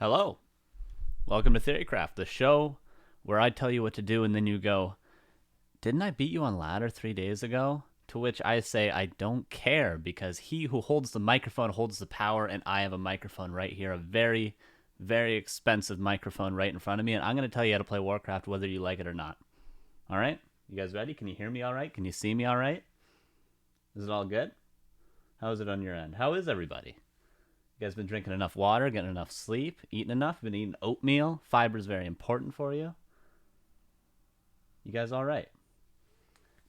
Hello. Welcome to TheoryCraft, the show where I tell you what to do and then you go, "Didn't I beat you on ladder 3 days ago?" To which I say, I don't care because he who holds the microphone holds the power, and I have a microphone right here, a very, very expensive microphone right in front of me, and I'm going to tell you how to play Warcraft whether you like it or not. All right? You guys ready? Can you hear me all right? Can you see me all right? Is it all good? How is it on your end? How is everybody? You guys been drinking enough water, getting enough sleep, eating enough, been eating oatmeal? Fiber is very important for you. You guys all right?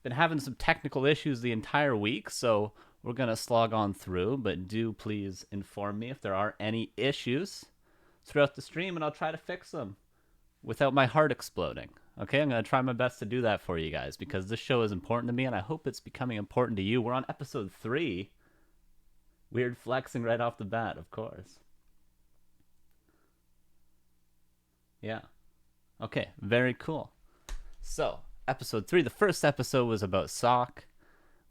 Been having some technical issues the entire week, so we're going to slog on through, but do please inform me if there are any issues throughout the stream, and I'll try to fix them without my heart exploding. Okay, I'm going to try my best to do that for you guys because this show is important to me, and I hope it's becoming important to you. We're on episode 3. Weird flexing right off the bat, of course. Yeah. Okay, very cool. So, episode 3, the first episode was about SOC.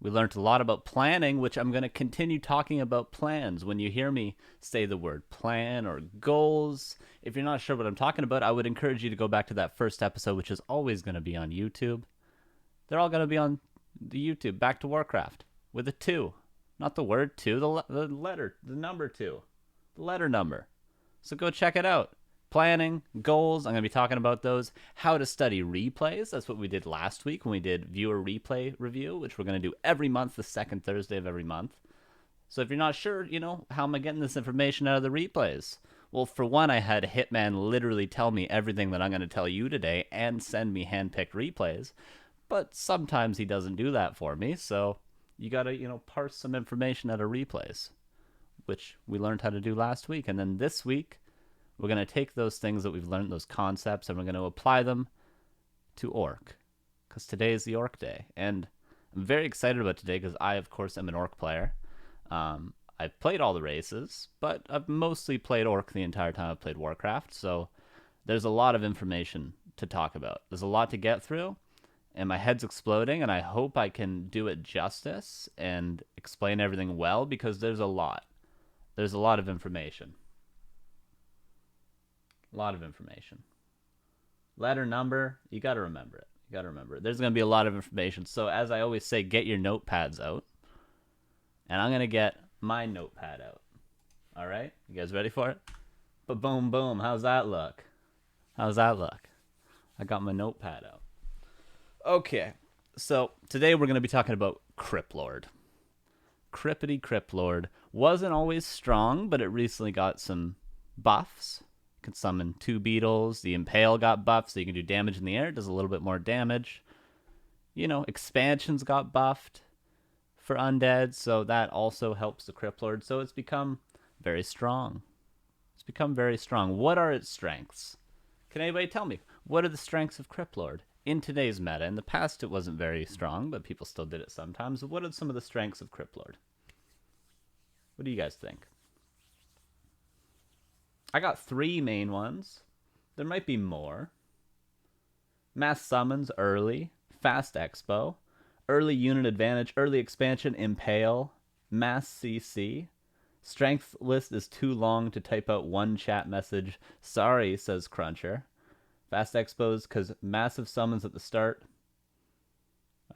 We learned a lot about planning, which I'm going to continue talking about plans. When you hear me say the word plan or goals, if you're not sure what I'm talking about, I would encourage you to go back to that first episode, which is always going to be on YouTube. They're all going to be on the YouTube, Back to Warcraft, with a 2. Not the word 2, the letter, the number 2, the letter number. So go check it out. Planning, goals, I'm going to be talking about those. How to study replays, that's what we did last week when we did viewer replay review, which we're going to do every month, the second Thursday of every month. So if you're not sure, how am I getting this information out of the replays? Well, for one, I had Hitman literally tell me everything that I'm going to tell you today and send me hand-picked replays. But sometimes he doesn't do that for me, so you got to, parse some information out of replays, which we learned how to do last week. And then this week, we're going to take those things that we've learned, those concepts, and we're going to apply them to Orc, because today is the Orc day. And I'm very excited about today because I, of course, am an Orc player. I've played all the races, but I've mostly played Orc the entire time I've played Warcraft, so there's a lot of information to talk about. There's a lot to get through, and my head's exploding, and I hope I can do it justice and explain everything well, because there's a lot. There's a lot of information. A lot of information. Letter number, you got to remember it. You got to remember it. There's going to be a lot of information. So as I always say, get your notepads out. And I'm going to get my notepad out. All right? You guys ready for it? Ba-boom, boom. How's that look? How's that look? I got my notepad out. Okay. So today we're going to be talking about Cryptlord. Cryptlord wasn't always strong, but it recently got some buffs. You can summon 2 beetles. The Impale got buffed, so you can do damage in the air. It does a little bit more damage. Expansions got buffed for undead, so that also helps the Cryptlord. So it's become very strong. It's become very strong. What are its strengths? Can anybody tell me? What are the strengths of Cryptlord in today's meta? In the past, it wasn't very strong, but people still did it sometimes. What are some of the strengths of Cryptlord? What do you guys think? I got 3 main ones. There might be more. Mass summons early. Fast expo. Early unit advantage. Early expansion. Impale. Mass CC. Strength list is too long to type out one chat message. Sorry, says Cruncher. Fast expos because massive summons at the start.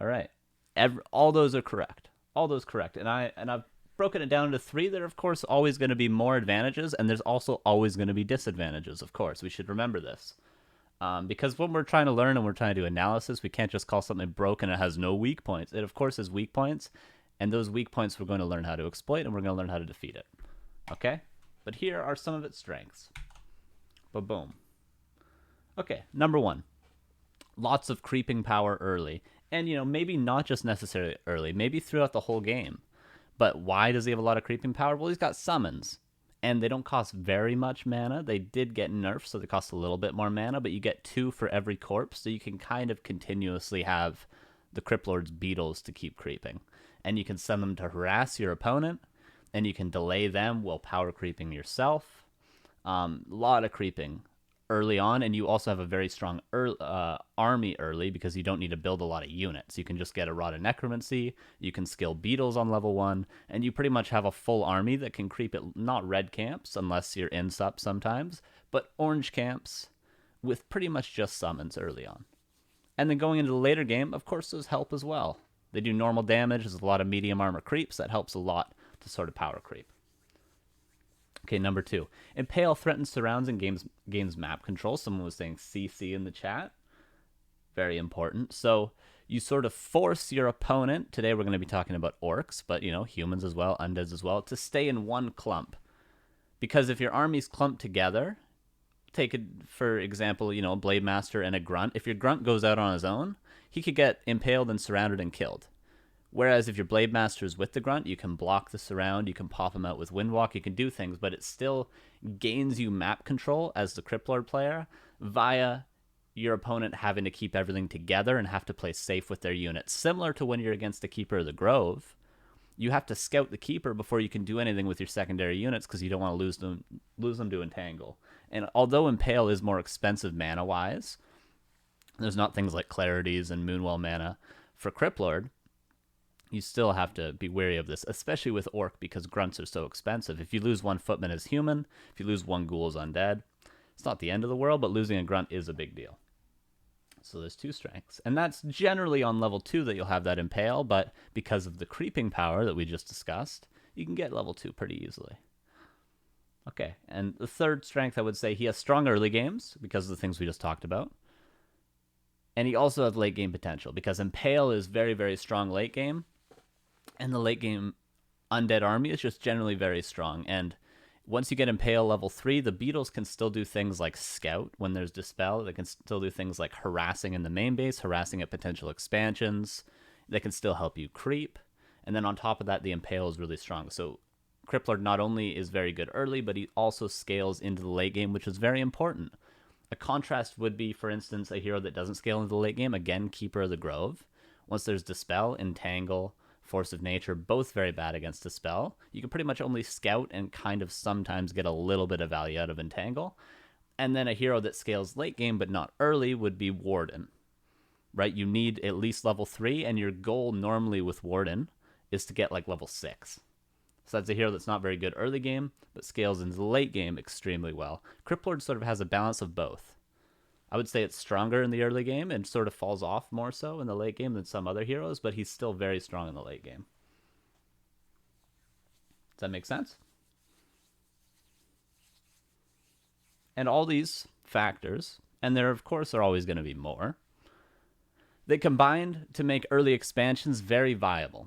All right. All those are correct. All those correct. And I've broken it down into 3. There are, of course, always going to be more advantages, and there's also always going to be disadvantages, of course. We should remember this. Because when we're trying to learn and we're trying to do analysis, we can't just call something broken and it has no weak points. It, of course, has weak points, and those weak points we're going to learn how to exploit, and we're going to learn how to defeat it. Okay? But here are some of its strengths. Ba-boom. Okay, number 1. Lots of creeping power early. And, maybe not just necessarily early. Maybe throughout the whole game. But why does he have a lot of creeping power? Well, he's got summons. And they don't cost very much mana. They did get nerfed, so they cost a little bit more mana. But you get 2 for every corpse. So you can kind of continuously have the Cryptlord's beetles to keep creeping. And you can send them to harass your opponent. And you can delay them while power creeping yourself. A lot of creeping early on, and you also have a very strong army early because you don't need to build a lot of units. You can just get a Rod of Necromancy, you can skill beetles on level 1, and you pretty much have a full army that can creep at not red camps, unless you're in sup sometimes, but orange camps with pretty much just summons early on. And then going into the later game, of course, those help as well. They do normal damage, there's a lot of medium armor creeps, that helps a lot to sort of power creep. Okay, number 2. Impale threatens surrounds and gains map control. Someone was saying CC in the chat. Very important. So you sort of force your opponent, today we're going to be talking about orcs, but humans as well, undeads as well, to stay in one clump. Because if your armies clump together, take it for example, a Blade Master and a Grunt. If your Grunt goes out on his own, he could get impaled and surrounded and killed. Whereas if your Blade Master is with the Grunt, you can block the surround, you can pop him out with Windwalk, you can do things, but it still gains you map control as the Cryptlord player via your opponent having to keep everything together and have to play safe with their units. Similar to when you're against the Keeper of the Grove, you have to scout the Keeper before you can do anything with your secondary units because you don't want to lose them to Entangle. And although Impale is more expensive mana-wise, there's not things like Clarities and Moonwell mana for Cryptlord, you still have to be wary of this, especially with Orc because Grunts are so expensive. If you lose one Footman as human, if you lose one Ghoul as undead, it's not the end of the world, but losing a Grunt is a big deal. So there's 2 strengths. And that's generally on level 2 that you'll have that Impale, but because of the creeping power that we just discussed, you can get level 2 pretty easily. Okay, and the 3rd strength, I would say he has strong early games because of the things we just talked about. And he also has late game potential because Impale is very, very strong late game. And the late game undead army is just generally very strong. And once you get Impale level 3, the beetles can still do things like scout when there's Dispel. They can still do things like harassing in the main base, harassing at potential expansions. They can still help you creep. And then on top of that, the Impale is really strong. So Cryptlord not only is very good early, but he also scales into the late game, which is very important. A contrast would be, for instance, a hero that doesn't scale into the late game. Again, Keeper of the Grove. Once there's Dispel, Entangle, Force of Nature, both very bad against Dispel. You can pretty much only scout and kind of sometimes get a little bit of value out of Entangle. And then a hero that scales late game but not early would be Warden. Right? You need at least level 3, and your goal normally with Warden is to get like level 6. So that's a hero that's not very good early game, but scales into the late game extremely well. Cryptlord sort of has a balance of both. I would say it's stronger in the early game and sort of falls off more so in the late game than some other heroes, but he's still very strong in the late game. Does that make sense? And all these factors, and there of course are always going to be more, they combined to make early expansions very viable.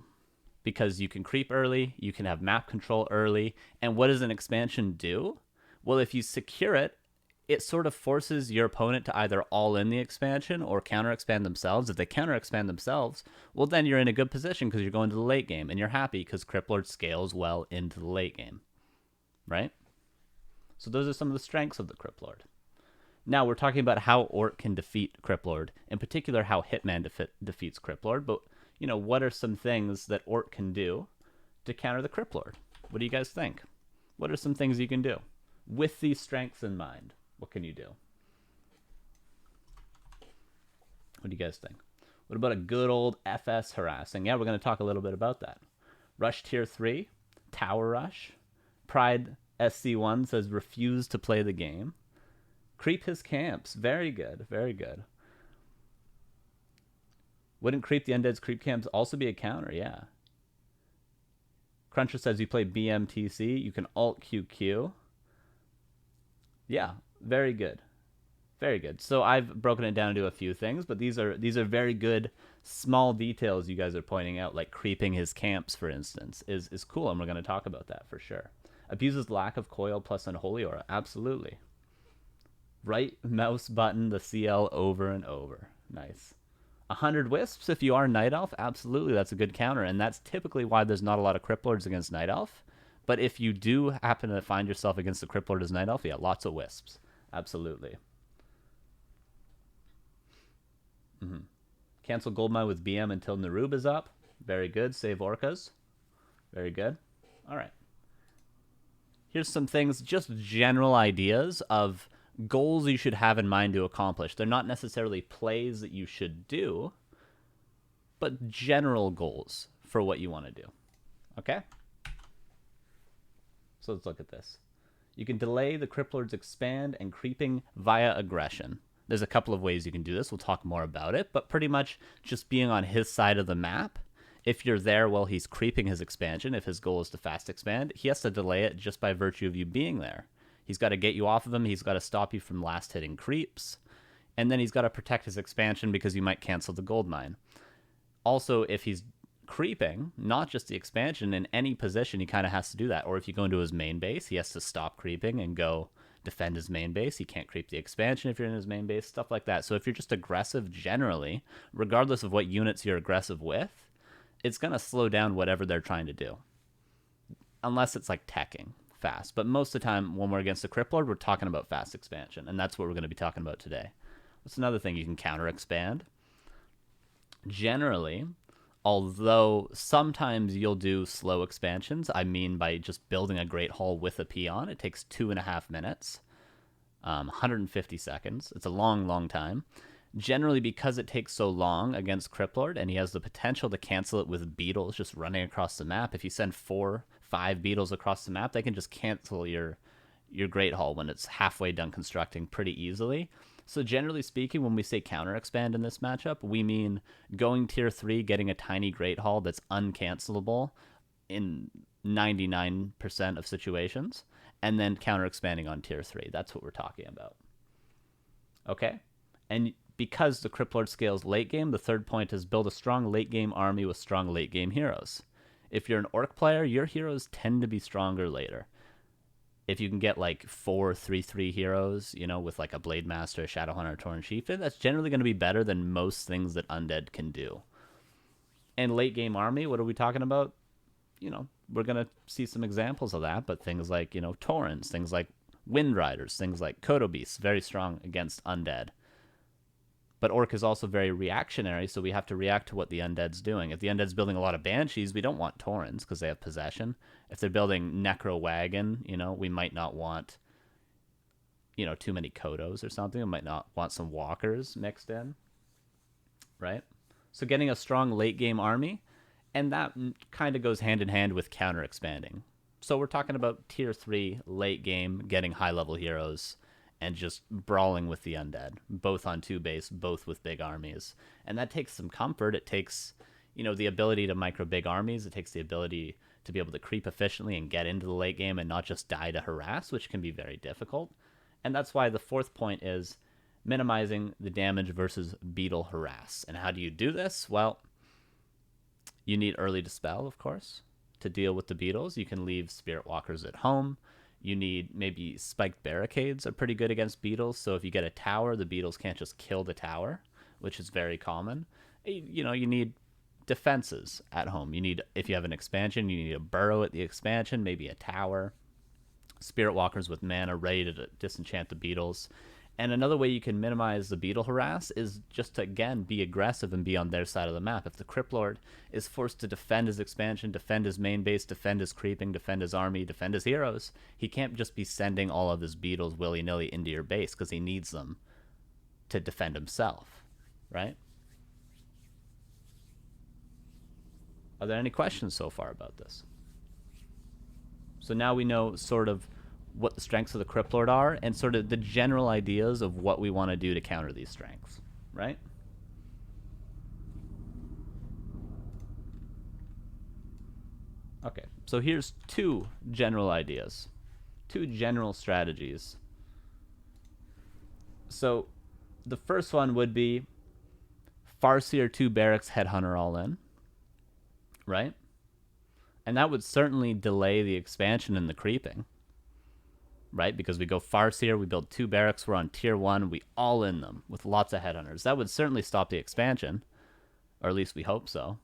Because you can creep early, you can have map control early, and what does an expansion do? Well, if you secure it, it sort of forces your opponent to either all in the expansion or counter expand themselves. If they counter expand themselves, well, then you're in a good position because you're going to the late game, and you're happy because Cryptlord scales well into the late game, right? So those are some of the strengths of the Cryptlord. Now we're talking about how Orc can defeat Cryptlord, in particular how Hitman defeats Cryptlord, but what are some things that Orc can do to counter the Cryptlord? What do you guys think? What are some things you can do with these strengths in mind? What can you do? What do you guys think? What about a good old FS harassing? Yeah, we're going to talk a little bit about that. Rush tier 3, Tower Rush. Pride SC1 says refuse to play the game. Creep his camps. Very good, very good. Wouldn't Creep the Undead's creep camps also be a counter? Yeah. Cruncher says you play BMTC, you can alt QQ. Yeah, very good. Very good. So I've broken it down into a few things, but these are very good small details you guys are pointing out, like creeping his camps, for instance, is cool, and we're going to talk about that for sure. Abuses lack of coil plus unholy aura. Absolutely. Right mouse button the CL over and over. Nice. 100 Wisps if you are Night Elf. Absolutely, that's a good counter, and that's typically why there's not a lot of Cryptlords against Night Elf. But if you do happen to find yourself against the Cryptlord as Night Elf, yeah, lots of Wisps. Absolutely. Cancel Goldmine with BM until Narub is up. Very good. Save Orcas. Very good. All right. Here's some things, just general ideas of goals you should have in mind to accomplish. They're not necessarily plays that you should do, but general goals for what you want to do. Okay? So let's look at this. You can delay the Cryptlord's expand and creeping via aggression. There's a couple of ways you can do this. We'll talk more about it, but pretty much just being on his side of the map. If you're there while he's creeping his expansion, if his goal is to fast expand, he has to delay it just by virtue of you being there. He's got to get you off of him. He's got to stop you from last hitting creeps. And then he's got to protect his expansion because you might cancel the gold mine. Also, if he's creeping, not just the expansion, in any position, he kind of has to do that. Or if you go into his main base, he has to stop creeping and go defend his main base. He can't creep the expansion if you're in his main base, stuff like that. So if you're just aggressive generally, regardless of what units you're aggressive with, it's going to slow down whatever they're trying to do. Unless it's like teching fast. But most of the time, when we're against the Cryptlord, we're talking about fast expansion. And that's what we're going to be talking about today. What's another thing? You can counter expand. Generally, although sometimes you'll do slow expansions, I mean by just building a Great Hall with a peon, it takes 2.5 minutes, 150 seconds. It's a long, long time. Generally, because it takes so long against Cryptlord, and he has the potential to cancel it with beetles just running across the map. If you send 4, 5 beetles across the map, they can just cancel your Great Hall when it's halfway done constructing pretty easily. So generally speaking, when we say counter expand in this matchup, we mean going tier 3, getting a tiny Great Hall that's uncancelable in 99% of situations, and then counter expanding on tier 3. That's what we're talking about. Okay? And because the Cryptlord scales late game, the third point is build a strong late game army with strong late game heroes. If you're an orc player, your heroes tend to be stronger later. If you can get like 4 3/3 heroes, you know, with like a Blade Master, a Shadowhunter, a Tauren Chieftain, that's generally going to be better than most things that Undead can do. And late game army, what are we talking about? You know, we're going to see some examples of that, but things like, you know, Taurens, things like Wind Riders, things like Kodo Beasts, very strong against Undead. But Orc is also very reactionary, so we have to react to what the Undead's doing. If the Undead's building a lot of Banshees, we don't want Taurens because they have possession. If they're building Necro Wagon, you know, we might not want, you know, too many Kodos or something. We might not want some Walkers mixed in, right? So getting a strong late game army, and that kind of goes hand in hand with counter expanding. So we're talking about tier 3 late game, getting high level heroes, and just brawling with the Undead, both on 2 base, both with big armies. And that takes some comfort. It takes, you know, the ability to micro big armies. It takes the ability to be able to creep efficiently and get into the late game and not just die to harass, which can be very difficult. And that's why the fourth point is minimizing the damage versus beetle harass. And how do you do this? Well, you need early dispel, of course, to deal with the beetles. You can leave Spirit Walkers at home. You need maybe spiked barricades are pretty good against beetles. So if you get a tower, the beetles can't just kill the tower, which is very common. You know, you need defenses at home. You need, if you have an expansion, you need a burrow at the expansion, maybe a tower. Spirit Walkers with mana ready to disenchant the beetles. And another way you can minimize the beetle harass is just to, again, be aggressive and be on their side of the map. If the Cryptlord is forced to defend his expansion, defend his main base, defend his creeping, defend his army, defend his heroes, he can't just be sending all of his beetles willy-nilly into your base because he needs them to defend himself, right? Are there any questions so far about this? So now we know sort of what the strengths of the Cryptlord are and sort of the general ideas of what we want to do to counter these strengths, right? Okay, so here's 2 general ideas, 2 general strategies. So the first one would be Farseer 2 Barracks Headhunter all in, right? And that would certainly delay the expansion and the creeping, right? Because we go Farseer, we build 2 barracks, we're on tier 1, we all in them with lots of headhunters. That would certainly stop the expansion, or at least we hope so.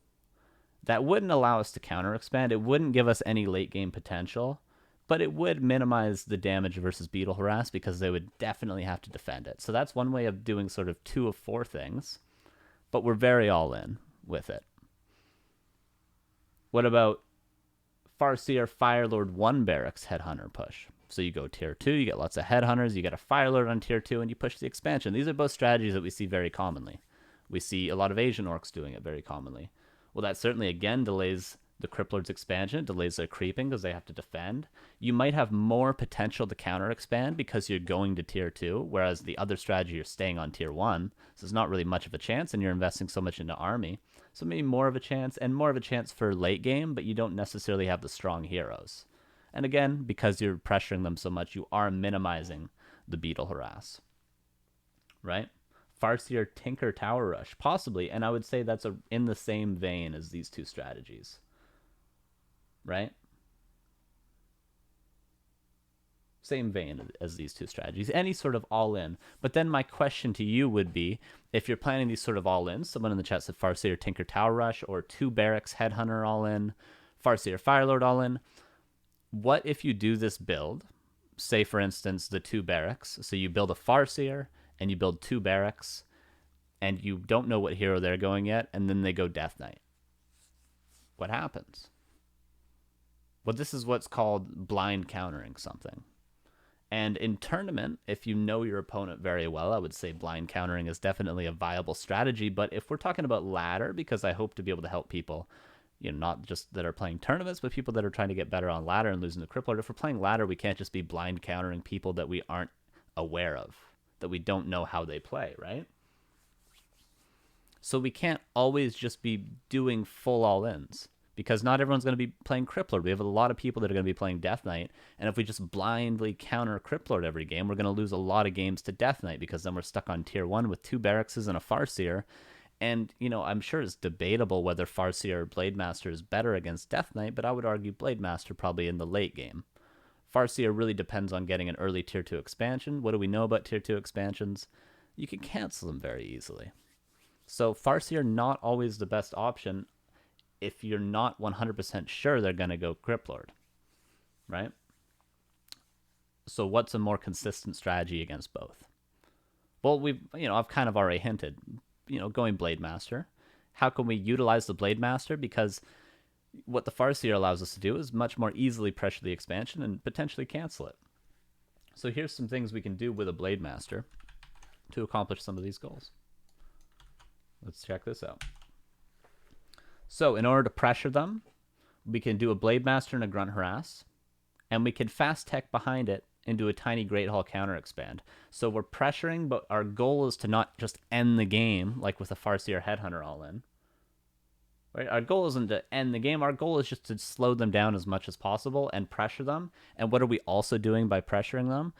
That wouldn't allow us to counter expand. It wouldn't give us any late game potential, but it would minimize the damage versus beetle harass because they would definitely have to defend it. So that's one way of doing sort of 2 of 4 things, but we're very all in with it. What about Farseer Firelord 1 Barracks Headhunter push? So you go tier 2, you get lots of headhunters, you get a fire lord on tier 2, and you push the expansion. These are both strategies that we see very commonly. We see a lot of Asian orcs doing it very commonly. Well, that certainly again delays the Cryptlord's expansion. It delays their creeping because they have to defend. You might have more potential to counter expand because you're going to tier 2, whereas the other strategy you're staying on tier 1. So it's not really much of a chance, and you're investing so much into army. So maybe more of a chance, and more of a chance for late game, but you don't necessarily have the strong heroes. And again, because you're pressuring them so much, you are minimizing the beetle harass. Right? Farseer Tinker Tower Rush, possibly, and I would say that's in the same vein as these two strategies. Right? Same vein as these two strategies. Any sort of all-in. But then my question to you would be, if you're planning these sort of all-ins, someone in the chat said Farseer Tinker Tower Rush, or 2 Barracks Headhunter all-in, Farseer Firelord all-in. What if you do this build, say for instance the 2 Barracks, so you build a Farseer and you build 2 Barracks, and you don't know what hero they're going yet, and then they go Death Knight. What happens? Well, this is what's called blind countering something. And in tournament, if you know your opponent very well, I would say blind countering is definitely a viable strategy. But if we're talking about ladder, because I hope to be able to help people, not just that are playing tournaments, but people that are trying to get better on ladder and losing the Cryptlord. If we're playing ladder, we can't just be blind countering people that we aren't aware of, that we don't know how they play, right? So we can't always just be doing full all-ins, because not everyone's going to be playing Cryptlord. We have a lot of people that are going to be playing Death Knight, and if we just blindly counter Cryptlord every game, we're going to lose a lot of games to Death Knight, because then we're stuck on tier 1 with 2 Barracks and a Farseer. And, I'm sure it's debatable whether Farseer or Blademaster is better against Death Knight, but I would argue Blademaster probably in the late game. Farseer really depends on getting an early tier 2 expansion. What do we know about tier 2 expansions? You can cancel them very easily. So Farseer not always the best option if you're not 100% sure they're going to go Cryptlord, right? So what's a more consistent strategy against both? Well, I've kind of already hinted, going Blademaster. How can we utilize the Blademaster? Because what the Farseer allows us to do is much more easily pressure the expansion and potentially cancel it. So here's some things we can do with a Blademaster to accomplish some of these goals. Let's check this out. So in order to pressure them, we can do a Blademaster and a Grunt Harass, and we can fast tech behind it and do a tiny Great Hall counter expand. So we're pressuring, but our goal is to not just end the game like with a Farseer Headhunter all in. Right? Our goal isn't to end the game. Our goal is just to slow them down as much as possible and pressure them. And what are we also doing by pressuring them?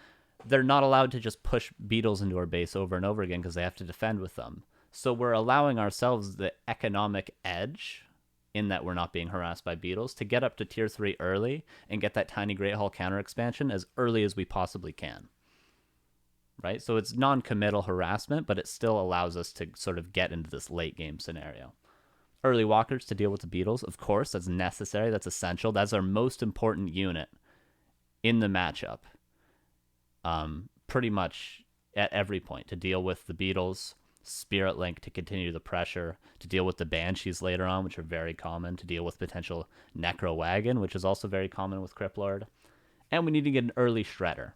They're not allowed to just push beetles into our base over and over again because they have to defend with them. So we're allowing ourselves the economic edge in that we're not being harassed by beetles to get up to tier 3 early and get that tiny Great Hall counter expansion as early as we possibly can. Right? So it's non-committal harassment, but it still allows us to sort of get into this late game scenario. Early walkers to deal with the beetles, of course, that's necessary, that's essential. That's our most important unit in the matchup. Pretty much at every point to deal with the beetles, Spirit Link to continue the pressure, to deal with the Banshees later on, which are very common, to deal with potential Necro Wagon, which is also very common with Cryptlord. And we need to get an early Shredder,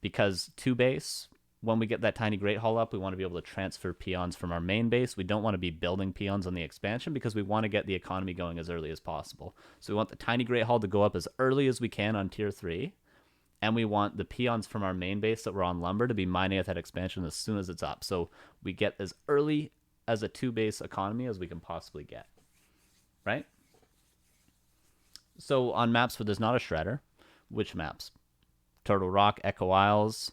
because 2 base, when we get that tiny Great Hall up, we want to be able to transfer peons from our main base. We don't want to be building peons on the expansion because we want to get the economy going as early as possible. So we want the tiny Great Hall to go up as early as we can on tier 3. And we want the peons from our main base that we're on lumber to be mining at that expansion as soon as it's up. So we get as early as a 2-base economy as we can possibly get. Right? So on maps where there's not a Shredder, which maps? Turtle Rock, Echo Isles.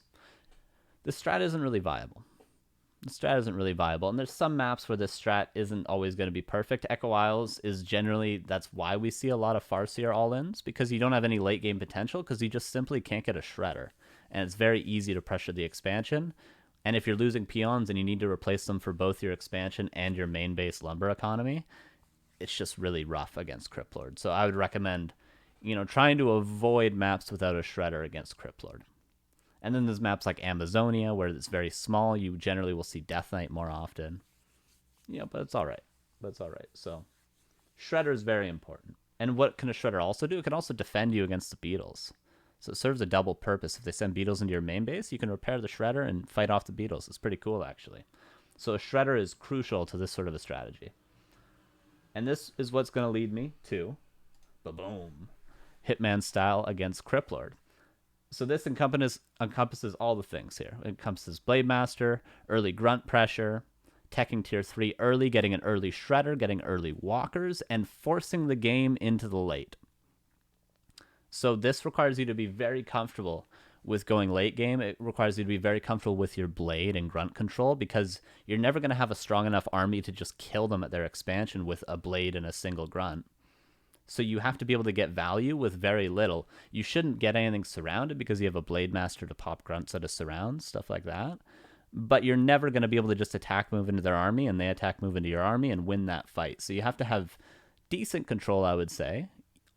The strat isn't really viable. And there's some maps where this strat isn't always going to be perfect. Echo Isles is generally, that's why we see a lot of Farseer all-ins, because you don't have any late game potential, because you just simply can't get a Shredder. And it's very easy to pressure the expansion. And if you're losing peons and you need to replace them for both your expansion and your main base lumber economy, it's just really rough against Cryptlord. So I would recommend, trying to avoid maps without a Shredder against Cryptlord. And then there's maps like Amazonia, where it's very small. You generally will see Death Knight more often. But it's all right. So Shredder is very important. And what can a Shredder also do? It can also defend you against the beetles. So it serves a double purpose. If they send beetles into your main base, you can repair the shredder and fight off the beetles. It's pretty cool, actually. So a shredder is crucial to this sort of a strategy. And this is what's going to lead me to, boom, Hitman style against Cryptlord. So this encompasses all the things here. It encompasses Blade Master, early grunt pressure, teching tier 3 early, getting an early shredder, getting early walkers, and forcing the game into the late. So this requires you to be very comfortable with going late game. It requires you to be very comfortable with your blade and grunt control, because you're never going to have a strong enough army to just kill them at their expansion with a blade and a single grunt. So you have to be able to get value with very little. You shouldn't get anything surrounded because you have a Blade Master to pop grunts out of surrounds, stuff like that. But you're never going to be able to just attack move into their army and they attack move into your army and win that fight. So you have to have decent control, I would say,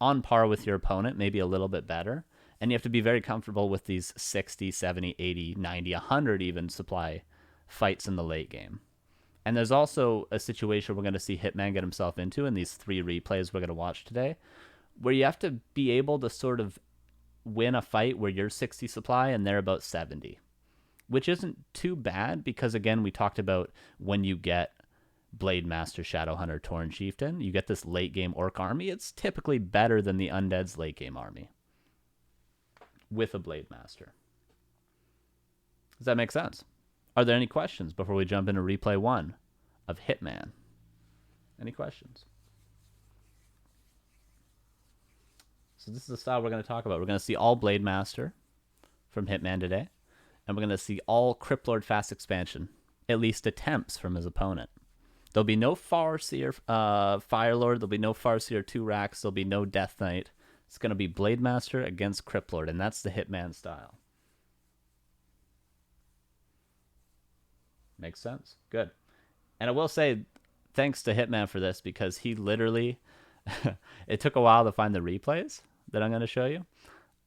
on par with your opponent, maybe a little bit better. And you have to be very comfortable with these 60, 70, 80, 90, 100 even supply fights in the late game. And there's also a situation we're going to see Hitman get himself into in these 3 replays we're going to watch today, where you have to be able to sort of win a fight where you're 60 supply and they're about 70, which isn't too bad because, again, we talked about when you get Blade Master, Shadowhunter, Tauren Chieftain, you get this late game Orc army. It's typically better than the Undead's late game army with a Blade Master. Does that make sense? Are there any questions before we jump into replay 1 of Hitman? Any questions? So this is the style we're going to talk about. We're going to see all Blade Master from Hitman today, and we're going to see all Cryptlord fast expansion, at least attempts from his opponent. There'll be no Farseer Firelord. There'll be no Farseer 2 racks. There'll be no Death Knight. It's going to be Blade Master against Cryptlord, and that's the Hitman style. Makes sense. Good. And I will say thanks to Hitman for this, because he literally, it took a while to find the replays that I'm going to show you.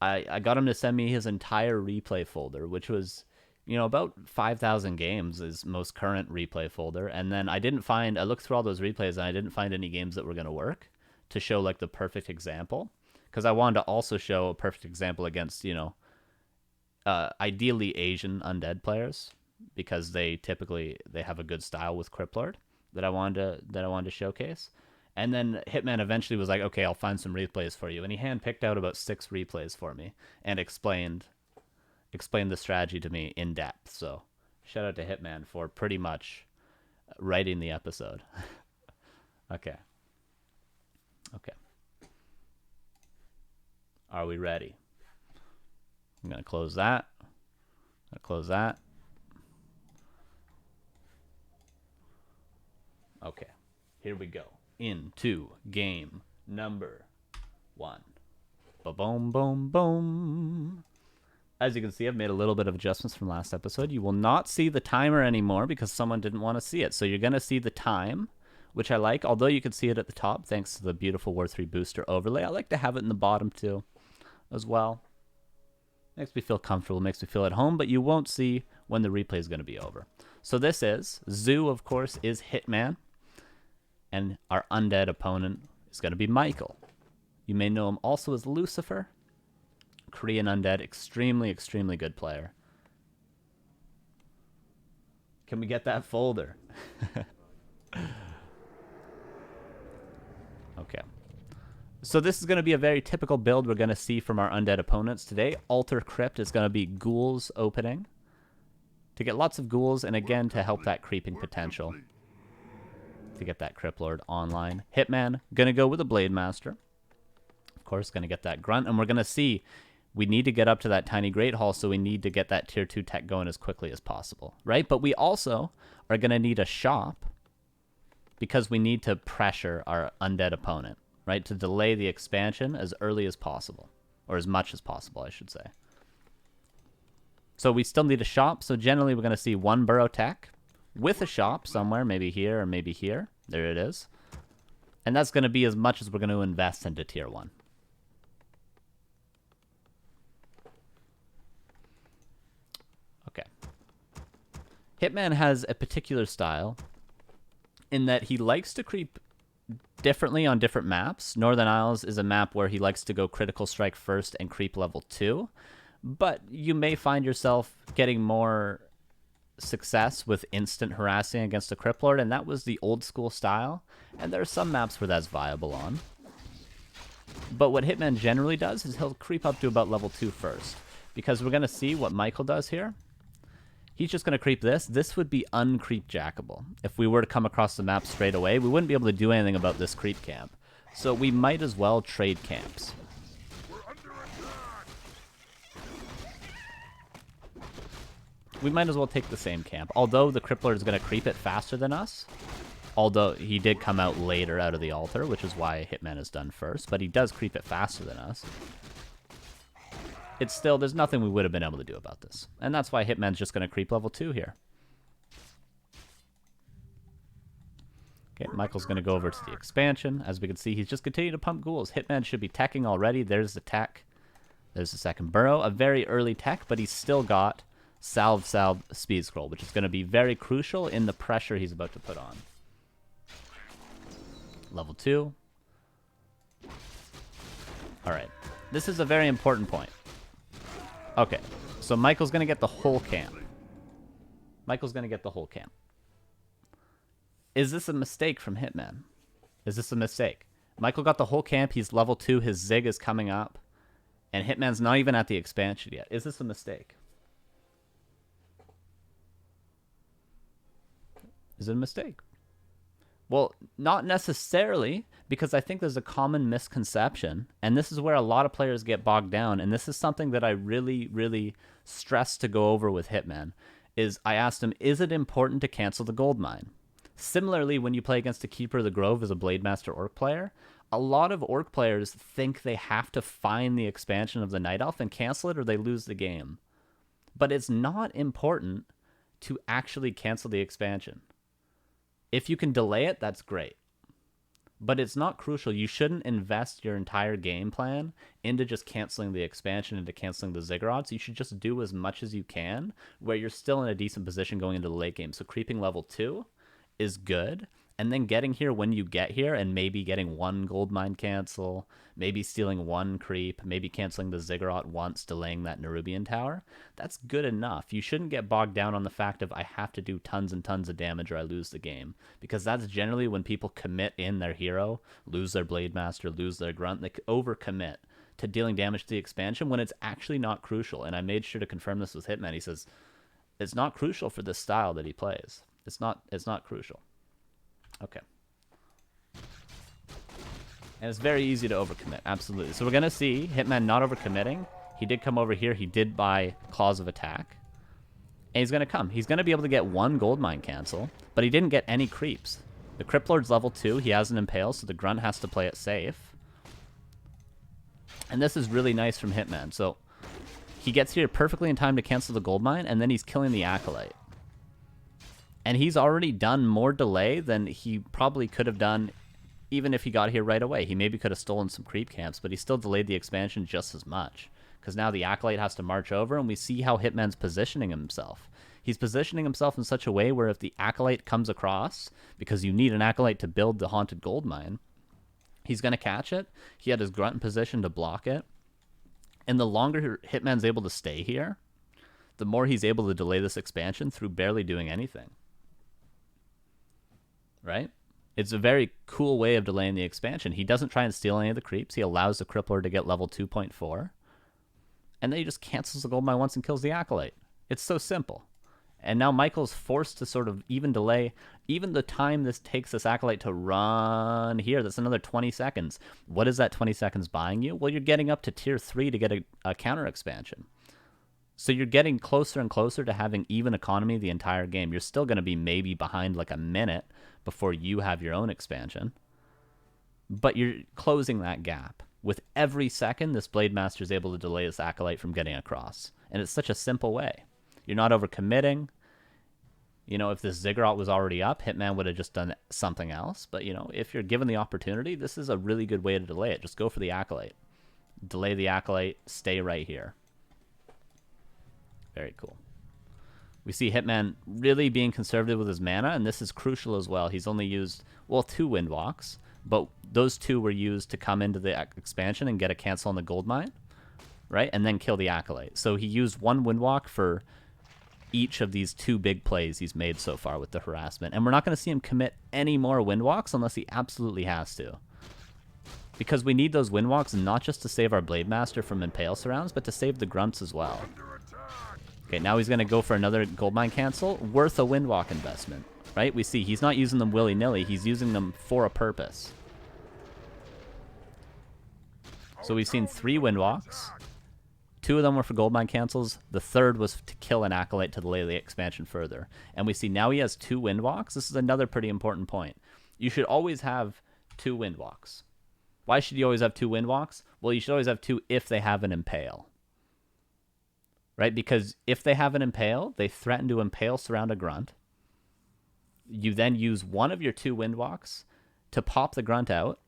I got him to send me his entire replay folder, which was, you know, about 5,000 games is most current replay folder. And then I looked through all those replays and I didn't find any games that were going to work to show like the perfect example. Because I wanted to also show a perfect example against, you know, ideally Asian undead players, because they have a good style with Cryptlord that I wanted to showcase. And then Hitman eventually was like, okay, I'll find some replays for you. And he handpicked out about 6 replays for me and explained the strategy to me in depth. So shout out to Hitman for pretty much writing the episode. Okay. Are we ready? I'm going to close that. Okay, here we go. Into game number 1. Ba-boom, boom, boom. As you can see, I've made a little bit of adjustments from last episode. You will not see the timer anymore because someone didn't want to see it. So you're going to see the time, which I like, although you can see it at the top thanks to the beautiful War 3 booster overlay. I like to have it in the bottom too as well. Makes me feel comfortable, makes me feel at home, but you won't see when the replay is going to be over. So this is, Zoo, of course, is Hitman. And our undead opponent is going to be Michael. You may know him also as Lucifer. Korean undead, extremely, extremely good player. Can we get that folder? Okay. So this is going to be a very typical build we're going to see from our undead opponents today. Altar Crypt is going to be ghouls opening to get lots of ghouls, and again to help that creeping potential to get that Cryptlord online. Hitman going to go with a Blade Master. Of course, going to get that grunt, and we're going to see we need to get up to that tiny Great Hall, so we need to get that tier 2 tech going as quickly as possible, right? But we also are going to need a shop because we need to pressure our undead opponent, right? To delay the expansion as early as possible, or as much as possible, I should say. So we still need a shop, so generally we're going to see 1 burrow tech with a shop somewhere, maybe here or maybe here. There it is. And that's going to be as much as we're going to invest into tier 1. Okay. Hitman has a particular style in that he likes to creep differently on different maps. Northern Isles is a map where he likes to go critical strike first and creep level 2. But you may find yourself getting more success with instant harassing against a Cryptlord, and that was the old school style. And there are some maps where that's viable on. But what Hitman generally does is he'll creep up to about level 2 first. Because we're going to see what Michael does here. He's just going to creep this. This would be uncreep jackable. If we were to come across the map straight away, we wouldn't be able to do anything about this creep camp. So we might as well trade camps. We might as well take the same camp. Although the Cryptlord is going to creep it faster than us. Although he did come out later out of the altar, which is why Hitman is done first. But he does creep it faster than us. It's still, there's nothing we would have been able to do about this. And that's why Hitman's just going to creep level 2 here. Okay, Michael's going to go over to the expansion. As we can see, he's just continuing to pump ghouls. Hitman should be teching already. There's the tech. There's the second burrow. A very early tech, but he's still got Salve Speed Scroll, which is going to be very crucial in the pressure he's about to put on. Level 2. Alright. This is a very important point. Okay, so Michael's going to get the whole camp. Michael's going to get the whole camp. Is this a mistake from Hitman? Is this a mistake? Michael got the whole camp. He's level 2. His Zig is coming up. And Hitman's not even at the expansion yet. Is this a mistake? Is it a mistake? Well, not necessarily, because I think there's a common misconception, and this is where a lot of players get bogged down, and this is something that I really, really stress to go over with Hitman, is I asked him, is it important to cancel the gold mine? Similarly, when you play against a Keeper of the Grove as a Blade Master Orc player, a lot of Orc players think they have to find the expansion of the Night Elf and cancel it or they lose the game. But it's not important to actually cancel the expansion. If you can delay it, that's great. But it's not crucial. You shouldn't invest your entire game plan into just canceling the expansion, into canceling the Ziggurats. You should just do as much as you can where you're still in a decent position going into the late game. So creeping level 2 is good. And then getting here when you get here and maybe getting one gold mine cancel, maybe stealing one creep, maybe canceling the Ziggurat once, delaying that Nerubian tower. That's good enough. You shouldn't get bogged down on the fact of I have to do tons and tons of damage or I lose the game. Because that's generally when people commit in their hero, lose their Blade Master, lose their Grunt. They overcommit to dealing damage to the expansion when it's actually not crucial. And I made sure to confirm this with Hitman. He says, it's not crucial for this style that he plays. It's not crucial. Okay. And it's very easy to overcommit, absolutely. So we're going to see Hitman not overcommitting. He did come over here. He did buy Claws of Attack. And he's going to come. He's going to be able to get one gold mine cancel, but he didn't get any creeps. The Cryptlord's level 2. He has an Impale, so the Grunt has to play it safe. And this is really nice from Hitman. So he gets here perfectly in time to cancel the gold mine, and then he's killing the Acolyte. And he's already done more delay than he probably could have done even if he got here right away. He maybe could have stolen some creep camps, but he still delayed the expansion just as much. Because now the Acolyte has to march over, and we see how Hitman's positioning himself. He's positioning himself in such a way where if the Acolyte comes across, because you need an Acolyte to build the Haunted Gold Mine, he's going to catch it. He had his Grunt in position to block it. And the longer Hitman's able to stay here, the more he's able to delay this expansion through barely doing anything. Right? It's a very cool way of delaying the expansion. He doesn't try and steal any of the creeps. He allows the Cryptlord to get level 2.4. And then he just cancels the gold mine once and kills the Acolyte. It's so simple. And now Michael's forced to sort of even delay, even the time this takes this Acolyte to run here. That's another 20 seconds. What is that 20 seconds buying you? Well, you're getting up to tier 3 to get a counter expansion. So you're getting closer and closer to having even economy the entire game. You're still going to be maybe behind like a minute before you have your own expansion. But you're closing that gap. With every second, this Blade Master is able to delay this Acolyte from getting across. And it's such a simple way. You're not overcommitting. You know, if this Ziggurat was already up, Hitman would have just done something else. But, you know, if you're given the opportunity, this is a really good way to delay it. Just go for the Acolyte. Delay the Acolyte. Stay right here. Very cool. We see Hitman really being conservative with his mana, and this is crucial as well. He's only used, well, 2 Windwalks, but those 2 were used to come into the expansion and get a cancel on the gold mine, right? And then kill the Acolyte. So he used 1 Windwalk for each of these 2 big plays he's made so far with the harassment. And we're not going to see him commit any more Windwalks unless he absolutely has to. Because we need those Windwalks not just to save our Blade Master from Impale Surrounds, but to save the Grunts as well. Okay, now he's going to go for another Goldmine cancel. Worth a Windwalk investment, right? We see he's not using them willy-nilly. He's using them for a purpose. So we've seen 3 Windwalks. 2 of them were for Goldmine cancels. The 3rd was to kill an Acolyte to delay the expansion further. And we see now he has 2 Windwalks. This is another pretty important point. You should always have 2 Windwalks. Why should you always have 2 Windwalks? Well, you should always have 2 if they have an Impale. Right? Because if they have an Impale, they threaten to Impale surround a Grunt. You then use one of your 2 Windwalks to pop the Grunt out.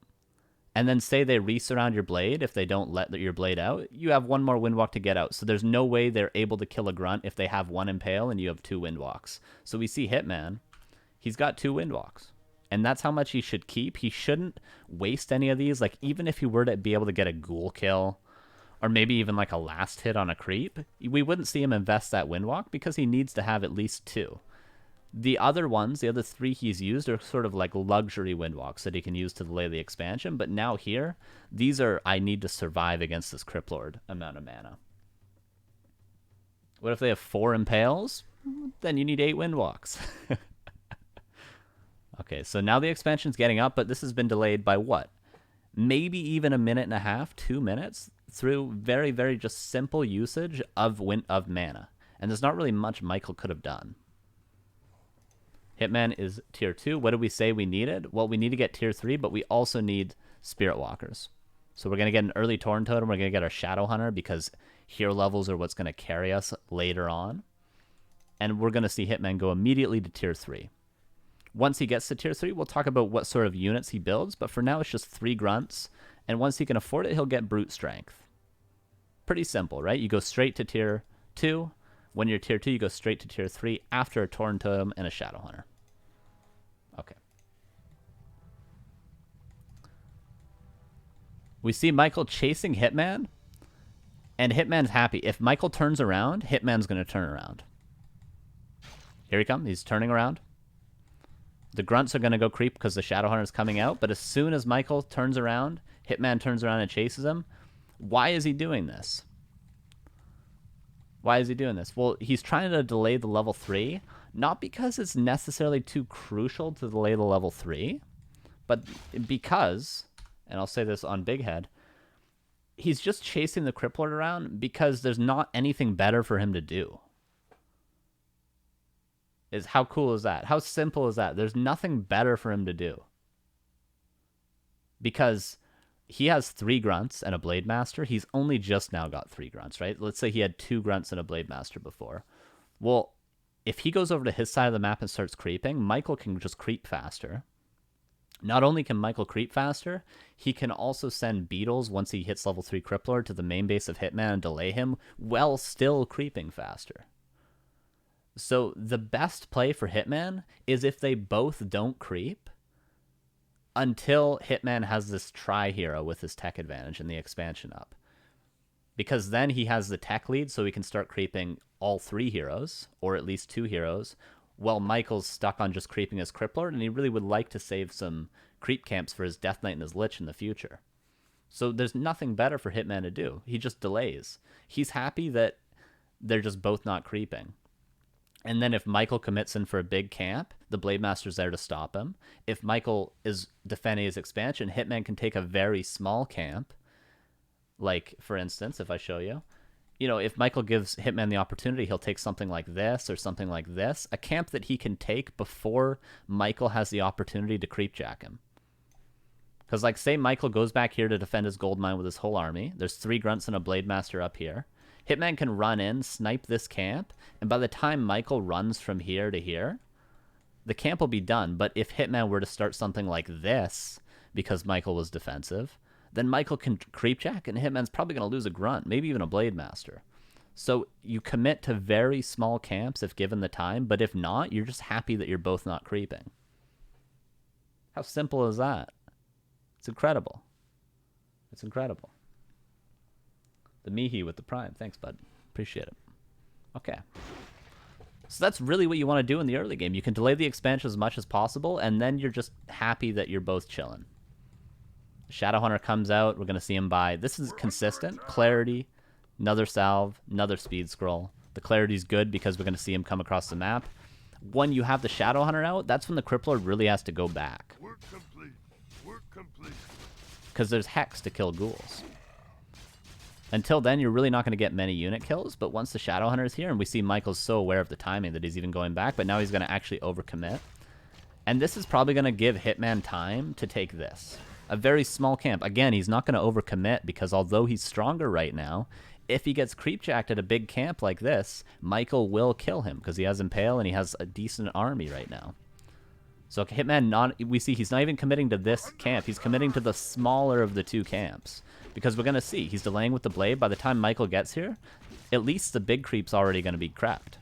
And then say they resurround your Blade if they don't let your Blade out. You have 1 more Windwalk to get out. So there's no way they're able to kill a Grunt if they have 1 Impale and you have 2 Windwalks. So we see Hitman. He's got 2 Windwalks. And that's how much he should keep. He shouldn't waste any of these. Like, even if he were to be able to get a Ghoul kill, or maybe even like a last hit on a creep, we wouldn't see him invest that Windwalk because he needs to have at least 2. The other ones, the other 3 he's used, are sort of like luxury Windwalks that he can use to delay the expansion. But now here, these are, I need to survive against this Cryptlord amount of mana. What if they have 4 Impales? Then you need 8 Windwalks. Okay, so now the expansion's getting up, but this has been delayed by what? Maybe even a minute and a half, 2 minutes, through very, very just simple usage of mana. And there's not really much Michael could have done. Hitman is tier 2. What did we say we needed? Well, we need to get tier 3, but we also need Spirit Walkers. So we're going to get an early Torn Totem. We're going to get our Shadow Hunter because hero levels are what's going to carry us later on. And we're going to see Hitman go immediately to tier 3. Once he gets to tier 3, we'll talk about what sort of units he builds, but for now it's just 3 Grunts, and once he can afford it, he'll get Brute Strength. Pretty simple, right? You go straight to tier 2. When you're tier 2, you go straight to tier 3 after a Torn Totem and a Shadow Hunter. Okay. We see Michael chasing Hitman, and Hitman's happy. If Michael turns around, Hitman's going to turn around. Here he comes. He's turning around. The Grunts are going to go creep because the Shadow Hunter is coming out. But as soon as Michael turns around, Hitman turns around and chases him. Why is he doing this? Why is he doing this? Well, he's trying to delay the level 3. Not because it's necessarily too crucial to delay the level 3. But because, and I'll say this on Big Head, he's just chasing the Cryptlord around because there's not anything better for him to do. How cool is that? How simple is that? There's nothing better for him to do. Because he has 3 Grunts and a Blade Master. He's only just now got 3 Grunts, right? Let's say he had 2 Grunts and a Blade Master before. Well, if he goes over to his side of the map and starts creeping, Michael can just creep faster. Not only can Michael creep faster, he can also send Beetles once he hits level 3 Cryptlord to the main base of Hitman and delay him while still creeping faster. So the best play for Hitman is if they both don't creep until Hitman has this tri-hero with his tech advantage and the expansion up. Because then he has the tech lead so he can start creeping all 3 heroes, or at least 2 heroes, while Michael's stuck on just creeping his Cryptlord, and he really would like to save some creep camps for his Death Knight and his Lich in the future. So there's nothing better for Hitman to do. He just delays. He's happy that they're just both not creeping. And then if Michael commits in for a big camp, the Blade Master's there to stop him. If Michael is defending his expansion, Hitman can take a very small camp. Like, for instance, if I show you, if Michael gives Hitman the opportunity, he'll take something like this or something like this. A camp that he can take before Michael has the opportunity to creepjack him. Because, like, say Michael goes back here to defend his gold mine with his whole army. There's 3 Grunts and a Blade Master up here. Hitman can run in, snipe this camp, and by the time Michael runs from here to here, the camp will be done. But if Hitman were to start something like this, because Michael was defensive, then Michael can creepjack, and Hitman's probably going to lose a Grunt, maybe even a Blade Master. So you commit to very small camps if given the time, but if not, you're just happy that you're both not creeping. How simple is that? It's incredible. It's incredible. The Mihi with the Prime. Thanks, bud. Appreciate it. Okay. So that's really what you want to do in the early game. You can delay the expansion as much as possible, and then you're just happy that you're both chilling. Shadowhunter comes out. We're going to see him buy. This is consistent. Clarity, another salve, another speed scroll. The clarity's good because we're going to see him come across the map. When you have the Shadowhunter out, that's when the Cryptlord really has to go back. Work complete. Work complete. Because there's Hex to kill ghouls. Until then, you're really not going to get many unit kills, but once the Shadowhunter is here, and we see Michael's so aware of the timing that he's even going back, but now he's going to actually overcommit. And this is probably going to give Hitman time to take this. A very small camp. Again, he's not going to overcommit because although he's stronger right now, if he gets creepjacked at a big camp like this, Michael will kill him because he has Impale and he has a decent army right now. So Hitman, we see he's not even committing to this camp. He's committing to the smaller of the two camps. Because we're going to see, he's delaying with the blade. By the time Michael gets here, at least the big creep's already going to be cracked.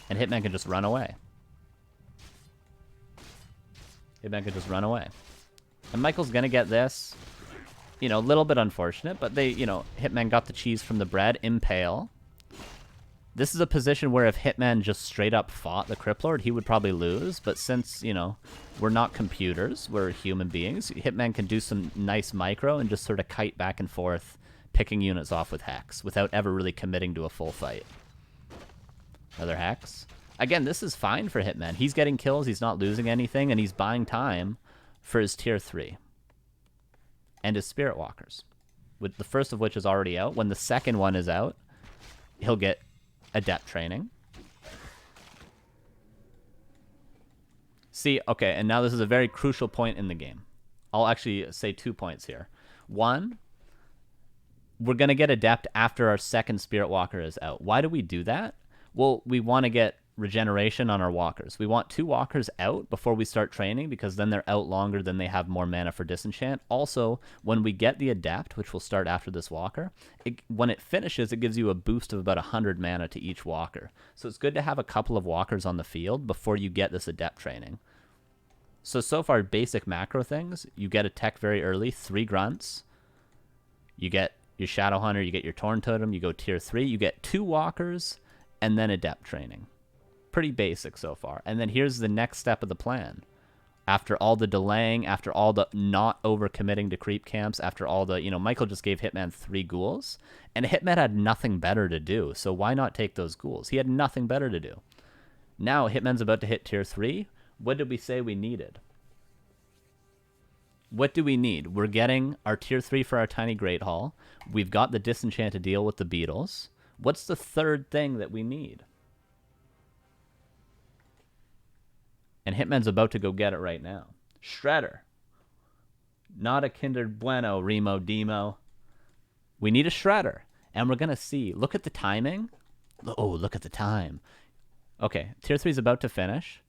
And Hitman can just run away. Hitman can just run away. And Michael's going to get this. You know, a little bit unfortunate, but they, you know, Hitman got the cheese from the bread. Impale. This is a position where if Hitman just straight up fought the Cryptlord, he would probably lose. But since, you know, we're not computers, we're human beings, Hitman can do some nice micro and just sort of kite back and forth, picking units off with Hex without ever really committing to a full fight. Another Hex. Again, this is fine for Hitman. He's getting kills, he's not losing anything, and he's buying time for his tier 3. And his Spirit Walkers. With the first of which is already out. When the second one is out, he'll get Adept training. See, okay, and now this is a very crucial point in the game. I'll actually say 2 points here. One, we're going to get Adept after our second Spirit Walker is out. Why do we do that? Well, we want to get regeneration on our walkers. We want 2 walkers out before we start training because then they're out longer, then they have more mana for disenchant. Also, when we get the Adept, which will start after this walker, when it finishes, it gives you a boost of about 100 mana to each walker. So it's good to have a couple of walkers on the field before you get this Adept training. So far, basic macro things, you get a tech very early, 3 grunts, you get your Shadowhunter, you get your Torn Totem, you go tier 3, you get 2 walkers, and then Adept training. Pretty basic so far. And then here's the next step of the plan. After all the delaying, after all the not overcommitting to creep camps, after all the, you know, Michael just gave Hitman 3 ghouls, and Hitman had nothing better to do, so why not take those ghouls? He had nothing better to do. Now Hitman's about to hit tier 3. What did we say we needed? What do we need? We're getting our tier 3 for our Tiny Great Hall. We've got the disenchant to deal with the beetles. What's the third thing that we need? And Hitman's about to go get it right now. Shredder. Not a Kinder Bueno, Remo, Demo. We need a Shredder. And we're going to see. Look at the timing. Oh, look at the time. Okay, tier 3 is about to finish.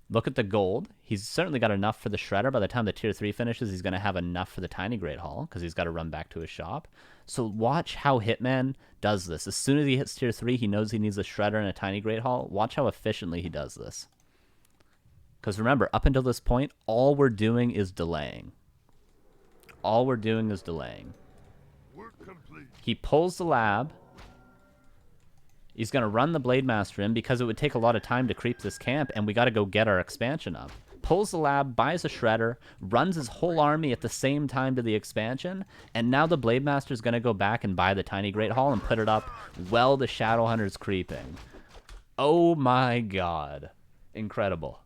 Look at the gold. He's certainly got enough for the Shredder. By the time the tier 3 finishes, he's going to have enough for the Tiny Great Hall because he's got to run back to his shop. So watch how Hitman does this. As soon as he hits tier 3, he knows he needs a Shredder and a Tiny Great Hall. Watch how efficiently he does this. Because remember, up until this point, all we're doing is delaying. All we're doing is delaying. Work complete. He pulls the lab. He's going to run the Blade Master in because it would take a lot of time to creep this camp, and we got to go get our expansion up. Pulls the lab, buys a Shredder, runs his whole army at the same time to the expansion, and now the Blade Master is going to go back and buy the Tiny Great Hall and put it up while the Shadowhunter's creeping. Oh my god. Incredible.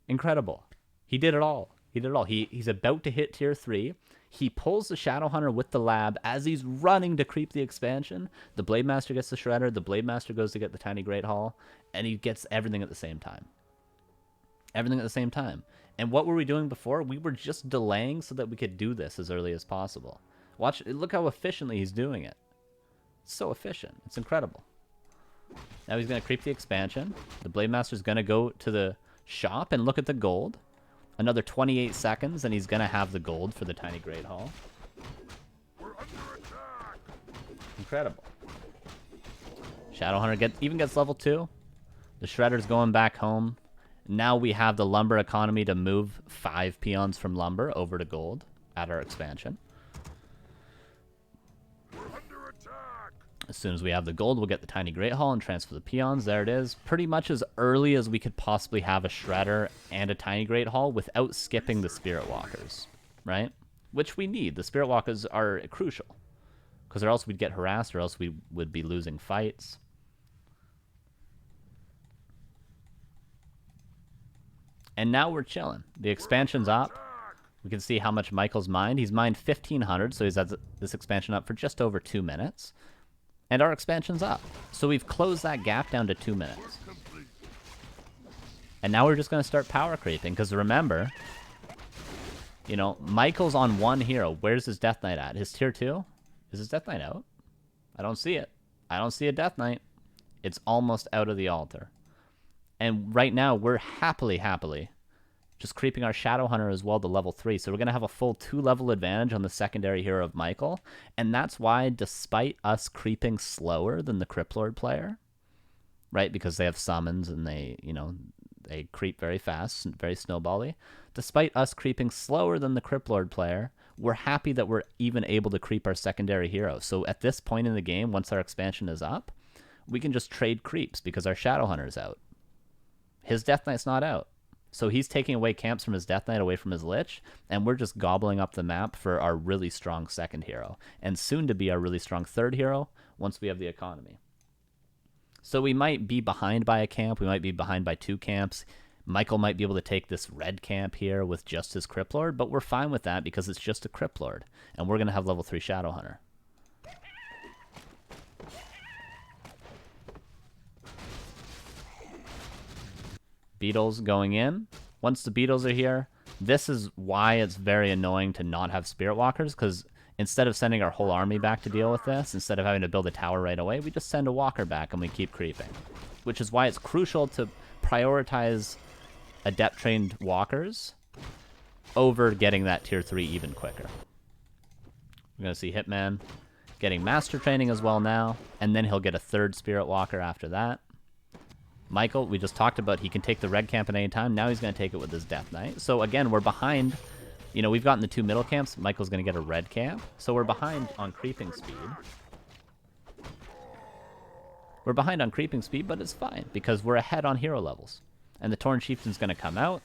Incredible. He did it all. He did it all. He's about to hit tier 3. He pulls the Shadowhunter with the lab as he's running to creep the expansion. The Blade Master gets the Shredder. The Blade Master goes to get the Tiny Great Hall. And he gets everything at the same time. Everything at the same time. And what were we doing before? We were just delaying so that we could do this as early as possible. Watch. Look how efficiently he's doing it. It's so efficient. It's incredible. Now he's going to creep the expansion. The Blade Master's going to go to the shop and look at the gold. Another 28 seconds and he's gonna have the gold for the Tiny Great Hall. We're under attack. Incredible. Shadowhunter even gets level 2. The Shredder's going back home. Now we have the lumber economy to move 5 peons from lumber over to gold at our expansion. We're under attack. As soon as we have the gold, we'll get the tiny great hall and transfer the peons. There it is. Pretty much as early as we could possibly have a shredder and a tiny great hall without skipping the spirit walkers, right? Which we need. The spirit walkers are crucial, because or else we'd get harassed, or else we would be losing fights. And now we're chilling. The expansion's up. We can see how much Michael's mined. He's mined 1,500, so he's had this expansion up for just over 2 minutes. And our expansion's up. So we've closed that gap down to 2 minutes. And now we're just going to start power creeping, because remember, you know, Michael's on 1 hero. Where's his Death Knight at? His tier 2? Is his Death Knight out? I don't see it. I don't see a Death Knight. It's almost out of the altar. And right now, we're happily just creeping our Shadow Hunter as well to level 3. So we're going to have a full 2-level advantage on the secondary hero of Michael. And that's why, despite us creeping slower than the Cryptlord player, right, because they have summons and they, you know, they creep very fast and very snowbally, despite us creeping slower than the Cryptlord player, we're happy that we're even able to creep our secondary hero. So at this point in the game, once our expansion is up, we can just trade creeps because our Shadow Hunter's out. His Death Knight's not out. So he's taking away camps from his Death Knight away from his Lich, and we're just gobbling up the map for our really strong second hero, and soon to be our really strong third hero once we have the economy. So we might be behind by a camp, we might be behind by 2 camps. Michael might be able to take this red camp here with just his Cryptlord, but we're fine with that because it's just a Cryptlord, and we're going to have level 3 Shadow Hunter. Beetles going in. Once the beetles are here, this is why it's very annoying to not have spirit walkers, because instead of sending our whole army back to deal with this, instead of having to build a tower right away, we just send a walker back and we keep creeping. Which is why it's crucial to prioritize adept trained walkers over getting that tier 3 even quicker. We're going to see Hitman getting master training as well now, and then he'll get a 3rd spirit walker after that. Michael, we just talked about, he can take the red camp at any time. Now he's going to take it with his Death Knight. So again, we're behind. You know, we've gotten the 2 middle camps. Michael's going to get a red camp. So we're behind on creeping speed. We're behind on creeping speed, but it's fine because we're ahead on hero levels. And the Torn Chieftain's going to come out.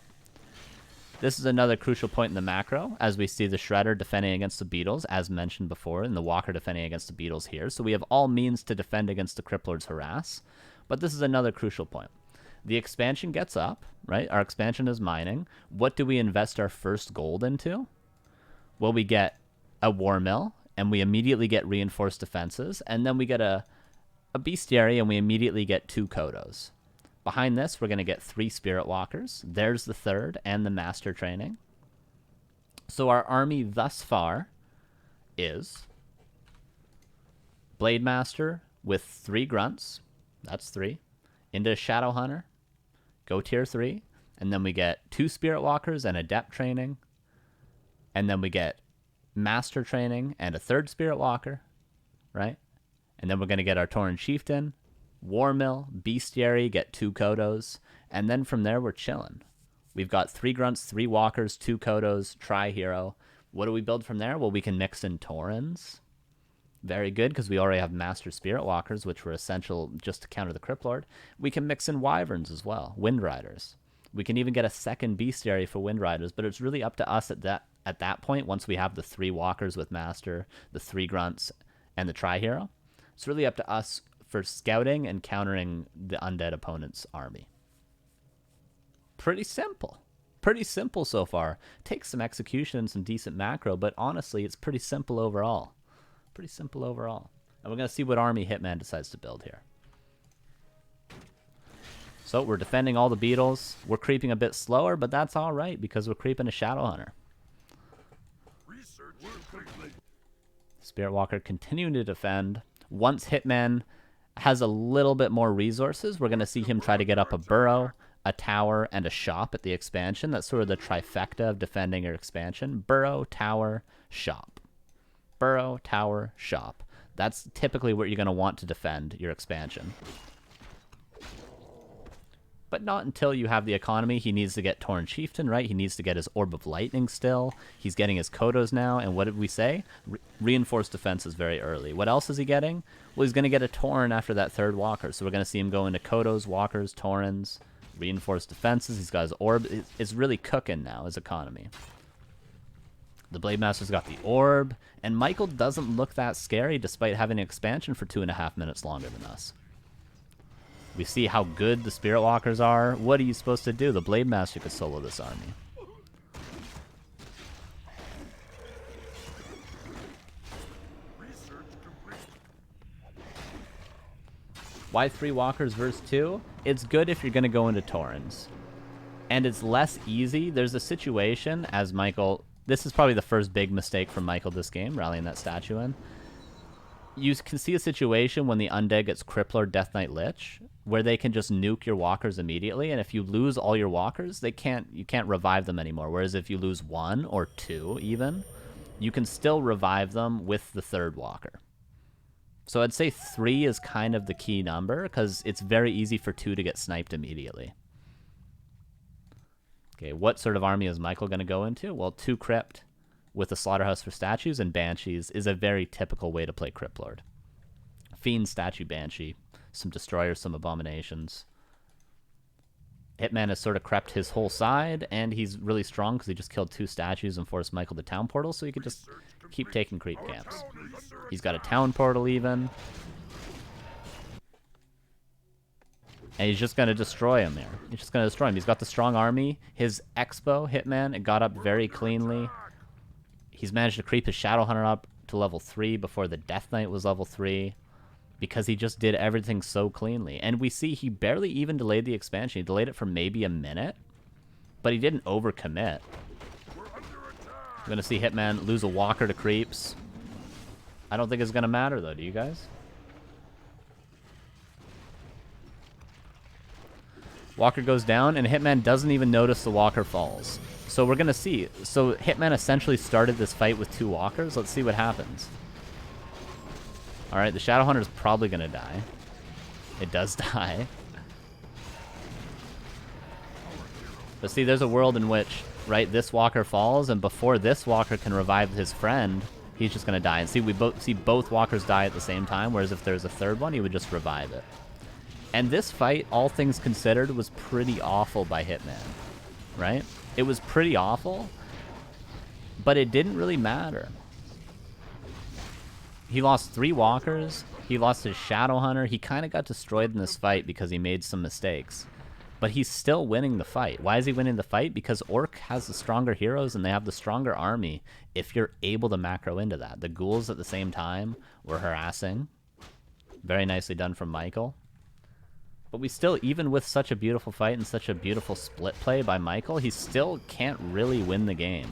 This is another crucial point in the macro, as we see the Shredder defending against the Beetles, as mentioned before, and the Walker defending against the Beetles here. So we have all means to defend against the Cryptlord's harass. But this is another crucial point. The expansion gets up, right? Our expansion is mining. What do we invest our first gold into? Well, we get a War Mill, and we immediately get reinforced defenses, and then we get a Bestiary, and we immediately get 2 Kodos. Behind this, we're going to get 3 Spirit Walkers. There's the 3rd, and the Master Training. So our army thus far is Blade Master with 3 Grunts. That's 3. Into Shadow Hunter. Go tier 3. And then we get 2 Spirit Walkers and Adept Training. And then we get Master Training and a 3rd Spirit Walker. Right? And then we're going to get our Torn Chieftain. War Mill. Bestiary. Get 2 Kodos. And then from there, we're chilling. We've got 3 Grunts, 3 Walkers, 2 Kodos, Tri-Hero. What do we build from there? Well, we can mix in Taurens. Very good, because we already have Master Spirit Walkers, which were essential just to counter the Cryptlord. We can mix in Wyverns as well, Wind Riders. We can even get a 2nd Bestiary for Wind Riders, but it's really up to us at that point, once we have the 3 Walkers with Master, the 3 Grunts, and the Tri-Hero. It's really up to us for scouting and countering the undead opponent's army. Pretty simple. Pretty simple so far. Takes some execution and some decent macro, but honestly, it's pretty simple overall. Pretty simple overall. And we're going to see what army Hitman decides to build here. So we're defending all the Beetles. We're creeping a bit slower, but that's all right because we're creeping a Shadow Hunter. Spirit Walker continuing to defend. Once Hitman has a little bit more resources, we're going to see him try to get up a burrow, a tower, and a shop at the expansion. That's sort of the trifecta of defending your expansion. Burrow, tower, shop. Burrow, tower, shop. That's typically what you're going to want to defend your expansion. but not until you have the economy. He needs to get Tauren Chieftain, right? He needs to get his Orb of Lightning still. He's getting his Kodos now, and what did we say? Reinforced defenses very early. What else is he getting? Well, he's going to get a Tauren after that third Walker, so we're going to see him go into Kodos, Walkers, Taurens, reinforced defenses. He's got his Orb. It's really cooking now, his economy. The Blade Master's got the Orb, and Michael doesn't look that scary despite having an expansion for 2.5 minutes longer than us. We see how good the Spirit Walkers are. What are you supposed to do? The Blade Master could solo this army. Why 3 Walkers versus 2? It's good if you're going to go into Taurens. And it's less easy. There's a situation as Michael... This is probably the first big mistake from Michael this game, rallying that statue in. You can see a situation when the Undead gets Cryptlord, Death Knight, Lich, where they can just nuke your Walkers immediately, and if you lose all your Walkers, you can't revive them anymore. Whereas if you lose 1 or 2 even, you can still revive them with the third Walker. So I'd say 3 is kind of the key number, because it's very easy for 2 to get sniped immediately. Okay, what sort of army is Michael going to go into? Well, 2 Crypt with a Slaughterhouse for statues and Banshees is a very typical way to play Cryptlord. Fiend, Statue, Banshee, some Destroyers, some Abominations. Hitman has sort of crept his whole side, and he's really strong because he just killed 2 statues and forced Michael to Town Portal, so he could just keep taking creep camps. He's got a Town Portal even. And he's just going to destroy him there. He's just going to destroy him. He's got the strong army. His Expo, Hitman, it got up very cleanly. He's managed to creep his Shadowhunter up to level 3 before the Death Knight was level 3. Because he just did everything so cleanly. And we see he barely even delayed the expansion. He delayed it for maybe a minute. But he didn't overcommit. We're going to see Hitman lose a Walker to creeps. I don't think it's going to matter, though. Do you guys? Walker goes down, and Hitman doesn't even notice the Walker falls. So we're going to see. So Hitman essentially started this fight with 2 Walkers. Let's see what happens. Alright, the Shadowhunter is probably going to die. It does die. But see, there's a world in which, right, this Walker falls, and before this Walker can revive his friend, he's just going to die. And see, we see both Walkers die at the same time, whereas if there's a third one, he would just revive it. And this fight, all things considered, was pretty awful by Hitman, right? It was pretty awful, but it didn't really matter. He lost 3 Walkers. He lost his Shadowhunter. He kind of got destroyed in this fight because he made some mistakes. But he's still winning the fight. Why is he winning the fight? Because Orc has the stronger heroes and they have the stronger army if you're able to macro into that. The ghouls at the same time were harassing. Very nicely done from Michael. But we still, even with such a beautiful fight and such a beautiful split play by Michael, he still can't really win the game.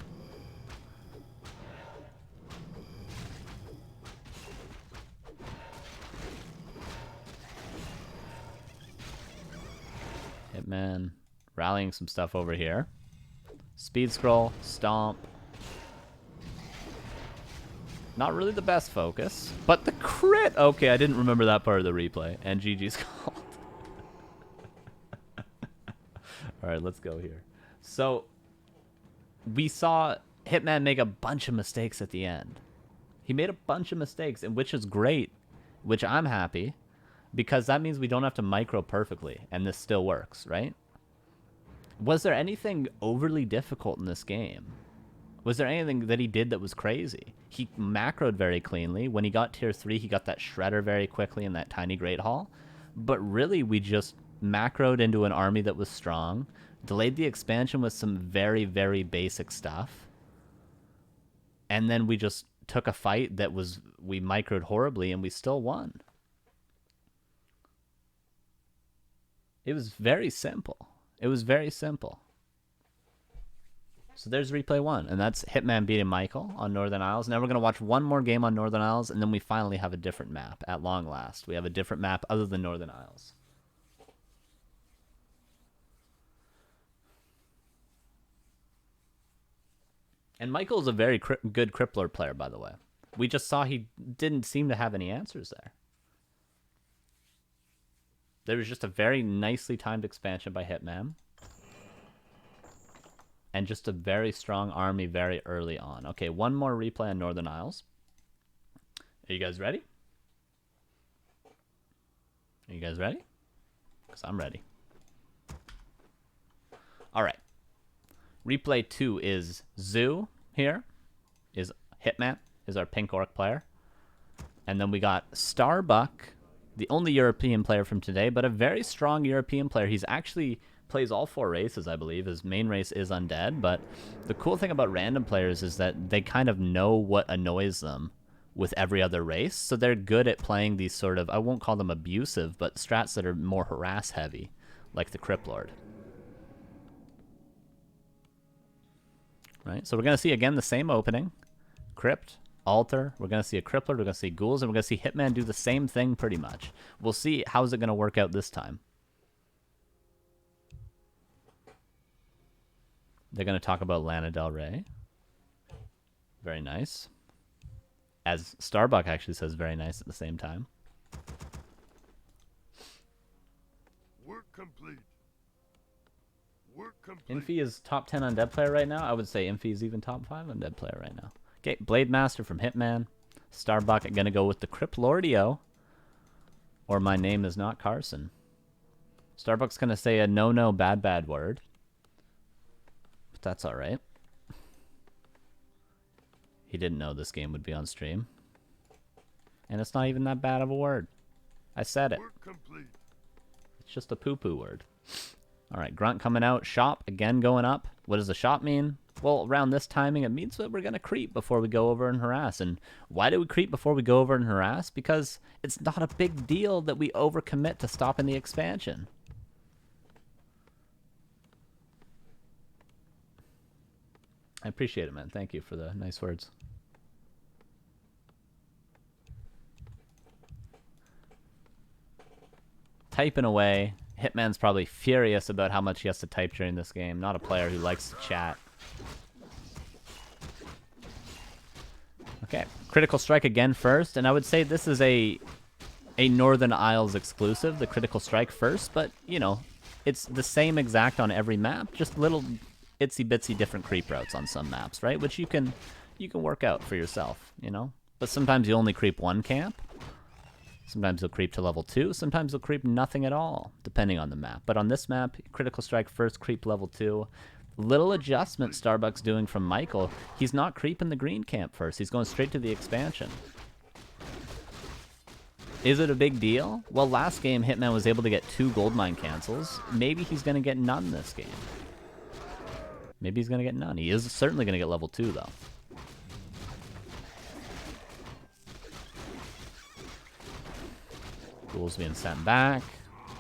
Hitman rallying some stuff over here. Speed scroll, stomp. Not really the best focus, but the crit. Okay, I didn't remember that part of the replay. And GG's called. All right, let's go here. So we saw Hitman make a bunch of mistakes at the end. He made a bunch of mistakes, and which is great, which I'm happy. Because that means we don't have to micro perfectly, and this still works, right? Was there anything overly difficult in this game? Was there anything that he did that was crazy? He macroed very cleanly. When he got tier 3, he got that Shredder very quickly in that tiny Great Hall. But really, we just macroed into an army that was strong, delayed the expansion with some very, very basic stuff, and then we just took a fight that was, we microed horribly, and we still won. It was very simple. It was very simple. So there's replay 1, and that's Hitman beating Michael on Northern Isles. Now we're going to watch one more game on Northern Isles, and then we finally have a different map at long last. We have a different map other than Northern Isles. And Michael is a very good Cryptlord player, by the way. We just saw he didn't seem to have any answers there. There was just a very nicely timed expansion by Hitman. And just a very strong army very early on. Okay, one more replay on Northern Isles. Are you guys ready? Are you guys ready? Because I'm ready. All right. Replay 2 is Zoo here. Is Hitman. Is our pink orc player. And then we got Starbuck, the only European player from today, but a very strong European player. He's actually plays all 4 races, I believe. His main race is undead, but the cool thing about random players is that they kind of know what annoys them with every other race, so they're good at playing these sort of, I won't call them abusive, but strats that are more harass heavy, like the Cryptlord. Right, so we're going to see again the same opening. Crypt, Altar, we're going to see a Cryptlord, we're going to see Ghouls, and we're going to see Hitman do the same thing pretty much. We'll see how's it going to work out this time. They're going to talk about Lana Del Rey. Very nice. As Starbuck actually says very nice at the same time. Work complete. Work complete. Infi is top 10 undead player right now. I would say Infi is even top 5 undead player right now. Okay, Blade Master from Hitman. Starbuck going to go with the Cryptlordio. Or my name is not Carson. Starbuck's going to say a no bad word. But that's alright. He didn't know this game would be on stream. And it's not even that bad of a word. I said it. Work complete. It's just a poo-poo word. Alright, Grunt coming out. Shop, again going up. What does the shop mean? Well, around this timing, it means that we're going to creep before we go over and harass. And why do we creep before we go over and harass? Because it's not a big deal that we overcommit to stopping the expansion. I appreciate it, man. Thank you for the nice words. Typing away. Hitman's probably furious about how much he has to type during this game. Not a player who likes to chat. Okay, Critical Strike again first, and I would say this is a Northern Isles exclusive, the Critical Strike first, but, you know, it's the same exact on every map, just little itsy-bitsy different creep routes on some maps, right? Which you can work out for yourself, you know? But sometimes you only creep one camp. Sometimes you'll creep to level 2. Sometimes you'll creep nothing at all, depending on the map. But on this map, Critical Strike first, creep level 2. Little adjustment Starbuck's doing from Michael. He's not creeping the green camp first. He's going straight to the expansion. Is it a big deal? Well, last game, Hitman was able to get 2 goldmine cancels. Maybe he's going to get none this game. Maybe he's going to get none. He is certainly going to get level 2, though. Ghouls being sent back.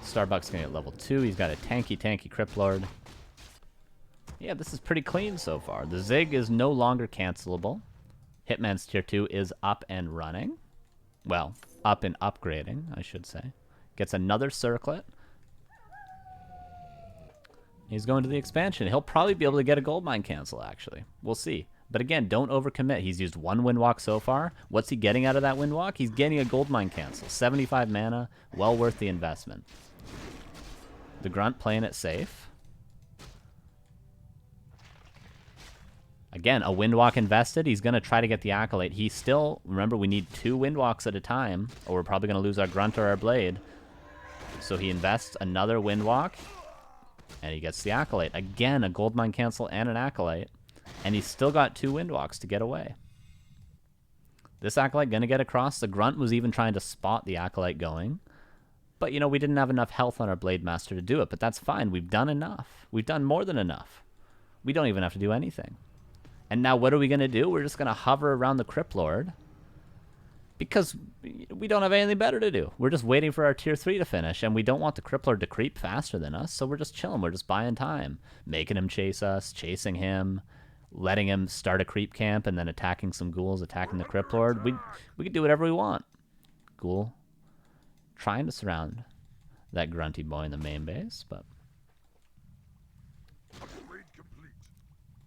Starbuck's going to get level 2. He's got a tanky Cryptlord. Yeah, this is pretty clean so far. The Zig is no longer cancelable. Hitman's tier 2 is up and running. Well, up and upgrading, I should say. Gets another circlet. He's going to the expansion. He'll probably be able to get a goldmine cancel, actually. We'll see. But again, don't overcommit. He's used 1 windwalk so far. What's he getting out of that windwalk? He's getting a goldmine cancel. 75 mana. Well worth the investment. The Grunt playing it safe. Again, a windwalk invested. He's going to try to get the Acolyte. He still, remember, we need 2 windwalks at a time, or we're probably going to lose our Grunt or our Blade. So he invests another windwalk, and he gets the Acolyte. Again, a goldmine cancel and an Acolyte. And he's still got 2 windwalks to get away. This Acolyte going to get across. The Grunt was even trying to spot the Acolyte going. But, you know, we didn't have enough health on our Blade Master to do it. But that's fine. We've done enough. We've done more than enough. We don't even have to do anything. And now what are we going to do? We're just going to hover around the Cryptlord. Because we don't have anything better to do. We're just waiting for our tier 3 to finish. And we don't want the Cryptlord to creep faster than us. So we're just chilling. We're just buying time. Making him chase us. Chasing him. Letting him start a creep camp. And then attacking some ghouls. Attacking the Cryptlord. We could do whatever we want. Ghoul. Trying to surround that grunty boy in the main base. But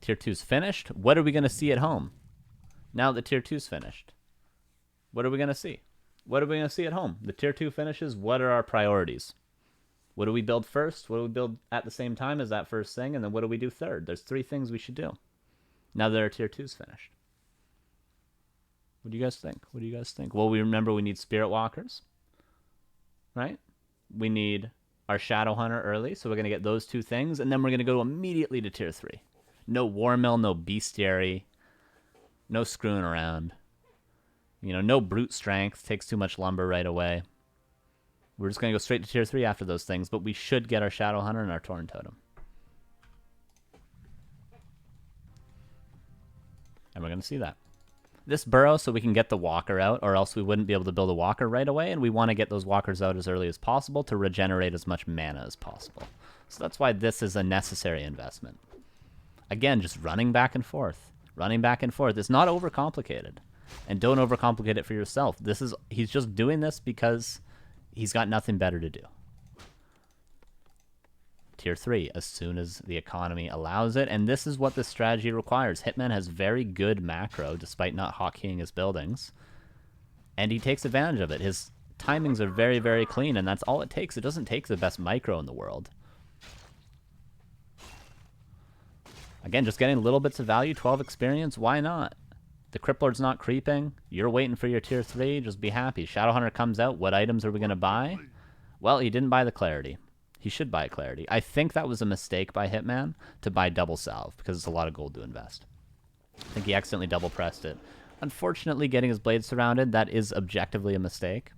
tier 2's finished. What are we going to see at home? Now that tier 2's finished. What are we going to see? What are we going to see at home? The tier 2 finishes. What are our priorities? What do we build first? What do we build at the same time as that first thing? And then what do we do third? There's 3 things we should do. Now that our tier 2's finished. What do you guys think? What do you guys think? Well, we remember we need Spirit Walkers. Right? We need our Shadow Hunter early, so we're going to get those 2 things, and then we're going to go immediately to tier 3. No War Mill, no Bestiary, no screwing around. You know, no Brute Strength, takes too much lumber right away. We're just going to go straight to tier 3 after those things, but we should get our Shadow Hunter and our Torn Totem. And we're going to see that. This burrow so we can get the walker out, or else we wouldn't be able to build a walker right away, and we want to get those walkers out as early as possible to regenerate as much mana as possible. So that's why this is a necessary investment. Again, just running back and forth. Running back and forth. It's not overcomplicated. And don't overcomplicate it for yourself. He's just doing this because he's got nothing better to do. Tier 3, as soon as the economy allows it. And this is what this strategy requires. Hitman has very good macro, despite not hotkeying his buildings. And he takes advantage of it. His timings are very, very clean, and that's all it takes. It doesn't take the best micro in the world. Again, just getting little bits of value, 12 experience, why not? The Cryptlord's not creeping. You're waiting for your tier 3, just be happy. Shadowhunter comes out, what items are we going to buy? Well, he didn't buy the Clarity. He should buy Clarity. I think that was a mistake by Hitman to buy Double Salve, because it's a lot of gold to invest. I think he accidentally double pressed it. Unfortunately, getting his blades surrounded, that is objectively a mistake,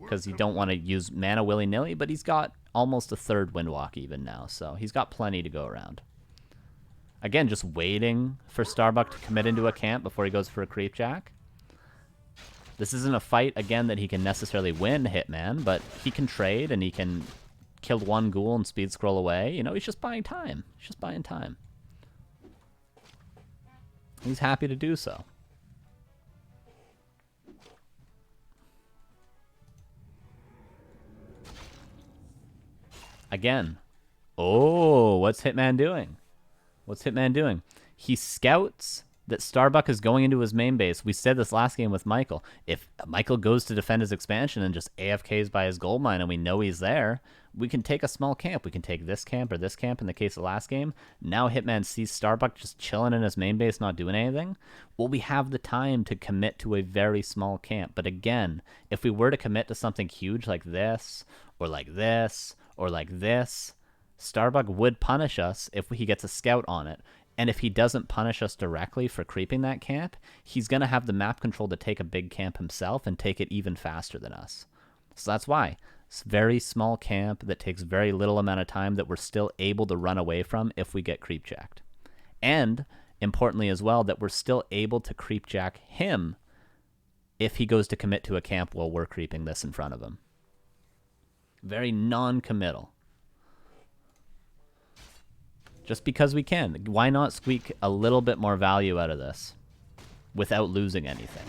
because you don't want to use mana willy-nilly, but he's got almost a 3rd Windwalk even now, so he's got plenty to go around. Again, just waiting for Starbuck to commit into a camp before he goes for a Creepjack. This isn't a fight, again, that he can necessarily win, Hitman, but he can trade, and he can kill 1 ghoul and speed scroll away. You know, he's just buying time. He's just buying time. He's happy to do so. Again. Oh, what's Hitman doing? What's Hitman doing? He scouts that Starbuck is going into his main base. We said this last game with Michael. If Michael goes to defend his expansion and just AFKs by his gold mine and we know he's there, we can take a small camp. We can take this camp or this camp in the case of last game. Now Hitman sees Starbuck just chilling in his main base, not doing anything. Well, we have the time to commit to a very small camp. But again, if we were to commit to something huge like this, or like this, or like this, Starbuck would punish us if he gets a scout on it. And if he doesn't punish us directly for creeping that camp, he's going to have the map control to take a big camp himself and take it even faster than us. So that's why. It's a very small camp that takes very little amount of time that we're still able to run away from if we get creepjacked. And, importantly as well, that we're still able to creepjack him if he goes to commit to a camp while we're creeping this in front of him. Very non-committal. Just because we can. Why not squeak a little bit more value out of this without losing anything?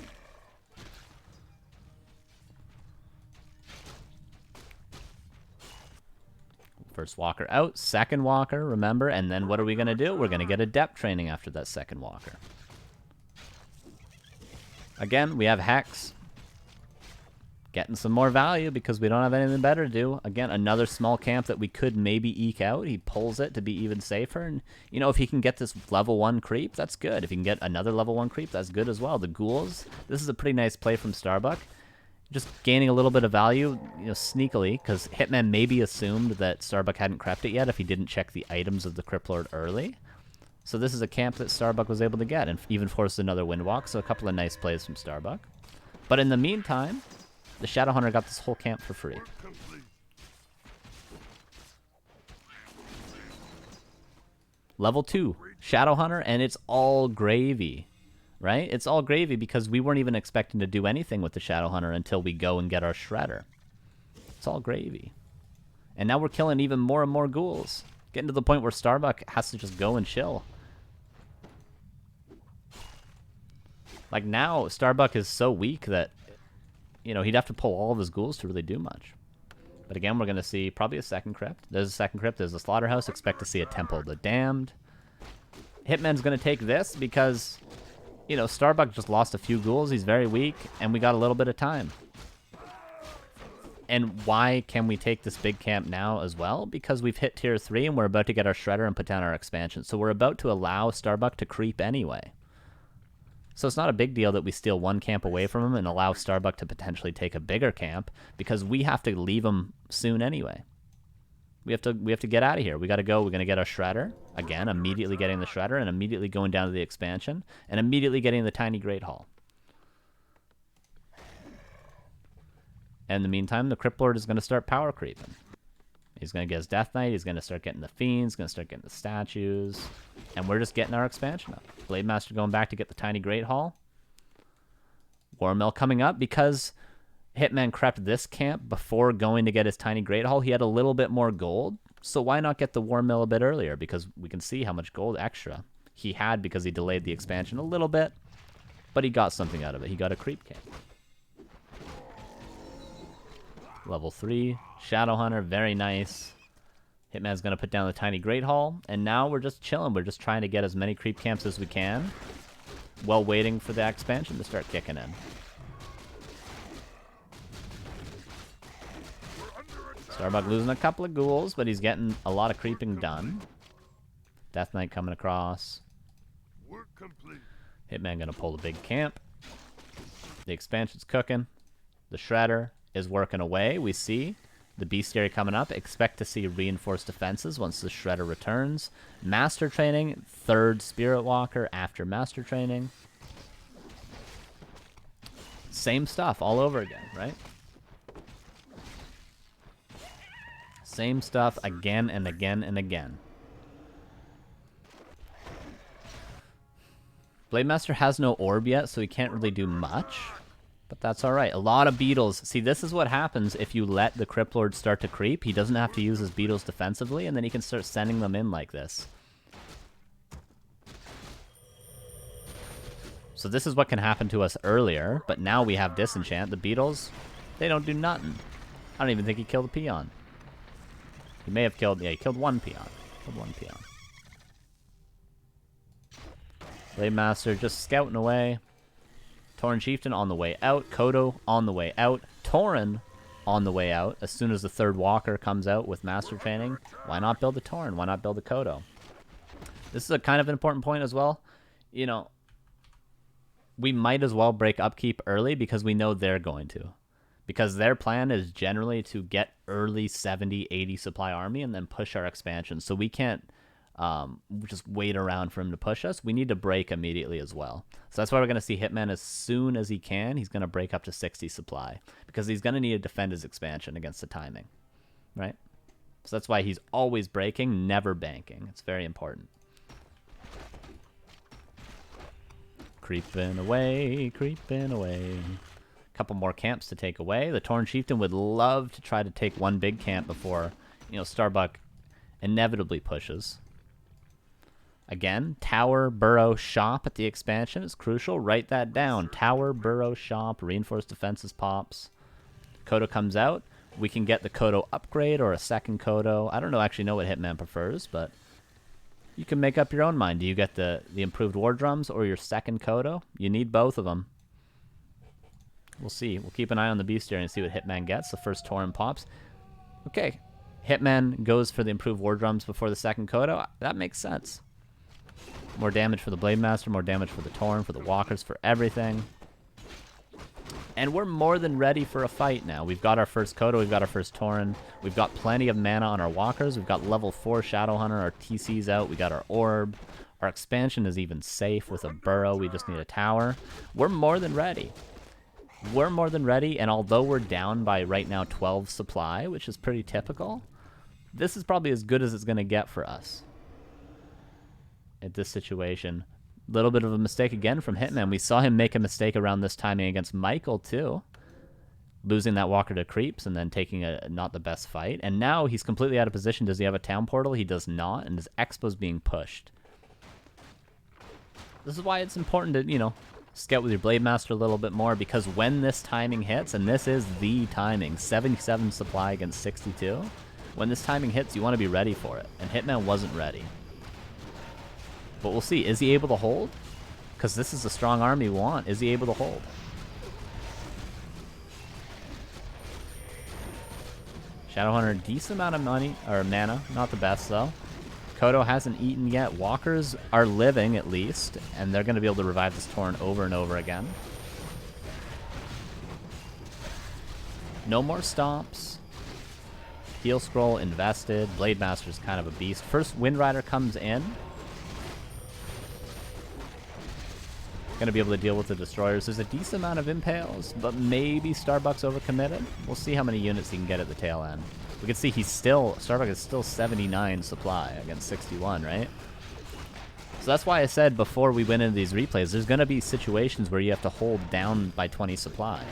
First walker out, second walker, remember, and then what are we going to do? We're going to get adept training after that second walker. Again, we have Hex. Getting some more value because we don't have anything better to do. Again, another small camp that we could maybe eke out. He pulls it to be even safer. And, you know, if he can get this level 1 creep, that's good. If he can get another level 1 creep, that's good as well. The ghouls, this is a pretty nice play from Starbuck. Just gaining a little bit of value, you know, sneakily, because Hitman maybe assumed that Starbuck hadn't crept it yet if he didn't check the items of the Cryptlord early. So this is a camp that Starbuck was able to get and even forced another Windwalk. So a couple of nice plays from Starbuck. But in the meantime, the Shadowhunter got this whole camp for free. Level 2, Shadowhunter, and it's all gravy, right? It's all gravy because we weren't even expecting to do anything with the Shadowhunter until we go and get our Shredder. It's all gravy. And now we're killing even more and more ghouls. Getting to the point where Starbuck has to just go and chill. Like now, Starbuck is so weak that, you know, he'd have to pull all of his ghouls to really do much. But again, we're going to see probably a second crypt. There's a second crypt. There's a slaughterhouse. Expect to see a Temple of the Damned. Hitman's going to take this because, you know, Starbuck just lost a few ghouls. He's very weak, and we got a little bit of time. And why can we take this big camp now as well? Because we've hit tier 3 and we're about to get our shredder and put down our expansion. So we're about to allow Starbuck to creep anyway. So it's not a big deal that we steal one camp away from him and allow Starbuck to potentially take a bigger camp, because we have to leave him soon anyway. We have to get out of here. We got to go. We're going to get our shredder. Again, immediately getting the shredder and immediately going down to the expansion and immediately getting the tiny great hall. And in the meantime, the Cryptlord is going to start power creeping. He's going to get his Death Knight. He's going to start getting the Fiends. Going to start getting the statues. And we're just getting our expansion up. Blade Master going back to get the tiny great hall. War Mill coming up because Hitman crept this camp before going to get his tiny great hall. He had a little bit more gold. So why not get the War Mill a bit earlier? Because we can see how much gold extra he had because he delayed the expansion a little bit. But he got something out of it. He got a creep camp. Level 3, Shadow Hunter, very nice. Hitman's going to put down the tiny great hall, and now we're just chilling. We're just trying to get as many creep camps as we can while waiting for the expansion to start kicking in. Starbuck losing a couple of ghouls, but he's getting a lot of creeping done. Death Knight coming across. Hitman going to pull the big camp. The expansion's cooking. The shredder is working away. We see the bestiary coming up. Expect to see reinforced defenses once the shredder returns. Master training, third spirit walker after master training. Same stuff all over again, right? Same stuff again and again and again. Blade Master has no orb yet, so he can't really do much. But that's alright. A lot of beetles. See, this is what happens if you let the Cryptlord start to creep. He doesn't have to use his beetles defensively, and then he can start sending them in like this. So this is what can happen to us earlier, but now we have disenchant. The beetles, they don't do nothing. I don't even think he killed a peon. He may have killed, yeah, he killed one peon. Killed one peon. Blade Master just scouting away. Tauren Chieftain on the way out. Kodo on the way out. Tauren on the way out. As soon as the third walker comes out with master training, why not build a Tauren? Why not build a Kodo? This is a kind of an important point as well. You know, we might as well break upkeep early because we know they're going to. Because their plan is generally to get early 70, 80 supply army and then push our expansion. So we can't just wait around for him to push us. We need to break immediately as well. So that's why we're going to see Hitman as soon as he can. He's going to break up to 60 supply because he's going to need to defend his expansion against the timing, right? So that's why he's always breaking, never banking. It's very important. Creeping away, creeping away. A couple more camps to take away. The Tauren Chieftain would love to try to take one big camp before, you know, Starbuck inevitably pushes. Again, tower, burrow, shop at the expansion is crucial. Write that down. Tower, burrow, shop, reinforced defenses pops. Kodo comes out. We can get the Kodo upgrade or a second Kodo. I don't actually know what Hitman prefers, but you can make up your own mind. Do you get the improved war drums or your second Kodo? You need both of them. We'll see. We'll keep an eye on the bestiary and see what Hitman gets. The first Tauren pops. Okay. Hitman goes for the improved war drums before the second Kodo. That makes sense. More damage for the Blade Master, more damage for the Tauren, for the walkers, for everything. And we're more than ready for a fight now. We've got our first Kodo, we've got our first Tauren, we've got plenty of mana on our walkers, we've got level 4 Shadow Hunter, our TC's out, we got our orb. Our expansion is even safe with a burrow, we just need a tower. We're more than ready. We're more than ready, and although we're down by right now 12 supply, which is pretty typical, this is probably as good as it's going to get for us at this situation. Little bit of a mistake again from Hitman. We saw him make a mistake around this timing against Michael too, losing that walker to creeps and then taking a not the best fight. And now he's completely out of position. Does he have a town portal? He does not, and his expo's being pushed. This is why it's important to, you know, scout with your Blade Master a little bit more, because when this timing hits, and this is the timing, 77 supply against 62, when this timing hits, you want to be ready for it. And Hitman wasn't ready. But we'll see. Is he able to hold? Because this is a strong army we want. Is he able to hold? Shadowhunter, decent amount of money, or mana. Not the best, though. Kodo hasn't eaten yet. Walkers are living, at least, and they're going to be able to revive this Tauren over and over again. No more stomps. Heal Scroll invested. Blade Master's kind of a beast. First Wind Rider comes in. Going to be able to deal with the Destroyers. There's a decent amount of Impales, but maybe Starbuck's overcommitted. We'll see how many units he can get at the tail end. We can see Starbuck is still 79 supply against 61, right? So that's why I said before we went into these replays, there's going to be situations where you have to hold down by 20 supply.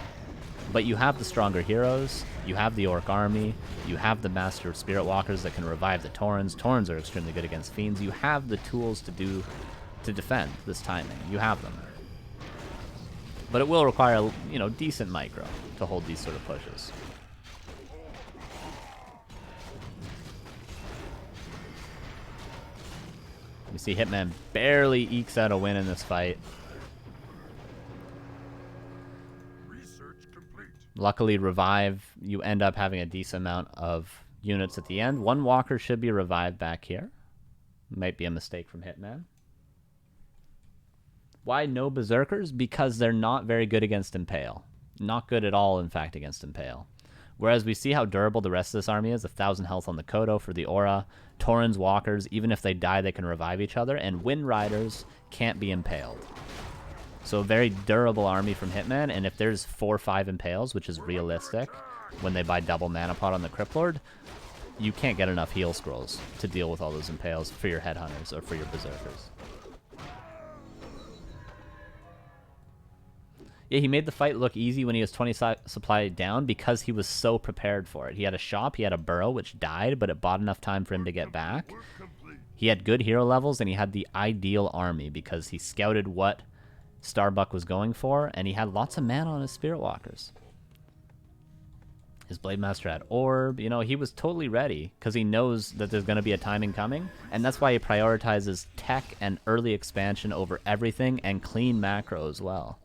But you have the stronger heroes, you have the Orc army, you have the Master of Spirit Walkers that can revive the Taurens. Taurens are extremely good against Fiends. You have the tools to defend this timing. You have them. But it will require, you know, decent micro to hold these sort of pushes. We see Hitman barely ekes out a win in this fight. Luckily, revive, you end up having a decent amount of units at the end. One walker should be revived back here. Might be a mistake from Hitman. Why no Berserkers? Because they're not very good against Impale. Not good at all, in fact, against Impale. Whereas we see how durable the rest of this army is. 1,000 health on the Kodo for the Aura. Taurens, Walkers, even if they die, they can revive each other. And Wind Riders can't be impaled. So a very durable army from Hitman, and if there's 4 or 5 Impales, which is realistic, when they buy double Mana Pot on the Cryptlord, you can't get enough heal scrolls to deal with all those Impales for your Headhunters or for your Berserkers. Yeah, he made the fight look easy when he was 20 supply down because he was so prepared for it. He had a shop, he had a burrow, which died, but it bought enough time for him to get back. He had good hero levels, and he had the ideal army because he scouted what Starbuck was going for, and he had lots of mana on his Spirit Walkers. His Blade Master had Orb. You know, he was totally ready because he knows that there's going to be a timing coming, and that's why he prioritizes tech and early expansion over everything and clean macro as well.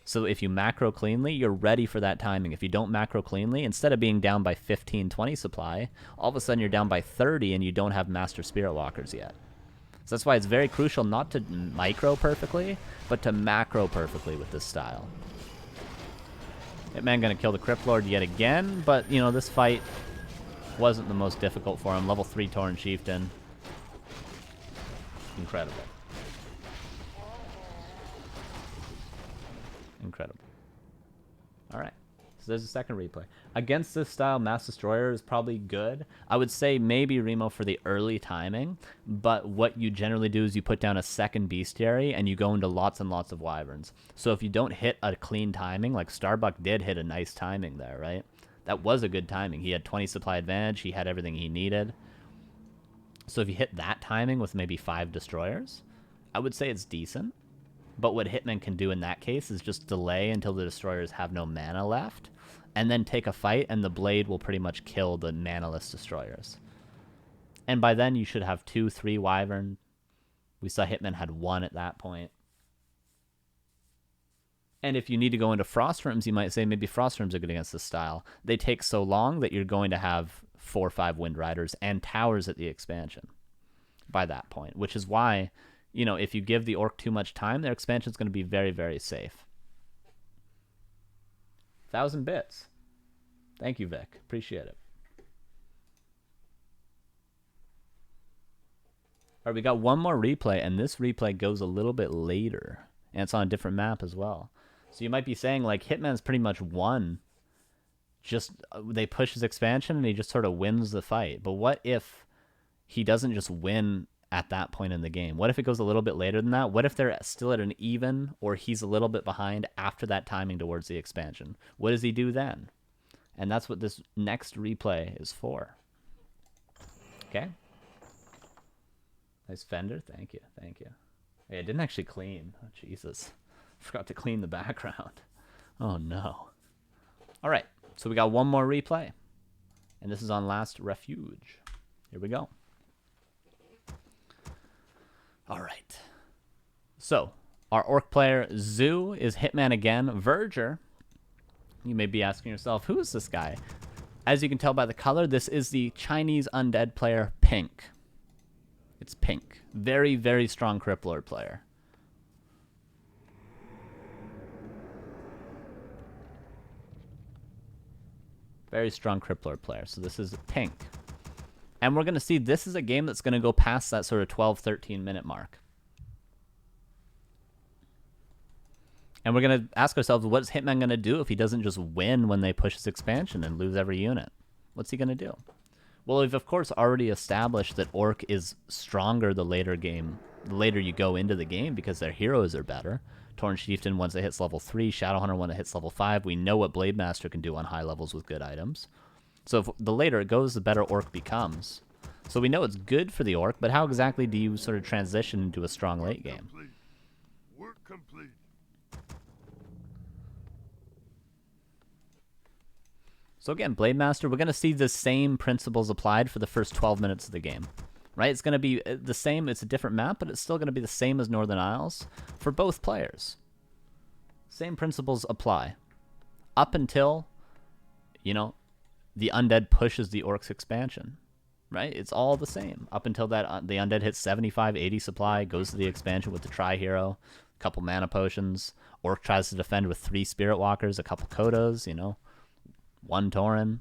So if you macro cleanly, you're ready for that timing. If you don't macro cleanly, instead of being down by 15, 20 supply, all of a sudden you're down by 30 and you don't have Master Spirit Walkers yet. So that's why it's very crucial not to micro perfectly, but to macro perfectly with this style. Hitman gonna kill the Cryptlord yet again, but, you know, this fight wasn't the most difficult for him. Level 3 Tauren Chieftain. Incredible. Incredible. Alright. So there's a second replay. Against this style, Mass Destroyer is probably good. I would say maybe Remo for the early timing, but what you generally do is you put down a second Bestiary and you go into lots and lots of Wyverns. So if you don't hit a clean timing, like Starbuck did hit a nice timing there, right? That was a good timing. He had 20 supply advantage. He had everything he needed. So if you hit that timing with maybe 5 Destroyers, I would say it's decent. But what Hitman can do in that case is just delay until the Destroyers have no mana left, and then take a fight, and the Blade will pretty much kill the manaless Destroyers. And by then, you should have 2, 3 Wyvern. We saw Hitman had 1 at that point. And if you need to go into Frost Rooms, you might say maybe Frost Rooms are good against this style. They take so long that you're going to have 4 or 5 Wind Riders and Towers at the expansion by that point, which is why, you know, if you give the Orc too much time, their expansion is going to be very, very safe. 1,000 bits. Thank you, Vic. Appreciate it. All right, we got one more replay, and this replay goes a little bit later, and it's on a different map as well. So you might be saying, like, Hitman's pretty much won. Just, they push his expansion, and he just sort of wins the fight. But what if he doesn't just win at that point in the game? What if it goes a little bit later than that? What if they're still at an even, or he's a little bit behind after that timing towards the expansion? What does he do then? And that's what this next replay is for. Okay. Nice fender. Thank you. Thank you. Hey, I didn't actually clean. Oh, Jesus. Forgot to clean the background. Oh, no. All right. So we got one more replay. And this is on Last Refuge. Here we go. All right. So, our Orc player, Zoo, is Hitman again. Verger, you may be asking yourself, who is this guy? As you can tell by the color, this is the Chinese undead player, Pink. It's Pink. Very, very strong Cryptlord player. Very strong Cryptlord player. So this is Pink. And we're going to see this is a game that's going to go past that sort of 12, 13 minute mark. And we're going to ask ourselves, what's Hitman going to do if he doesn't just win when they push his expansion and lose every unit? What's he going to do? Well, we've of course already established that Orc is stronger the later you go into the game because their heroes are better. Torn Chieftain once it hits level 3, Shadowhunter when it hits level 5. We know what Blade Master can do on high levels with good items. So if the later it goes, the better Orc becomes. So we know it's good for the Orc, but how exactly do you sort of transition into a strong late game? Work complete. So again, Blade Master, we're going to see the same principles applied for the first 12 minutes of the game. Right? It's going to be the same. It's a different map, but it's still going to be the same as Northern Isles for both players. Same principles apply. Up until, you know, the undead pushes the Orc's expansion. Right? It's all the same. Up until that, the undead hits 75, 80 supply, goes to the expansion with the Tri-Hero, a couple mana potions. Orc tries to defend with 3 Spirit Walkers, a couple Kodos, you know. 1 Tauren.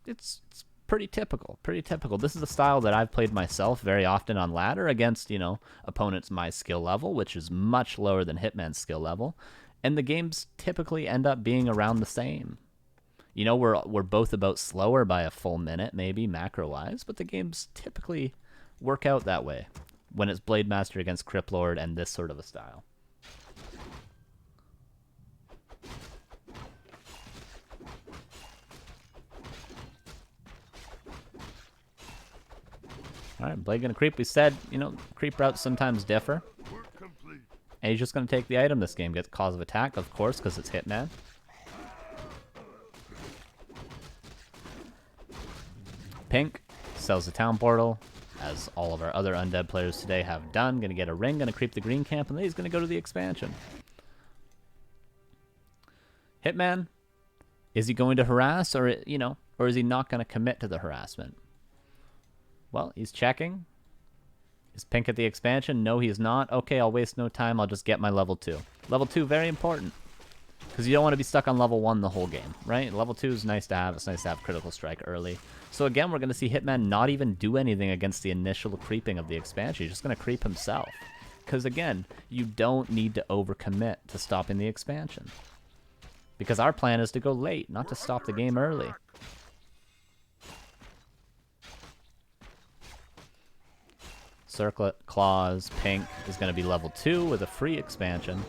It's pretty typical. Pretty typical. This is a style that I've played myself very often on ladder against, you know, opponents my skill level, which is much lower than Hitman's skill level. And the games typically end up being around the same. You know, we're both about slower by a full minute, maybe, macro-wise, but the games typically work out that way when it's Blade Master against Cryptlord and this sort of a style. All right, Blade gonna creep. We said, you know, creep routes sometimes differ. And he's just gonna take the item this game. Gets cause of attack, of course, because it's Hitman. Pink sells the town portal, as all of our other undead players today have done. Gonna get a ring, gonna creep the green camp, and then he's gonna go to the expansion. Hitman, is he going to harass, or, you know, or is he not gonna commit to the harassment? Well, he's checking. Is Pink at the expansion? No, he's not. Okay, I'll waste no time. I'll just get my level 2. Level 2, very important. Because you don't want to be stuck on level 1 the whole game, right? Level 2 is nice to have. It's nice to have critical strike early. So again, we're going to see Hitman not even do anything against the initial creeping of the expansion. He's just going to creep himself. Because again, you don't need to overcommit to stopping the expansion. Because our plan is to go late, not to stop the game early. Circlet, Claws, Pink is going to be level 2 with a free expansion.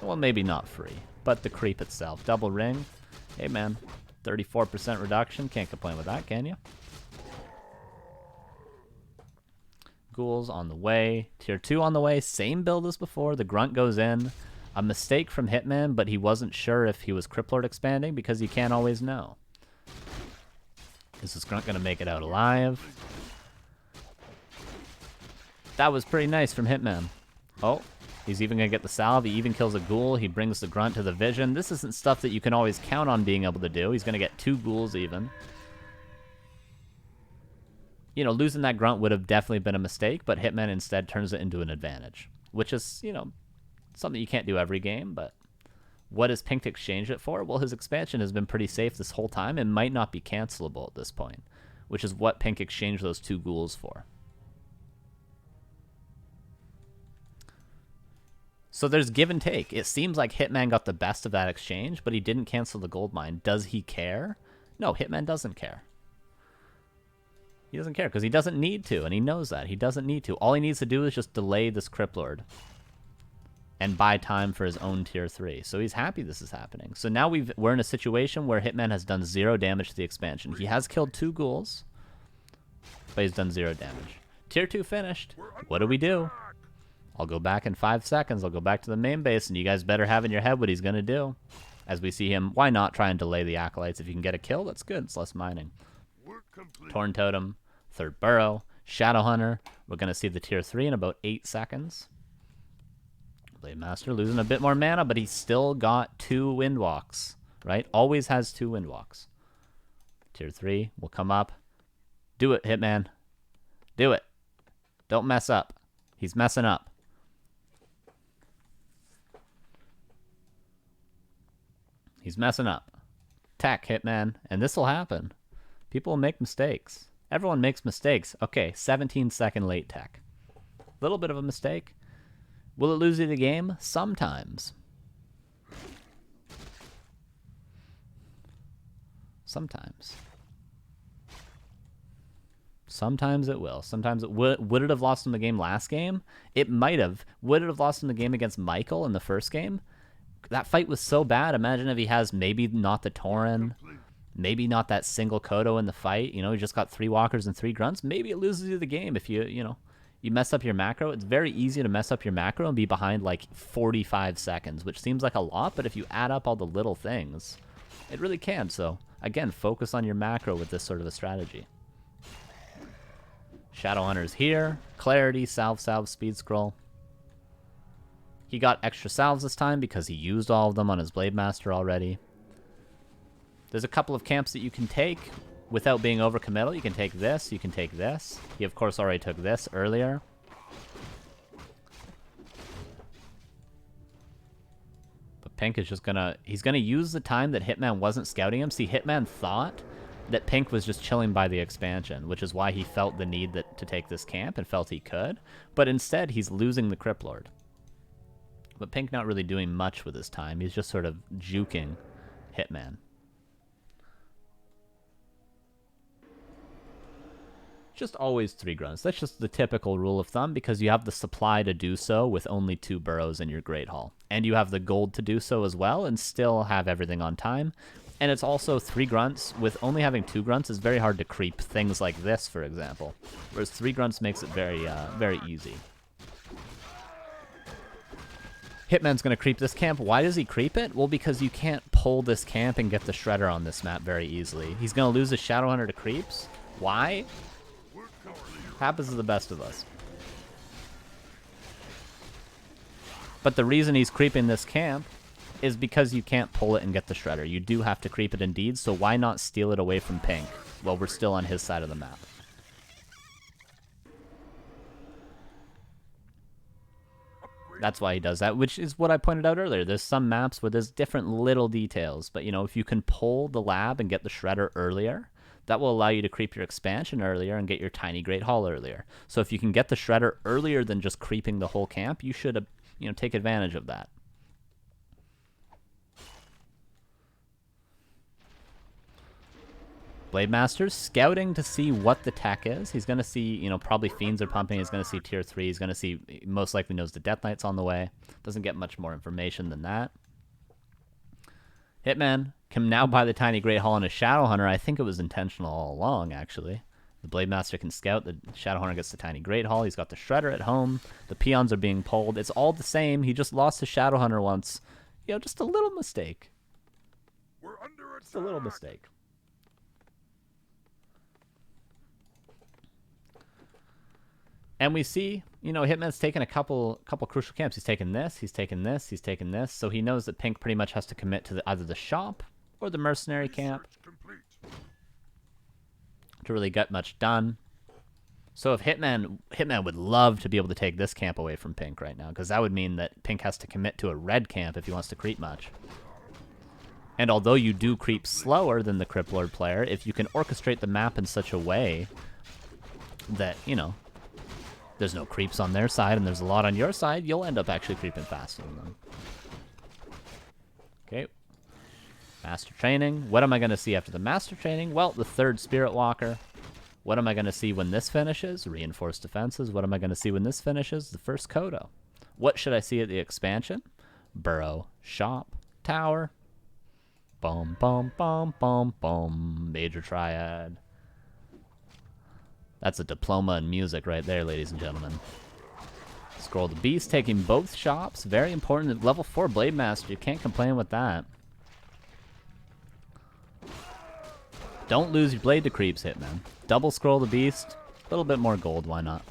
Well, maybe not free, but the creep itself. Double ring. Hey, man. 34% reduction. Can't complain with that, can you? Ghouls on the way. Tier 2 on the way. Same build as before. The Grunt goes in. A mistake from Hitman, but he wasn't sure if he was Cryptlord expanding because you can't always know. Is this Grunt going to make it out alive? That was pretty nice from Hitman. Oh, he's even going to get the salve. He even kills a ghoul. He brings the Grunt to the vision. This isn't stuff that you can always count on being able to do. He's going to get 2 ghouls even. You know, losing that Grunt would have definitely been a mistake, but Hitman instead turns it into an advantage. Which is, you know, something you can't do every game, but what does Pink exchange it for? Well, his expansion has been pretty safe this whole time and might not be cancelable at this point, which is what Pink exchanged those 2 ghouls for. So there's give and take. It seems like Hitman got the best of that exchange, but he didn't cancel the gold mine. Does he care? No, Hitman doesn't care. He doesn't care because he doesn't need to, and he knows that. He doesn't need to. All he needs to do is just delay this Cryptlord and buy time for his own tier 3. So he's happy this is happening. So now we're in a situation where Hitman has done 0 damage to the expansion. He has killed 2 ghouls, but he's done 0 damage. Tier 2 finished. What do we do? I'll go back in 5 seconds. I'll go back to the main base, and you guys better have in your head what he's going to do. As we see him, why not try and delay the Acolytes? If you can get a kill, that's good. It's less mining. Torn Totem, 3rd Burrow, Shadowhunter. We're going to see the tier 3 in about 8 seconds. Blade Master losing a bit more mana, but he's still got 2 Windwalks, right? Always has 2 Windwalks. Tier 3 will come up. Do it, Hitman. Do it. Don't mess up. He's messing up. He's messing up. Tech, Hitman. And this will happen. People will make mistakes. Everyone makes mistakes. Okay, 17-second late tech. Little bit of a mistake. Will it lose you the game? Sometimes. Sometimes. Sometimes it will. Sometimes it would it have lost him the game last game? It might have. Would it have lost him the game against Michael in the first game? That fight was so bad. Imagine if he has maybe not the Tauren, maybe not that single Kodo in the fight. You know, he just got 3 walkers and 3 grunts. Maybe it loses you the game if you mess up your macro. It's very easy to mess up your macro and be behind like 45 seconds, which seems like a lot, but if you add up all the little things, it really can. So again, focus on your macro with this sort of a strategy. Shadowhunter's here. Clarity, salve, speed scroll. He got extra salves this time because he used all of them on his Blade Master already. There's a couple of camps that you can take without being overcommittal. You can take this, you can take this. He, of course, already took this earlier. But Pink is just he's gonna use the time that Hitman wasn't scouting him. See, Hitman thought that Pink was just chilling by the expansion, which is why he felt the need to take this camp and felt he could. But instead, he's losing the Cryptlord. But Pink not really doing much with his time. He's just sort of juking Hitman. Just always 3 grunts. That's just the typical rule of thumb because you have the supply to do so with only 2 burrows in your Great Hall. And you have the gold to do so as well and still have everything on time. And it's also 3 grunts. With only having 2 grunts, it's very hard to creep things like this, for example. Whereas 3 grunts makes it very easy. Hitman's going to creep this camp. Why does he creep it? Well, because you can't pull this camp and get the Shredder on this map very easily. He's going to lose his Shadowhunter to creeps. Why? Happens to the best of us. But the reason he's creeping this camp is because you can't pull it and get the Shredder. You do have to creep it indeed, so why not steal it away from Pink while we're still on his side of the map? That's why he does that, which is what I pointed out earlier. There's some maps where there's different little details, but you know, if you can pull the lab and get the Shredder earlier, that will allow you to creep your expansion earlier and get your tiny Great Hall earlier. So if you can get the Shredder earlier than just creeping the whole camp, you should, take advantage of that. Blade Master's scouting to see what the tech is. He's going to see, probably Fiends are pumping. He's going to see Tier 3. He's going to see, most likely knows the Death Knight's on the way. Doesn't get much more information than that. Hitman can now buy the tiny Great Hall and a Shadowhunter. I think it was intentional all along, actually. The Blade Master can scout. The Shadowhunter gets the tiny Great Hall. He's got the Shredder at home. The peons are being pulled. It's all the same. He just lost the Shadowhunter once. Just a little mistake. We're under attack. Just a little mistake. And we see, Hitman's taken a couple crucial camps. He's taken this, he's taken this, he's taken this. So he knows that Pink pretty much has to commit to either the shop or the mercenary camp to really get much done. So if Hitman would love to be able to take this camp away from Pink right now, because that would mean that Pink has to commit to a red camp if he wants to creep much. And although you do creep slower than the Cryptlord player, if you can orchestrate the map in such a way that, there's no creeps on their side and there's a lot on your side, you'll end up actually creeping faster than them. Okay. Master Training. What am I going to see after the Master Training? Well, the 3rd Spirit Walker. What am I going to see when this finishes? Reinforced Defenses. What am I going to see when this finishes? The 1st Kodo. What should I see at the expansion? Burrow, Shop, Tower. Boom, boom, boom, boom, boom. Major Triad. That's a diploma in music right there, ladies and gentlemen. Scroll the Beast, taking both shops. Very important. Level 4 Blade Master. You can't complain with that. Don't lose your blade to creeps, Hitman. Double scroll the Beast. A little bit more gold, why not?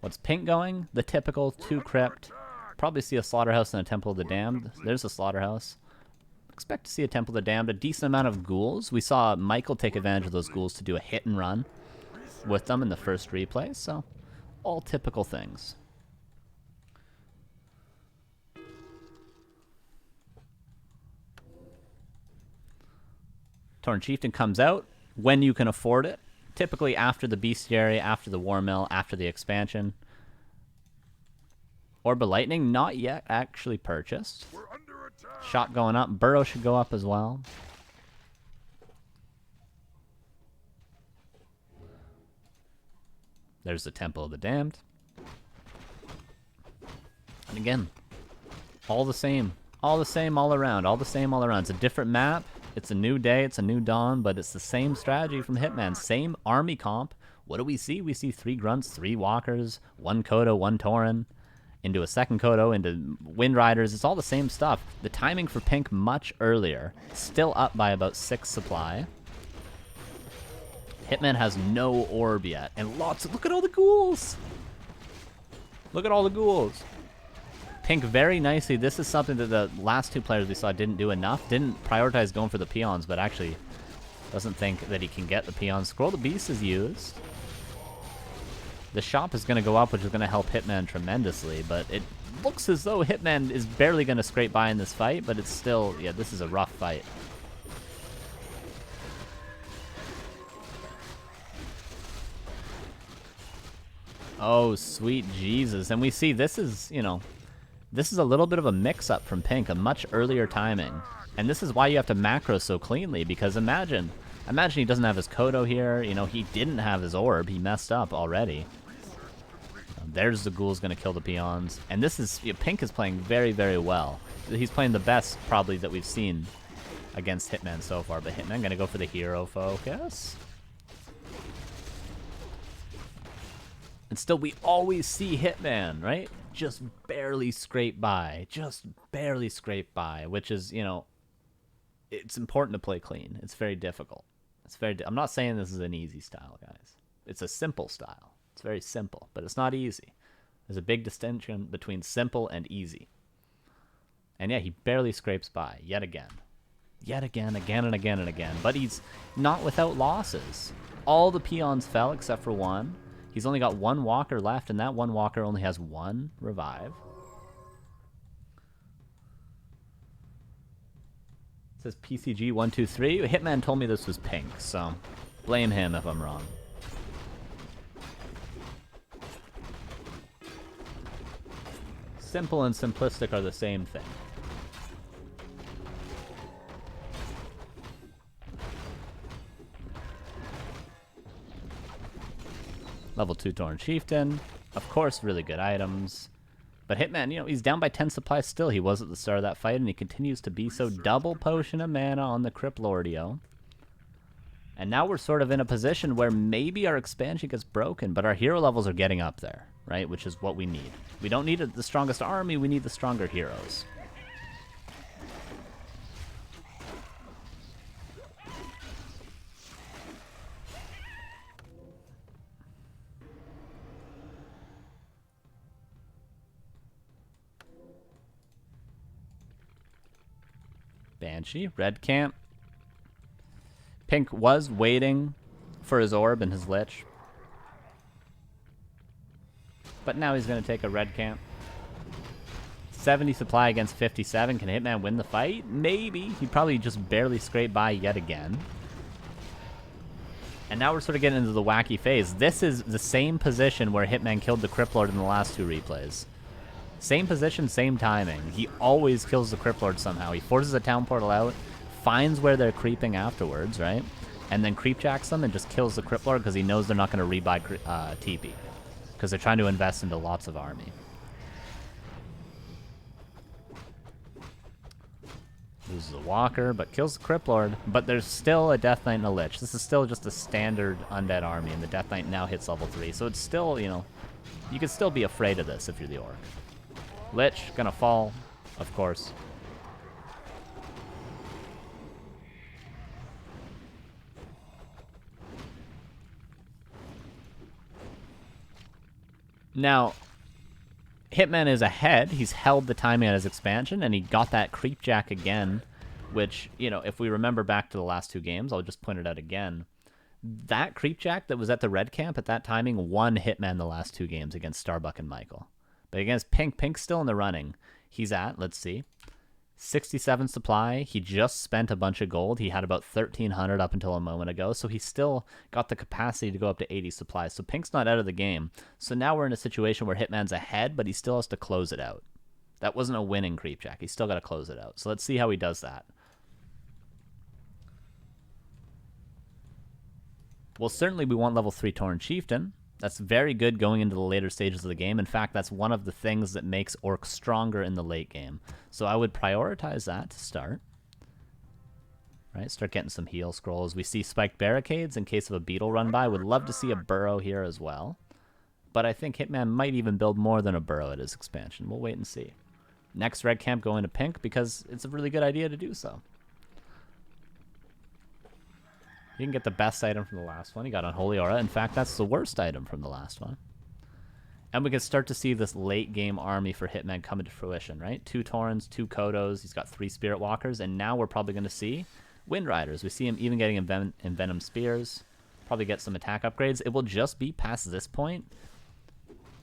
What's Pink going? The typical 2 crypt. Probably see a Slaughterhouse and a Temple of the Damned. There's a Slaughterhouse. expect to see a Temple of the Damned, a decent amount of ghouls. We saw Michael take advantage of those ghouls to do a hit and run with them in the first replay, so all typical things. Torn Chieftain comes out when you can afford it. Typically after the Bestiary, after the War Mill, after the expansion. Orb of Lightning, not yet actually purchased. Shot going up. Burrow should go up as well. There's the Temple of the Damned. And again, all the same. All the same all around. All the same all around. It's a different map. It's a new day, it's a new dawn, but it's the same strategy from Hitman. Same army comp. What do we see? We see 3 Grunts, 3 Walkers, 1 Kodo, 1 Tauren, into a second Kodo, into Wind Riders. It's all the same stuff. The timing for Pink much earlier. Still up by about 6 supply. Hitman has no orb yet, and lots of... Look at all the ghouls! Look at all the ghouls! Pink very nicely. This is something that the last 2 players we saw didn't do enough. Didn't prioritize going for the peons, but actually doesn't think that he can get the peons. Scroll the Beast is used. The shop is going to go up, which is going to help Hitman tremendously, but it looks as though Hitman is barely going to scrape by in this fight, but it's still, yeah, this is a rough fight. Oh, sweet Jesus. And we see this is, you know, this is a little bit of a mix-up from Pink, a much earlier timing. And this is why you have to macro so cleanly, because imagine he doesn't have his Kodo here. You know, he didn't have his orb. He messed up already. There's the ghouls going to kill the peons. And this is, you know, Pink is playing very, very well. He's playing the best, probably, that we've seen against Hitman so far. But Hitman going to go for the hero focus. And still, we always see Hitman, right? Just barely scrape by. Just barely scrape by, which is, you know, it's important to play clean. It's very difficult. I'm not saying this is an easy style, guys. It's a simple style. It's very simple, but it's not easy. There's a big distinction between simple and easy. And yeah, he barely scrapes by, yet again. Yet again, again and again and again. But he's not without losses. All the peons fell except for 1. He's only got 1 walker left, and that 1 walker only has 1 revive. It says PCG 123. Hitman told me this was Pink, so blame him if I'm wrong. Simple and simplistic are the same thing. Level 2 Torn Chieftain. Of course, really good items. But Hitman, you know, he's down by 10 supplies still. He was at the start of that fight, and he continues to be so. Double potion of mana on the Cryptlordio. And now we're sort of in a position where maybe our expansion gets broken, but our hero levels are getting up there, right? Which is what we need. We don't need the strongest army, we need the stronger heroes. Banshee, red camp. Pink was waiting for his orb and his lich. But now he's going to take a red camp. 70 supply against 57. Can Hitman win the fight? Maybe. He probably just barely scraped by yet again. And now we're sort of getting into the wacky phase. This is the same position where Hitman killed the Cryptlord in the last 2 replays. Same position, same timing. He always kills the Cryptlord somehow. He forces a town portal out, finds where they're creeping afterwards, right? And then creepjacks them and just kills the Cryptlord because he knows they're not going to rebuy TP. Because they're trying to invest into lots of army. Loses a walker, but kills the Cryptlord. But there's still a Death Knight and a Lich. This is still just a standard undead army, and the Death Knight now hits level 3. So it's still, you know, you could still be afraid of this if you're the Orc. Lich, gonna fall, of course. Now, Hitman is ahead. He's held the timing at his expansion, and he got that Creepjack again which, you know, if we remember back to the last two games, I'll just point it out again. That Creepjack that was at the red camp at that timing won Hitman the last two games against Starbuck and Michael. But against Pink, Pink's still in the running. He's at, let's see, 67 supply. He just spent a bunch of gold. He had about 1,300 up until a moment ago, so he still got the capacity to go up to 80 supplies. So Pink's not out of the game. So now we're in a situation where Hitman's ahead, but he still has to close it out. That wasn't a winning Creepjack. He's still got to close it out. So let's see how he does that. Well, certainly we want level 3 Tauren Chieftain. That's very good going into the later stages of the game. In fact, that's one of the things that makes Orcs stronger in the late game. So I would prioritize that to start. Right, start getting some heal scrolls. We see spiked barricades in case of a beetle run by. Would love to see a burrow here as well. But I think Hitman might even build more than a burrow at his expansion. We'll wait and see. Next red camp going to pink because it's a really good idea to do so. You can get the best item from the last one. You got Unholy Aura. In fact, that's the worst item from the last one. And we can start to see this late game army for Hitman coming to fruition, right? 2 Taurens, 2 Kodos. He's got 3 Spirit Walkers. And now we're probably going to see Wind Riders. We see him even getting Envenom Spears. Probably get some attack upgrades. It will just be past this point.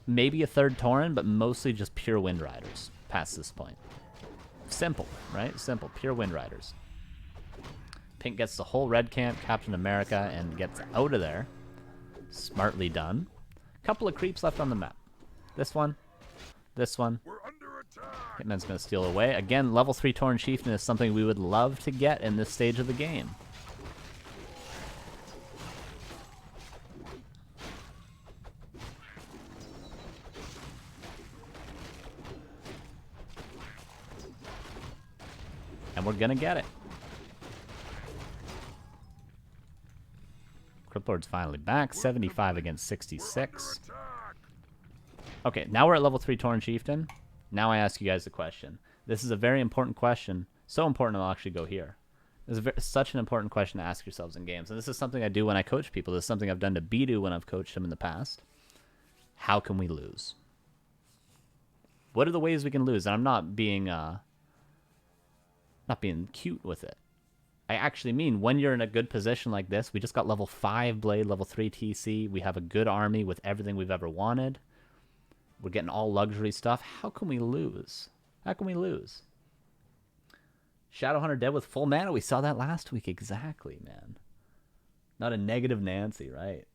Maybe a 3rd Tauren, but mostly just pure Wind Riders past this point. Simple, right? Simple. Pure Wind Riders. Pink gets the whole red camp, Captain America, and gets out of there. Smartly done. Couple of creeps left on the map. This one. This one. We're under attack. Hitman's going to steal away. Again, level 3 Tauren Chieftain is something we would love to get in this stage of the game. And we're going to get it. Cryptlord's finally back. 75 against 66. Okay, now we're at level 3 Tauren Chieftain. Now I ask you guys the question. This is a very important question. So important I'll actually go here. This is such an important question to ask yourselves in games. And this is something I do when I coach people. This is something I've done to Bidu when I've coached him in the past. How can we lose? What are the ways we can lose? And I'm not being cute with it. I actually mean when you're in a good position like this, we just got level 5 Blade, level 3 TC. We have a good army with everything we've ever wanted. We're getting all luxury stuff. How can we lose? How can we lose? Shadowhunter dead with full mana. We saw that last week. Exactly, man. Not a negative Nancy, right?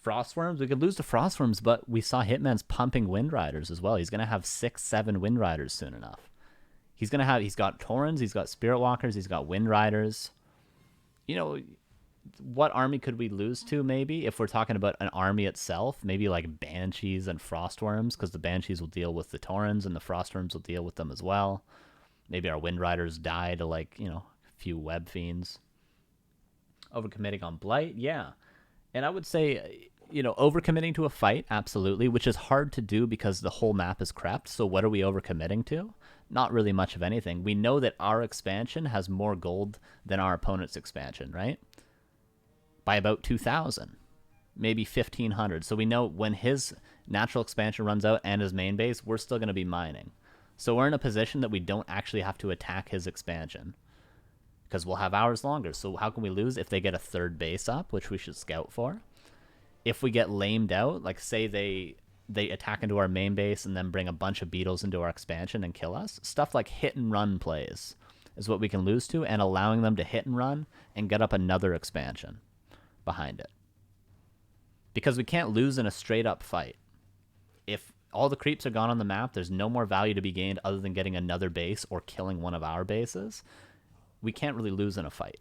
Frostworms. We could lose to Frostworms, but we saw Hitman's pumping Wind Riders as well. He's going to have 6, 7 Wind Riders soon enough. He's got Taurens, he's got Spirit Walkers, he's got Wind Riders. You know, what army could we lose to, maybe? If we're talking about an army itself, maybe like Banshees and Frostworms, because the Banshees will deal with the Taurens and the Frostworms will deal with them as well. Maybe our Wind Riders die to, like, you know, a few Web Fiends. Overcommitting on Blight, yeah. And I would say, you know, overcommitting to a fight, absolutely, which is hard to do because the whole map is crept. So what are we overcommitting to? Not really much of anything. We know that our expansion has more gold than our opponent's expansion, right? By about 2,000, maybe 1,500. So we know when his natural expansion runs out and his main base, we're still going to be mining. So we're in a position that we don't actually have to attack his expansion because we'll have ours longer. So how can we lose? If they get a 3rd base up, which we should scout for. If we get lamed out, like say they attack into our main base and then bring a bunch of beetles into our expansion and kill us, stuff like hit and run plays is what we can lose to, and allowing them to hit and run and get up another expansion behind it. Because we can't lose in a straight up fight. If all the creeps are gone on the map, there's no more value to be gained other than getting another base or killing one of our bases. We can't really lose in a fight.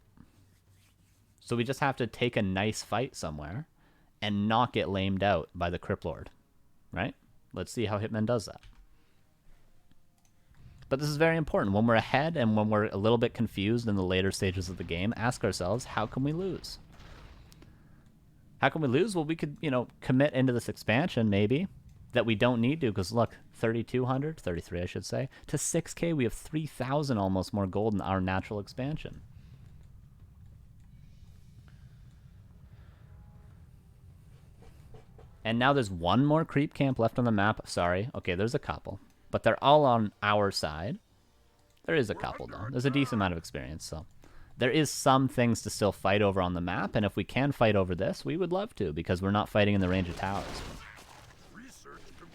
So we just have to take a nice fight somewhere and not get lamed out by the Cryptlord. Right? Let's see how Hitman does that. But this is very important. When we're ahead and when we're a little bit confused in the later stages of the game, ask ourselves, how can we lose? How can we lose? Well, we could, you know, commit into this expansion maybe that we don't need to, because look, 3,200, 33 I should say, to 6K, we have 3,000 almost more gold in our natural expansion. And now there's one more creep camp left on the map. Sorry. Okay, there's a couple. But they're all on our side. There is a couple, though. There's a decent amount of experience, so there is some things to still fight over on the map, and if we can fight over this, we would love to, because we're not fighting in the range of towers.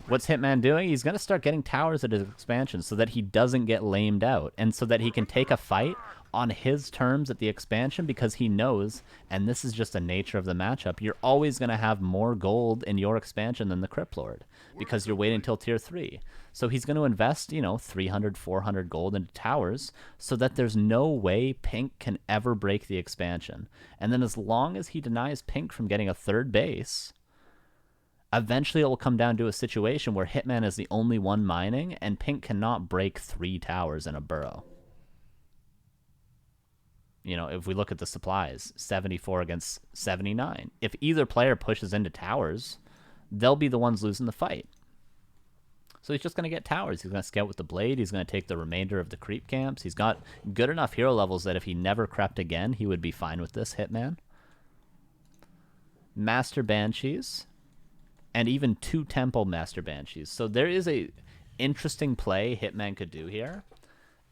What's Hitman doing? He's going to start getting towers at his expansion so that he doesn't get lamed out, and so that he can take a fight on his terms at the expansion, because he knows, and this is just the nature of the matchup, you're always going to have more gold in your expansion than the Cryptlord, because you're waiting until tier 3. So he's going to invest, 300, 400 gold into towers so that there's no way Pink can ever break the expansion. And then as long as he denies Pink from getting a third base, eventually it will come down to a situation where Hitman is the only one mining and Pink cannot break 3 towers in a burrow. If we look at the supplies, 74 against 79. If either player pushes into towers, they'll be the ones losing the fight. So he's just going to get towers. He's going to scout with the blade. He's going to take the remainder of the creep camps. He's got good enough hero levels that if he never crept again, he would be fine with this Hitman. Master Banshees. And even 2 Temple Master Banshees. So there is a interesting play Hitman could do here.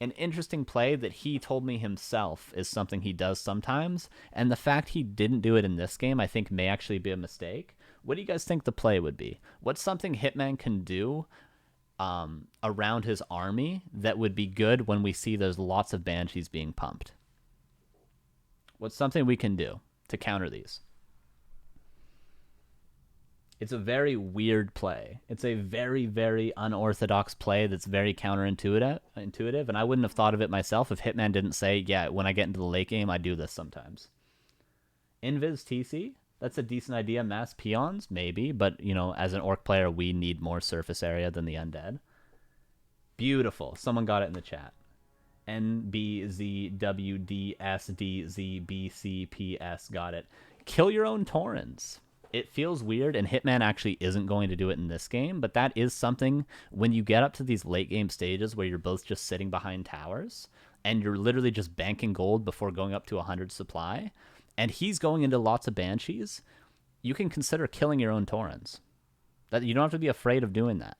An interesting play that he told me himself is something he does sometimes. And the fact he didn't do it in this game, I think, may actually be a mistake. What do you guys think the play would be? What's something Hitman can do around his army that would be good when we see there's lots of Banshees being pumped? What's something we can do to counter these? It's a very weird play. It's a very, very unorthodox play that's very counterintuitive, and I wouldn't have thought of it myself if Hitman didn't say, yeah, when I get into the late game, I do this sometimes. Invis TC? That's a decent idea. Mass peons? Maybe, but, as an orc player, we need more surface area than the undead. Beautiful. Someone got it in the chat. NBZWDSDZBCPS got it. Kill your own Taurens. It feels weird, and Hitman actually isn't going to do it in this game, but that is something when you get up to these late game stages where you're both just sitting behind towers, and you're literally just banking gold before going up to 100 supply, and he's going into lots of Banshees, you can consider killing your own Taurens. That you don't have to be afraid of doing that.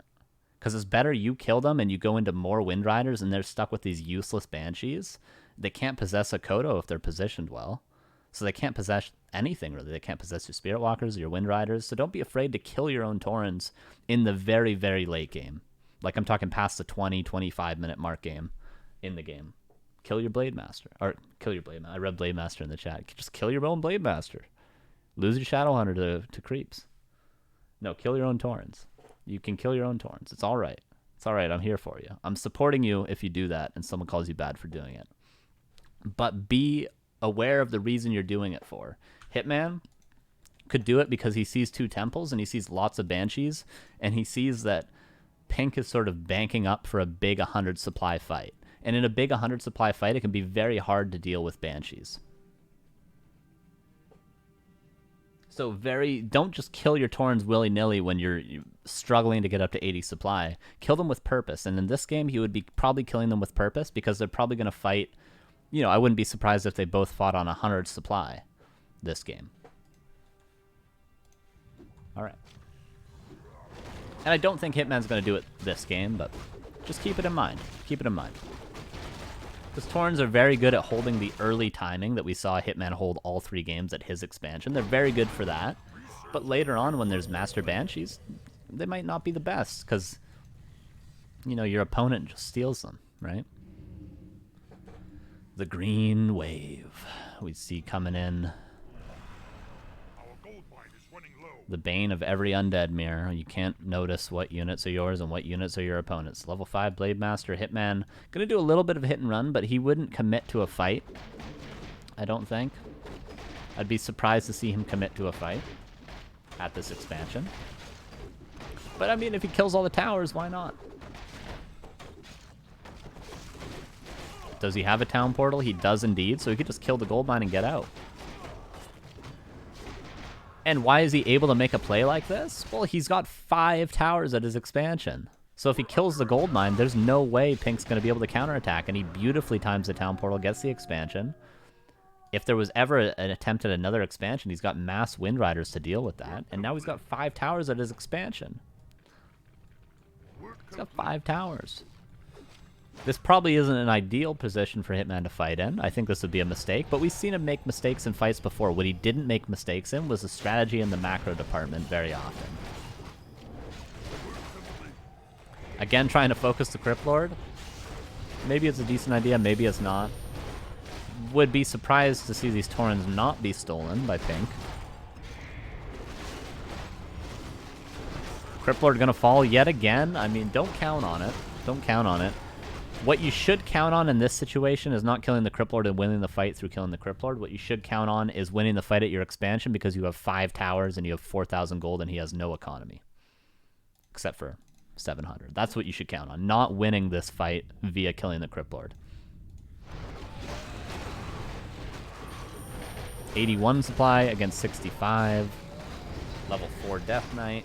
Because it's better you kill them and you go into more Wind Riders and they're stuck with these useless Banshees. They can't possess a Kodo if they're positioned well. So they can't possess anything, really. They can't possess your Spirit Walkers or your Wind Riders. So don't be afraid to kill your own Taurens in the very, very late game. Like I'm talking past the 20, 25-minute mark game in the game. Kill your Blade Master. Or kill your Blade Master. I read Blade Master in the chat. Just kill your own Blade Master. Lose your Shadowhunter to creeps. No, kill your own Taurens. You can kill your own Taurens. It's all right. It's all right. I'm here for you. I'm supporting you if you do that and someone calls you bad for doing it. But be aware of the reason you're doing it for. Hitman could do it because he sees 2 temples and he sees lots of Banshees, and he sees that Pink is sort of banking up for a big 100 supply fight. And in a big 100 supply fight, it can be very hard to deal with Banshees. So don't just kill your Taurens willy-nilly when you're struggling to get up to 80 supply. Kill them with purpose. And in this game, he would be probably killing them with purpose because they're probably going to fight. I wouldn't be surprised if they both fought on 100 supply this game. All right. And I don't think Hitman's going to do it this game, but just keep it in mind. Keep it in mind. Because Taurens are very good at holding the early timing that we saw Hitman hold all 3 games at his expansion. They're very good for that. But later on, when there's Master Banshees, they might not be the best because, your opponent just steals them, right? The green wave we see coming in. The bane of every undead mirror. You can't notice what units are yours and what units are your opponent's. Level 5 Blade Master, Hitman. Gonna do a little bit of hit and run, but he wouldn't commit to a fight. I don't think. I'd be surprised to see him commit to a fight at this expansion. But I mean, if he kills all the towers, why not? Does he have a town portal? He does indeed, so he could just kill the gold mine and get out. And why is he able to make a play like this? Well, he's got 5 towers at his expansion. So if he kills the gold mine, there's no way Pink's going to be able to counterattack, and he beautifully times the town portal, gets the expansion. If there was ever an attempt at another expansion, he's got mass Wind Riders to deal with that, and now he's got 5 towers at his expansion. He's got 5 towers. This probably isn't an ideal position for Hitman to fight in. I think this would be a mistake, but we've seen him make mistakes in fights before. What he didn't make mistakes in was the strategy in the macro department very often. Again, trying to focus the Cryptlord. Maybe it's a decent idea, maybe it's not. Would be surprised to see these Taurens not be stolen by Pink. Cryptlord gonna fall yet again. I mean, don't count on it. Don't count on it. What you should count on in this situation is not killing the Cryptlord and winning the fight through killing the Cryptlord. What you should count on is winning the fight at your expansion because you have 5 towers and you have 4,000 gold and he has no economy. Except for 700. That's what you should count on. Not winning this fight via killing the Cryptlord. 81 supply against 65. Level 4 Death Knight.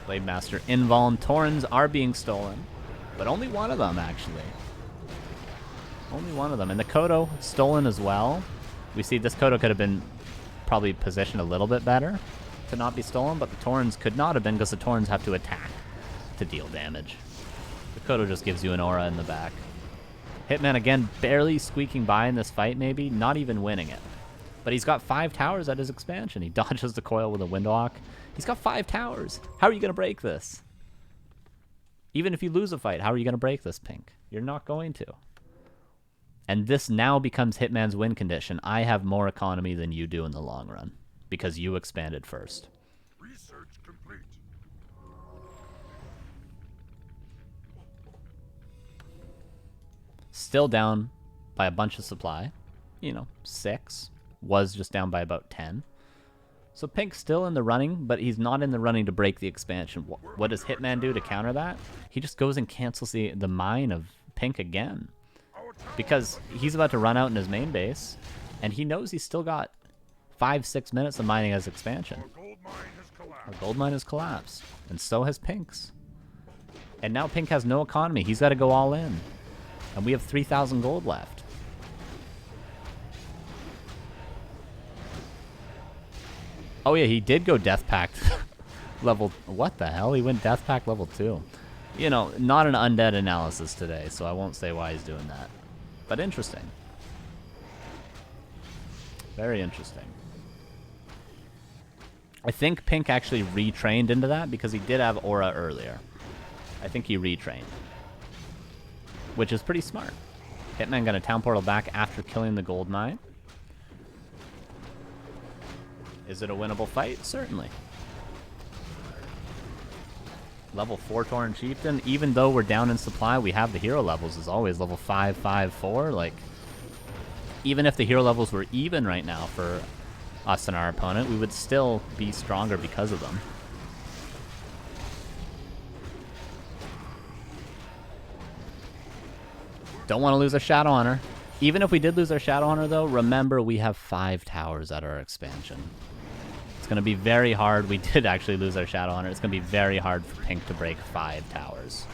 Blade Master Invuln. Taurens are being stolen, but only one of them, actually. Only one of them. And the Kodo stolen as well. We see this Kodo could have been probably positioned a little bit better to not be stolen, but the Taurens could not have been because the Taurens have to attack to deal damage. The Kodo just gives you an aura in the back. Hitman, again, barely squeaking by in this fight, maybe. Not even winning it. But he's got 5 towers at his expansion. He dodges the coil with a Windwalk. He's got 5 towers. How are you going to break this? Even if you lose a fight, how are you going to break this, Pink? You're not going to. And this now becomes Hitman's win condition. I have more economy than you do in the long run because you expanded first. Research complete. Still down by a bunch of supply. You know, 6. Was just down by about 10. So Pink's still in the running, but he's not in the running to break the expansion. What does Hitman do to counter that? He just goes and cancels the mine of Pink again. Because he's about to run out in his main base, and he knows he's still got 5-6 minutes of mining as expansion. Our gold mine has collapsed, and so has Pink's. And now Pink has no economy. He's got to go all in. And we have 3,000 gold left. Oh yeah, he did go Death Pact level... What the hell? He went Death Pact level 2. You know, not an undead analysis today, so I won't say why he's doing that. But interesting. Very interesting. I think Pink actually retrained into that because he did have Aura earlier. I think he retrained. Which is pretty smart. Hitman got a Town Portal back after killing the gold mine. Is it a winnable fight? Certainly. Level 4 Tauren Chieftain. Even though we're down in supply, we have the hero levels as always. Level 5, 5, 4. Like, even if the hero levels were even right now for us and our opponent, we would still be stronger because of them. Don't want to lose our Shadow Hunter. Even if we did lose our Shadow Hunter, though, remember we have 5 towers at our expansion. It's going to be very hard. We did actually lose our Shadow Hunter. It's going to be very hard for Pink to break 5 towers.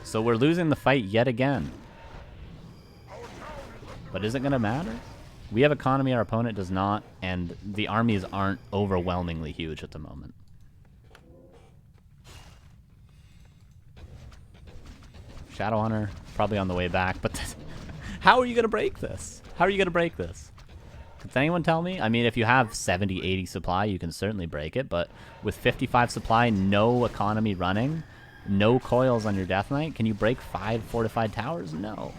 So we're losing the fight yet again. But is it going to matter? We have economy, our opponent does not, and the armies aren't overwhelmingly huge at the moment. Shadow Hunter, probably on the way back, but how are you going to break this? How are you going to break this? Can anyone tell me? I mean, if you have 70, 80 supply, you can certainly break it, but with 55 supply, no economy running, no coils on your Death Knight, can you break 5 fortified towers? No.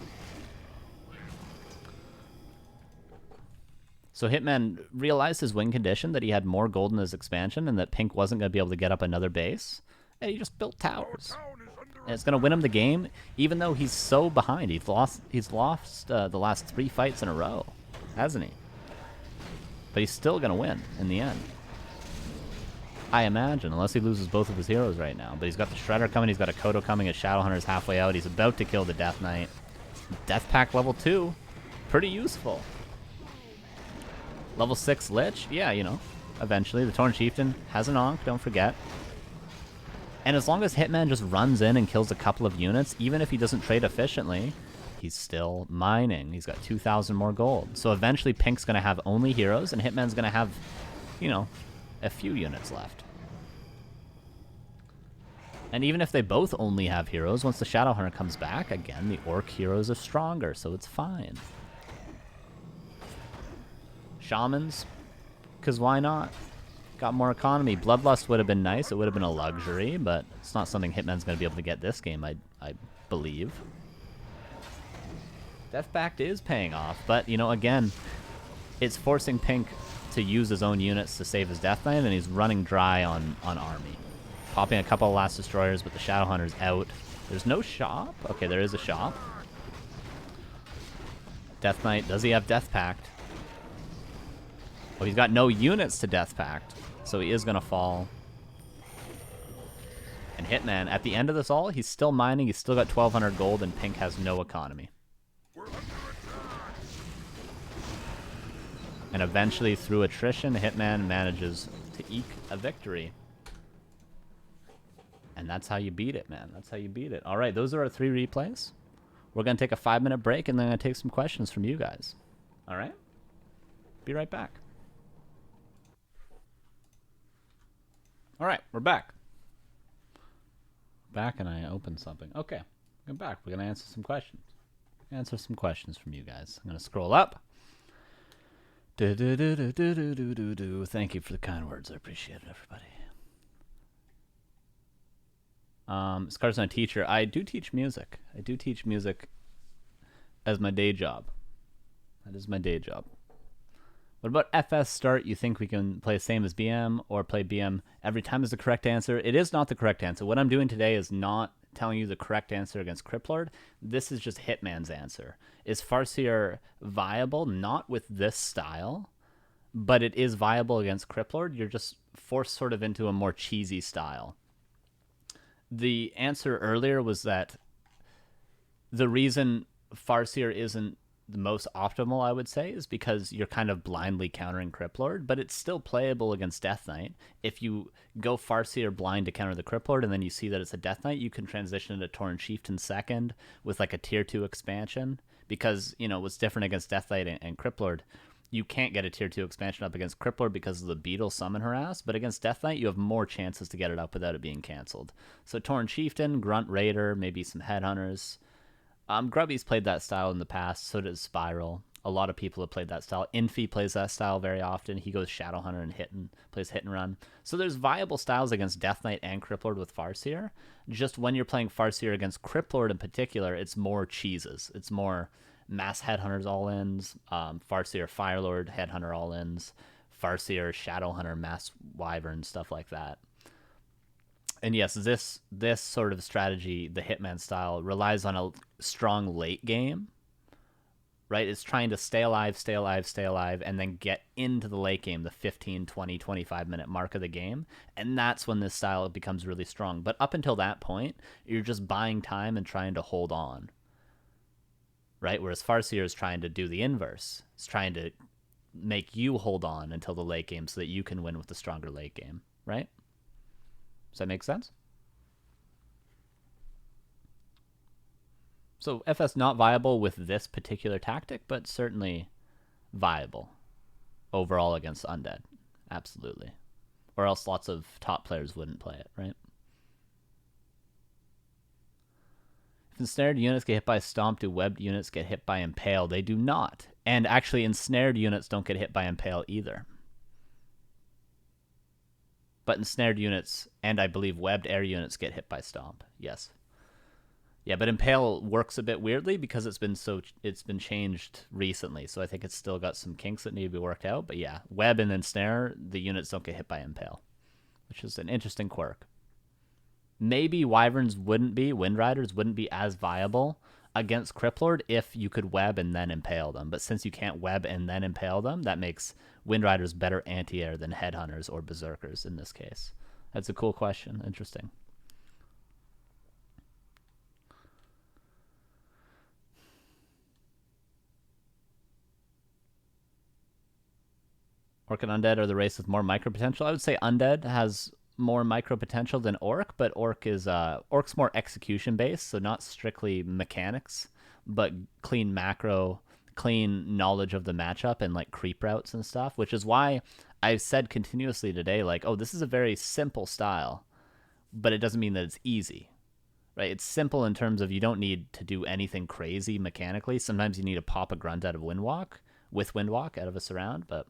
So Hitman realized his win condition, that he had more gold in his expansion and that Pink wasn't going to be able to get up another base, and he just built towers. And it's going to win him the game, even though he's so behind. He's lost the last 3 fights in a row, hasn't he? But he's still going to win in the end. I imagine, unless he loses both of his heroes right now. But he's got the Shredder coming, he's got a Kodo coming, his Shadow Hunter's halfway out. He's about to kill the Death Knight. Death Pack level 2. Pretty useful. Level 6 Lich? Yeah, you know, eventually. The Tauren Chieftain has an Ankh, don't forget. And as long as Hitman just runs in and kills a couple of units, even if he doesn't trade efficiently, he's still mining. He's got 2,000 more gold. So eventually Pink's going to have only heroes, and Hitman's going to have, you know, a few units left. And even if they both only have heroes, once the Shadowhunter comes back, again, the Orc heroes are stronger, so it's fine. Shamans, because why not? Got more economy. Bloodlust would have been nice. It would have been a luxury, but it's not something Hitman's going to be able to get this game, I believe. Death Pact is paying off, but, you know, again, it's forcing Pink to use his own units to save his Death Knight, and he's running dry on army. Popping a couple of Last Destroyers, but the Shadowhunter's out. There's no shop? Okay, there is a shop. Death Knight, does he have Death Pact? Oh, he's got no units to Death Pact, so he is going to fall. And Hitman, at the end of this all, he's still mining, he's still got 1,200 gold, and Pink has no economy. And eventually, through attrition, Hitman manages to eke a victory. And that's how you beat it, man. That's how you beat it. All right, those are our 3 replays. We're going to take a 5-minute break, and then I'm going to take some questions from you guys. All right? Be right back. All right, we're back. Back, and I opened something. Okay, I'm back. We're going to answer some questions. Answer some questions from you guys. I'm going to scroll up. Thank you for the kind words. I appreciate it, everybody. Is Carson a teacher? I do teach music. I do teach music as my day job. That is my day job. What about FS start? You think we can play the same as BM or play BM every time is the correct answer? It is not the correct answer. What I'm doing today is not telling you the correct answer against Cryptlord. This is just Hitman's answer. Is Farseer viable? Not with this style, but it is viable against Cryptlord. You're just forced sort of into a more cheesy style. The answer earlier was that the reason Farseer isn't the most optimal, I would say, is because you're kind of blindly countering Cryptlord, but it's still playable against Death Knight. If you go Farseer blind to counter the Cryptlord and then you see that it's a Death Knight, you can transition into Tauren Chieftain second with like a tier 2 expansion, because, you know, what's different against Death Knight and Cryptlord, you can't get a tier 2 expansion up against Cryptlord because of the Beetle summon harass, but against Death Knight, you have more chances to get it up without it being cancelled. So Tauren Chieftain, Grunt Raider, maybe some Headhunters. Grubby's played that style in the past, so does Spiral. A lot of people have played that style. Infi plays that style very often. He goes Shadowhunter and plays hit and run. So there's viable styles against Death Knight and Cryptlord with Farseer. Just when you're playing Farseer against Cryptlord in particular, it's more cheeses. It's more mass Headhunters all-ins, Farseer Firelord Headhunter all-ins, Farseer Shadowhunter Mass Wyvern, stuff like that. And yes, this sort of strategy, the Hitman style, relies on a strong late game, right? It's trying to stay alive, and then get into the late game, the 15, 20, 25-minute mark of the game, and that's when this style becomes really strong. But up until that point, you're just buying time and trying to hold on, right? Whereas Farseer is trying to do the inverse. It's trying to make you hold on until the late game so that you can win with the stronger late game, right? Does that make sense? So FS not viable with this particular tactic, but certainly viable overall against Undead. Absolutely. Or else lots of top players wouldn't play it, right? If ensnared units get hit by Stomp, do webbed units get hit by Impale? They do not. And actually, ensnared units don't get hit by Impale either. But ensnared units, and I believe webbed air units, get hit by Stomp. Yes. Yeah, but Impale works a bit weirdly because it's been changed recently, so I think it's still got some kinks that need to be worked out. But yeah, web and ensnare, the units don't get hit by Impale, which is an interesting quirk. Maybe Wyverns wouldn't be, Wind Riders wouldn't be as viable against Cryptlord if you could web and then impale them. But since you can't web and then impale them, that makes Wind Riders better anti-air than Headhunters or Berserkers in this case. That's a cool question. Interesting. Orc and Undead are the race with more micro potential. I would say Undead has more micro potential than Orc, but Orc's more execution based, so not strictly mechanics, but clean macro, clean knowledge of the matchup and like creep routes and stuff, which is why I've said continuously today, like, oh, this is a very simple style, but it doesn't mean that it's easy, right? It's simple in terms of you don't need to do anything crazy mechanically. Sometimes you need to pop a grunt out of Windwalk with Windwalk out of a surround, but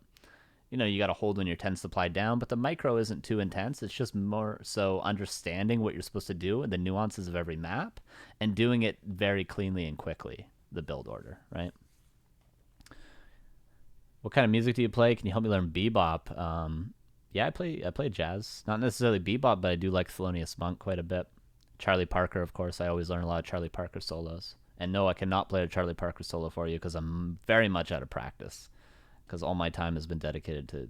you got to hold when your 10 supply down, but the micro isn't too intense. It's just more so understanding what you're supposed to do and the nuances of every map and doing it very cleanly and quickly, the build order, right? What kind of music do you play? Can you help me learn bebop? Yeah, I play jazz. Not necessarily bebop, but I do like Thelonious Monk quite a bit. Charlie Parker, of course. I always learn a lot of Charlie Parker solos. And no, I cannot play a Charlie Parker solo for you because I'm very much out of practice. Because all my time has been dedicated to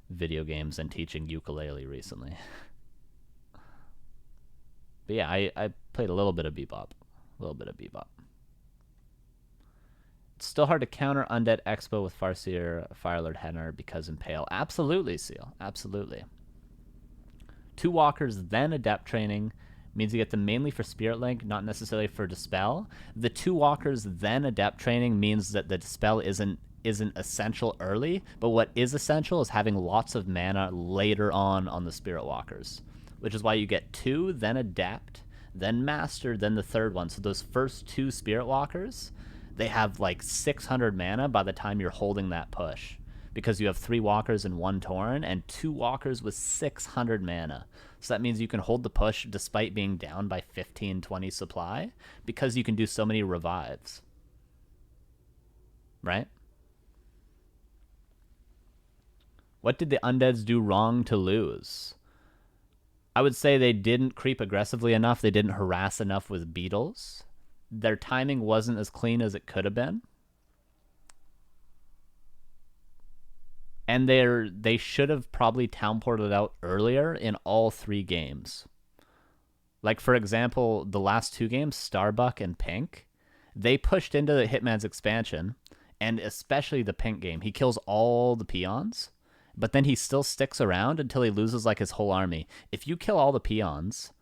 video games and teaching ukulele recently. But yeah, I played a little bit of bebop. A little bit of bebop. It's still hard to counter Undead Expo with Farseer, Firelord Henner because Impale. Absolutely, Seal. Absolutely. 2 walkers, then Adept training means you get them mainly for Spirit Link, not necessarily for Dispel. The 2 walkers, then Adept training means that the Dispel isn't essential early, but what is essential is having lots of mana later on the Spirit Walkers, which is why you get 2, then Adept, then Master, then the 3rd one. So those first 2 Spirit Walkers, they have like 600 mana by the time you're holding that push, because you have 3 walkers and 1 Tauren and 2 walkers with 600 mana. So that means you can hold the push despite being down by 15-20 supply because you can do so many revives. Right? What did the undeads do wrong to lose? I would say they didn't creep aggressively enough. They didn't harass enough with beetles. Their timing wasn't as clean as it could have been. And they should have probably town ported out earlier in all 3 games. Like, for example, the last 2 games, Starbuck and Pink, they pushed into the Hitman's expansion, and especially the Pink game. He kills all the peons, but then he still sticks around until he loses like his whole army. If you kill all the peons,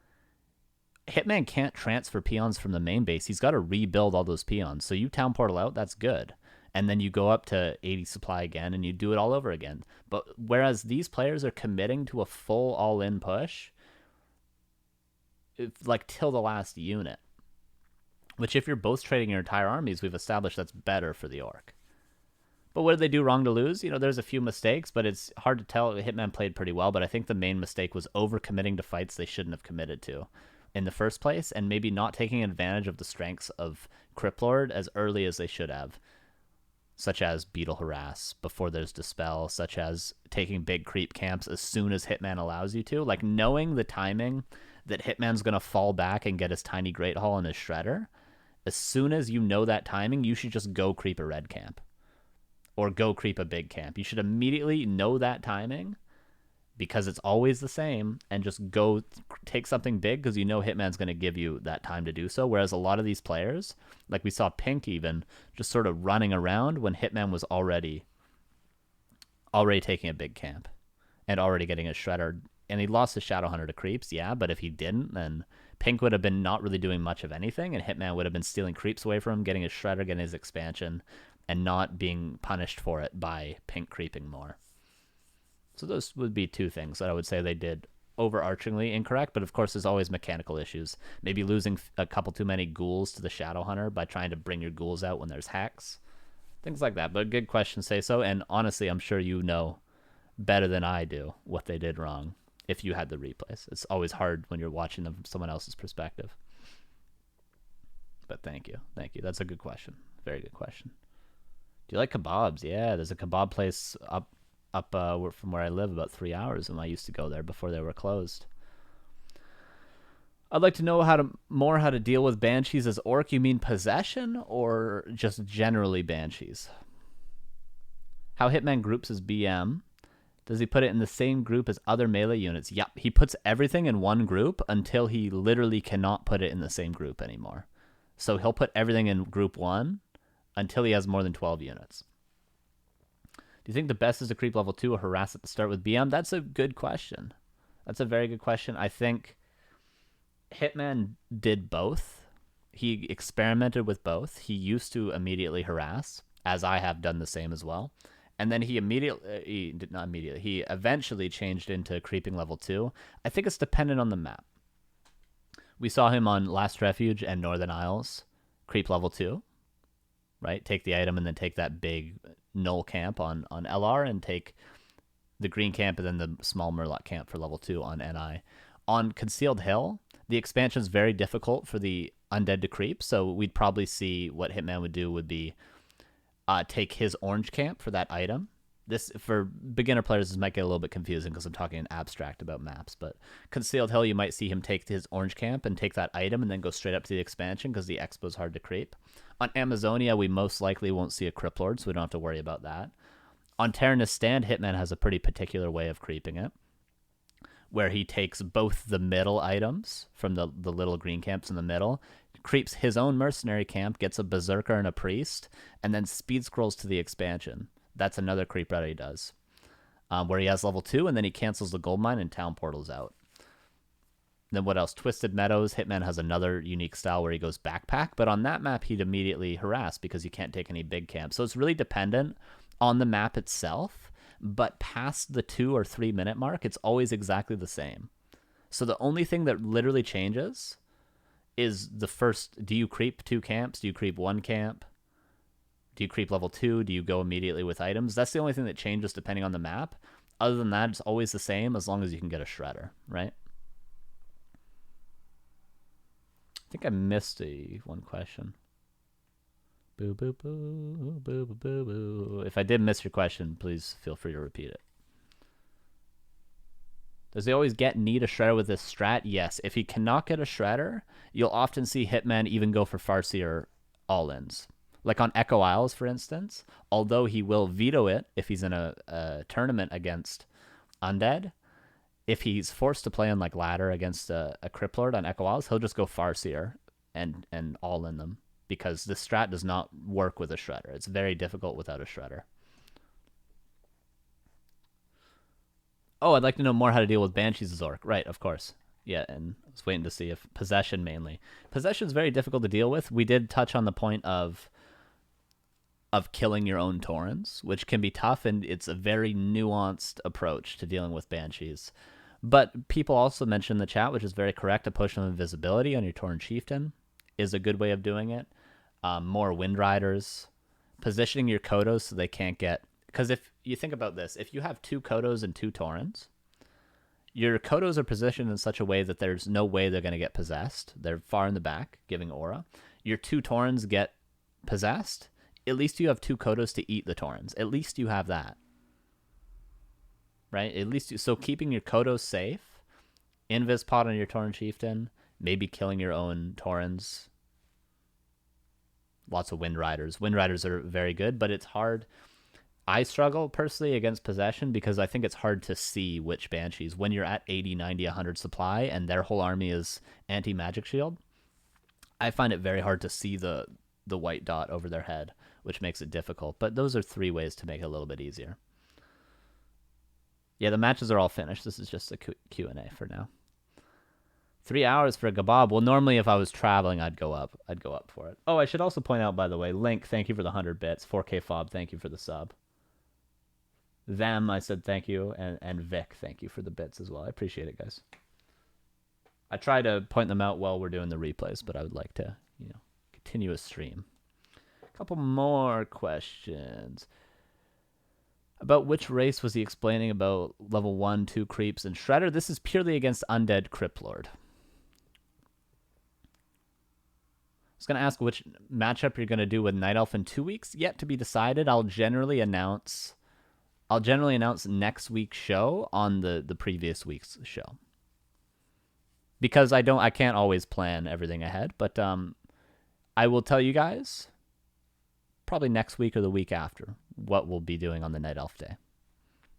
Hitman can't transfer peons from the main base. He's got to rebuild all those peons. So you town portal out, that's good. And then you go up to 80 supply again and you do it all over again. But whereas these players are committing to a full all-in push, like till the last unit, which if you're both trading your entire armies, we've established that's better for the orc. But what did they do wrong to lose? There's a few mistakes, but it's hard to tell. Hitman played pretty well, but I think the main mistake was overcommitting to fights they shouldn't have committed to in the first place, and maybe not taking advantage of the strengths of Cryptlord as early as they should have, such as Beetle Harass before there's Dispel, such as taking big creep camps as soon as Hitman allows you to. Like, knowing the timing that Hitman's going to fall back and get his tiny Great Hall and his Shredder, as soon as you know that timing, you should just go creep a red camp. Or go creep a big camp. You should immediately know that timing, because it's always the same, and just go take something big because you know Hitman's going to give you that time to do so. Whereas a lot of these players, like we saw Pink even, just sort of running around when Hitman was already taking a big camp and already getting a Shredder. And he lost his Shadowhunter to creeps, yeah, but if he didn't, then Pink would have been not really doing much of anything, and Hitman would have been stealing creeps away from him, getting his Shredder, getting his expansion, and not being punished for it by Pink creeping more. So those would be 2 things that I would say they did overarchingly incorrect, but of course there's always mechanical issues. Maybe losing a couple too many ghouls to the Shadowhunter by trying to bring your ghouls out when there's hacks. Things like that, but good question, say so, and honestly, I'm sure you know better than I do what they did wrong if you had the replays. It's always hard when you're watching them from someone else's perspective. But thank you. That's a good question. Very good question. Do you like kebabs? Yeah, there's a kebab place up from where I live about 3 hours, and I used to go there before they were closed. I'd like to know how to deal with banshees as orc. You mean possession or just generally banshees? How Hitman groups his BM. Does he put it in the same group as other melee units? Yep, he puts everything in one group until he literally cannot put it in the same group anymore. So he'll put everything in group 1 until he has more than 12 units. Do you think the best is to creep level 2 or harass at the start with BM? That's a good question. That's a very good question. I think Hitman did both. He experimented with both. He used to immediately harass, as I have done the same as well. And then he immediately, he did not immediately, he eventually changed into creeping level 2. I think it's dependent on the map. We saw him on Last Refuge and Northern Isles, creep level 2, right? Take the item and then take that big null camp on LR and take the green camp and then the small Murloc camp for level 2 on NI. On Concealed Hill, the expansion is very difficult for the undead to creep, so we'd probably see what Hitman would do would be take his orange camp for that item. This, for beginner players, this might get a little bit confusing because I'm talking in abstract about maps, but Concealed Hill, you might see him take his orange camp and take that item and then go straight up to the expansion because the expo is hard to creep. On Amazonia, we most likely won't see a Cryptlord, so we don't have to worry about that. On Terranus Stand, Hitman has a pretty particular way of creeping it, where he takes both the middle items from the little green camps in the middle, creeps his own mercenary camp, gets a berserker and a priest, and then speed scrolls to the expansion. That's another creep route he does, where he has level 2, and then he cancels the gold mine and town portals out. Then what else? Twisted Meadows, Hitman has another unique style where he goes backpack, but on that map he'd immediately harass because you can't take any big camps. So it's really dependent on the map itself, but past the 2 or 3 minute mark, it's always exactly the same. So the only thing that literally changes is the first, do you creep 2 camps? Do you creep 1 camp? Do you creep level 2? Do you go immediately with items? That's the only thing that changes depending on the map. Other than that, it's always the same as long as you can get a shredder, right? I think I missed one question. Boo, boo, boo, boo, boo, boo, boo. If I did miss your question, please feel free to repeat it. Does he always need a shredder with this strat? Yes. If he cannot get a shredder, you'll often see Hitman even go for Farseer all-ins. Like on Echo Isles, for instance, although he will veto it if he's in a tournament against Undead, if he's forced to play on like ladder against a Cryptlord on Echo Isles, he'll just go Farseer and all-in them, because the strat does not work with a shredder. It's very difficult without a shredder. Oh, I'd like to know more how to deal with Banshees as Orc. Right, of course. Yeah, and I was waiting to see if Possession mainly. Possession is very difficult to deal with. We did touch on the point of killing your own Taurens, which can be tough, and it's a very nuanced approach to dealing with Banshees. But people also mentioned in the chat, which is very correct, a potion of invisibility on your Tauren Chieftain is a good way of doing it. More Wind Riders. Positioning your Kodos so they can't get... Because if you think about this, if you have 2 Kodos and 2 Taurens, your Kodos are positioned in such a way that there's no way they're going to get possessed. They're far in the back, giving aura. Your 2 Taurens get possessed. At least you have 2 Kodos to eat the Taurens. At least you have that. Right? At least so keeping your Kodos safe, Invis Pot on your Tauren Chieftain, maybe killing your own Taurens. Lots of Wind Riders. Wind Riders are very good, but it's hard. I struggle personally against Possession because I think it's hard to see which Banshees. When you're at 80, 90, 100 supply and their whole army is anti-magic shield, I find it very hard to see the white dot over their head, which makes it difficult. But those are 3 ways to make it a little bit easier. Yeah, the matches are all finished. This is just a Q&A for now. 3 hours for a kebab. Well, normally if I was traveling, I'd go up for it. Oh, I should also point out, by the way, Link, thank you for the 100 bits. 4K Fob, thank you for the sub. Them, I said thank you, and Vic, thank you for the bits as well. I appreciate it, guys. I try to point them out while we're doing the replays, but I would like to, continue a stream. A couple more questions. About which race was he explaining about level 1, 2 creeps and Shredder? This is purely against Undead Cryptlord. I was going to ask which matchup you're going to do with Night Elf in 2 weeks. Yet to be decided. I'll generally announce next week's show on the previous week's show. Because I can't always plan everything ahead, but I will tell you guys probably next week or the week after what we'll be doing on the Night Elf day.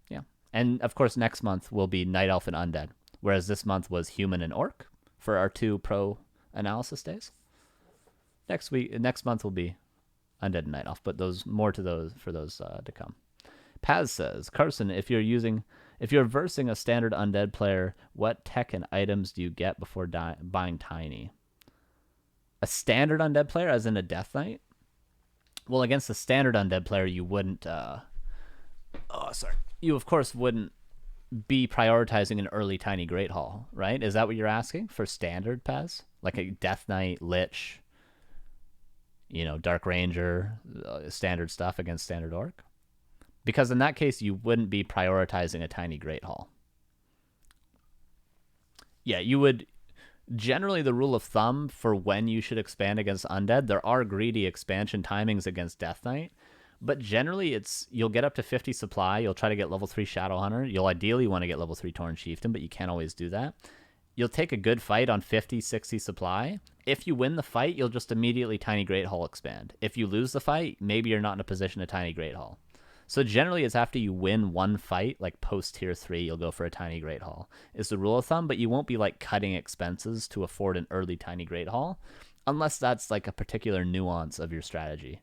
Yeah. And of course next month will be Night Elf and Undead, whereas this month was Human and Orc for our 2 pro analysis days. Next month will be Undead and Night Elf, but for those to come. Paz says, Carson, if you're versing a standard Undead player, what tech and items do you get before buying Tiny? A standard Undead player, as in a Death Knight? Well, against a standard Undead player, you wouldn't Oh, sorry. You, of course, wouldn't be prioritizing an early Tiny Great Hall, right? Is that what you're asking for standard Pez? Like a Death Knight, Lich, Dark Ranger, standard stuff against standard Orc? Because in that case, you wouldn't be prioritizing a Tiny Great Hall. Yeah, you would. Generally, the rule of thumb for when you should expand against Undead, there are greedy expansion timings against Death Knight, but generally you'll get up to 50 supply. You'll try to get level 3 Shadowhunter. You'll ideally want to get level 3 Torn Chieftain, but you can't always do that. You'll take a good fight on 50, 60 supply. If you win the fight, you'll just immediately Tiny Great Hall expand. If you lose the fight, maybe you're not in a position to Tiny Great Hall. So generally, it's after you win one fight, like post tier 3, you'll go for a Tiny Great Hall. Is the rule of thumb, but you won't be like cutting expenses to afford an early Tiny Great Hall, unless that's like a particular nuance of your strategy.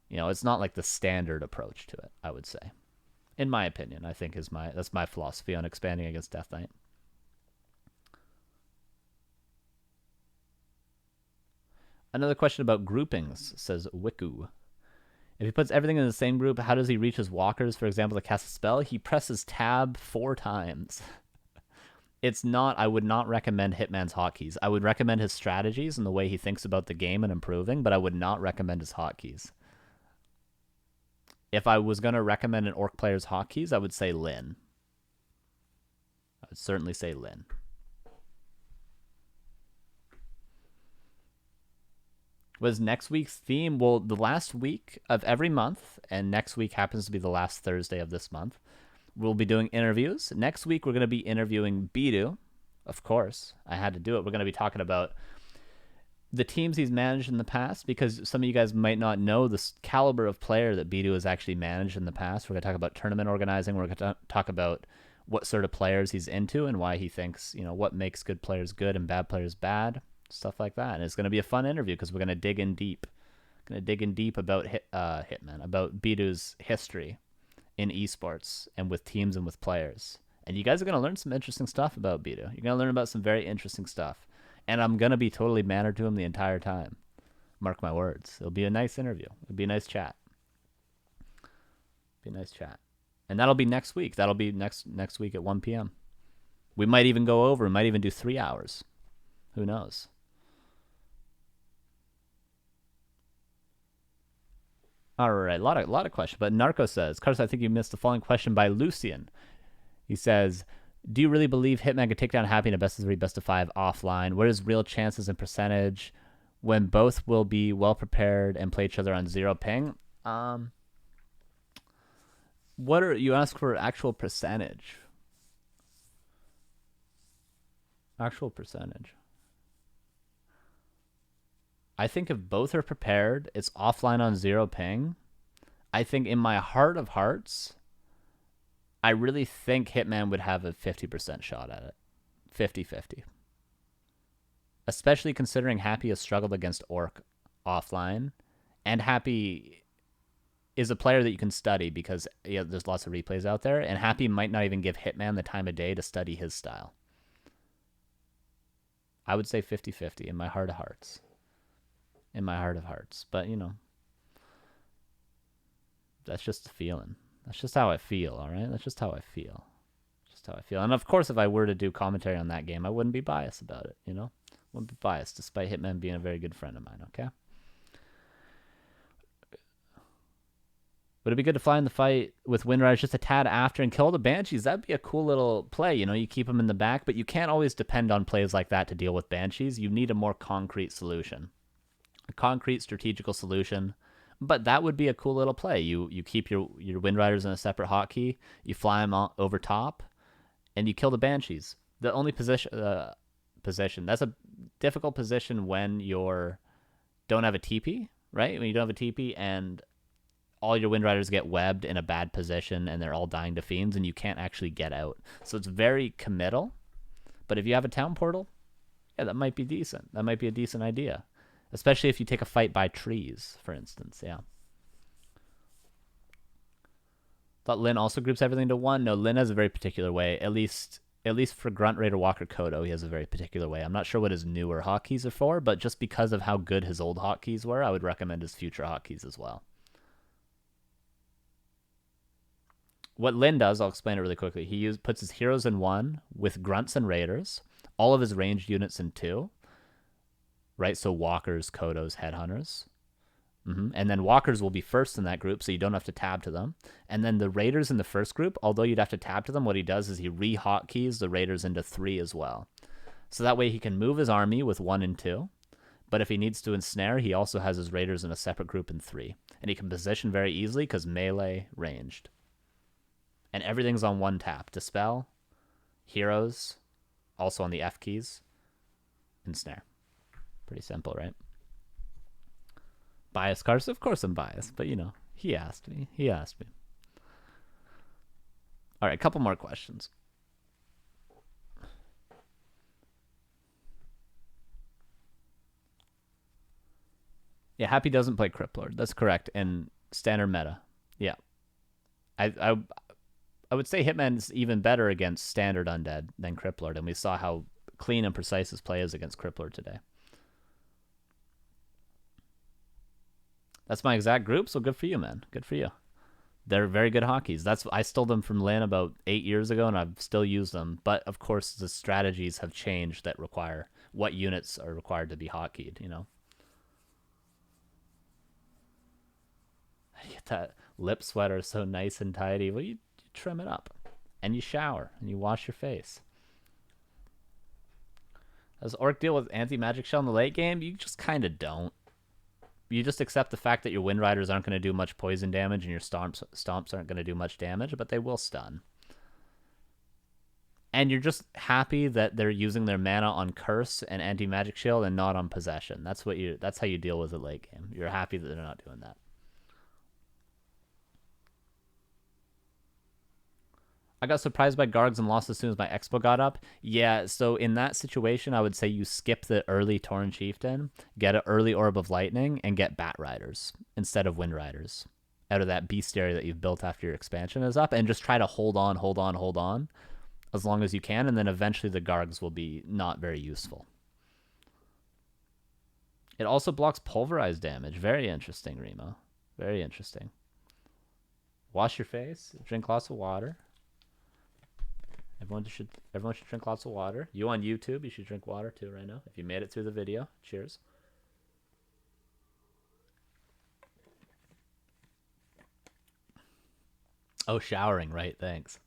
It's not like the standard approach to it, I would say. In my opinion, I think that's my philosophy on expanding against Death Knight. Another question about groupings, says Wiku. If he puts everything in the same group, how does he reach his walkers? For example, to cast a spell, he presses tab 4 times. I would not recommend Hitman's hotkeys. I would recommend his strategies and the way he thinks about the game and improving, but I would not recommend his hotkeys. If I was going to recommend an Orc player's hotkeys, I would say Lyn. I would certainly say Lyn. Was next week's theme? Well, the last week of every month, and next week happens to be the last Thursday of this month, we'll be doing interviews. Next week, we're going to be interviewing Bidu. Of course, I had to do it. We're going to be talking about the teams he's managed in the past, because some of you guys might not know the caliber of player that Bidu has actually managed in the past. We're going to talk about tournament organizing. We're going to talk about what sort of players he's into and why he thinks, what makes good players good and bad players bad. Stuff like that. And it's going to be a fun interview because we're going to dig in deep. About Hitman, about Bidu's history in esports and with teams and with players. And you guys are going to learn some interesting stuff about Bidu. You're going to learn about some very interesting stuff. And I'm going to be totally mannered to him the entire time. Mark my words. It'll be a nice interview. It'll be a nice chat. And that'll be next week. That'll be next week at 1 p.m. We might even go over. We might even do 3 hours. Who knows? All right, a lot of questions. But Narco says, Carson, I think you missed the following question by Lucian. He says, do you really believe Hitman could take down Happy in a best of 3, best of 5 offline? What is real chances and percentage when both will be well prepared and play each other on 0 ping? What are you ask for? Actual percentage? Actual percentage. I think if both are prepared, it's offline on 0 ping. I think in my heart of hearts, I really think Hitman would have a 50% shot at it. 50-50. Especially considering Happy has struggled against Orc offline. And Happy is a player that you can study because there's lots of replays out there. And Happy might not even give Hitman the time of day to study his style. I would say 50-50 in my heart of hearts. But that's just the feeling. That's just how I feel. All right, that's just how I feel. And of course, if I were to do commentary on that game, I wouldn't be biased about it. Wouldn't be biased, despite Hitman being a very good friend of mine. Okay. Would it be good to fly in the fight with Windriders just a tad after and kill the Banshees? That'd be a cool little play. You keep them in the back, but you can't always depend on plays like that to deal with Banshees. You need a more concrete solution. A concrete strategical solution, but that would be a cool little play. You keep your Windriders in a separate hotkey, you fly them over top, and you kill the Banshees. The only position that's a difficult position when don't have a TP, right? When you don't have a TP and all your Windriders get webbed in a bad position and they're all dying to fiends and you can't actually get out. So it's very committal. But if you have a town portal, yeah, that might be decent. That might be a decent idea. Especially if you take a fight by trees, for instance, yeah. Thought Lyn also groups everything to 1. No, Lyn has a very particular way. At least for Grunt Raider Walker Kodo, he has a very particular way. I'm not sure what his newer hotkeys are for, but just because of how good his old hotkeys were, I would recommend his future hotkeys as well. what Lynn does, I'll explain it really quickly. He puts his heroes in 1 with grunts and raiders, all of his ranged units in 2, right? So walkers, kodos, headhunters. And then walkers will be first in that group, so you don't have to tab to them. And then the raiders in the first group, although you'd have to tab to them, what he does is he re-hotkeys the raiders into 3 as well. So that way he can move his army with 1 and 2. But if he needs to ensnare, he also has his raiders in a separate group in 3. And he can position very easily because melee, ranged. And everything's on 1 tap. Dispel, heroes, also on the F keys, ensnare. Pretty simple, right? Bias, Carson? Of course I'm biased, but he asked me. All right, a couple more questions. Yeah, Happy doesn't play Cryptlord. That's correct. And standard meta. Yeah. I would say Hitman's even better against standard undead than Cryptlord, and we saw how clean and precise his play is against Cryptlord today. That's my exact group, so good for you, man. Good for you. They're very good hotkeys. I stole them from Lynn about 8 years ago, and I've still used them. But of course, the strategies have changed that require what units are required to be hotkeyed. You get that lip sweater so nice and tidy. Well, you trim it up, and you shower, and you wash your face. Does Orc deal with anti-magic shell in the late game? You just kind of don't. You just accept the fact that your Wind Riders aren't going to do much poison damage and your stomps aren't going to do much damage, but they will stun. And you're just happy that they're using their mana on Curse and Anti-Magic Shield and not on Possession. That's how you deal with it late game. You're happy that they're not doing that. I got surprised by Gargs and lost as soon as my Expo got up. Yeah, so in that situation, I would say you skip the early Tauren Chieftain, get an early Orb of Lightning, and get Bat Riders instead of Wind Riders out of that bestiary that you've built after your expansion is up, and just try to hold on as long as you can, and then eventually the Gargs will be not very useful. It also blocks Pulverized damage. Very interesting, Remo. Very interesting. Wash your face, drink lots of water. Everyone should drink lots of water. You on YouTube, you should drink water too right now. If you made it through the video, cheers. Oh, showering, right? Thanks.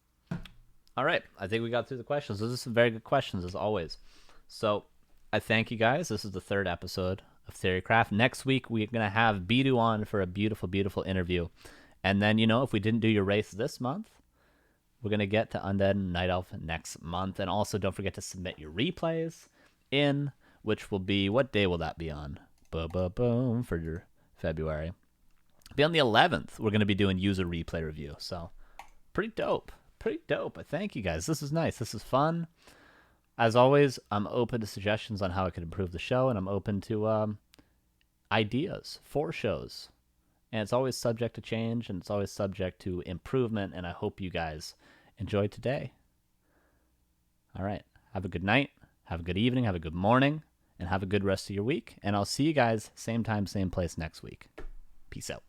All right, I think we got through the questions. Those are some very good questions as always. So I thank you guys. This is the 3rd episode of TheoryCraft. Next week we're gonna have Bidu on for a beautiful, beautiful interview. And then if we didn't do your race this month, we're going to get to Undead and Night Elf next month. And also, don't forget to submit your replays in, which will be, what day will that be on? Boom, for February. Be on the 11th. We're going to be doing user replay review. So, pretty dope. Pretty dope. I thank you guys. This is nice. This is fun. As always, I'm open to suggestions on how I can improve the show, and I'm open to ideas for shows. And it's always subject to change, and it's always subject to improvement, and I hope you guys enjoyed today. All right. Have a good night. Have a good evening. Have a good morning. And have a good rest of your week. And I'll see you guys same time, same place next week. Peace out.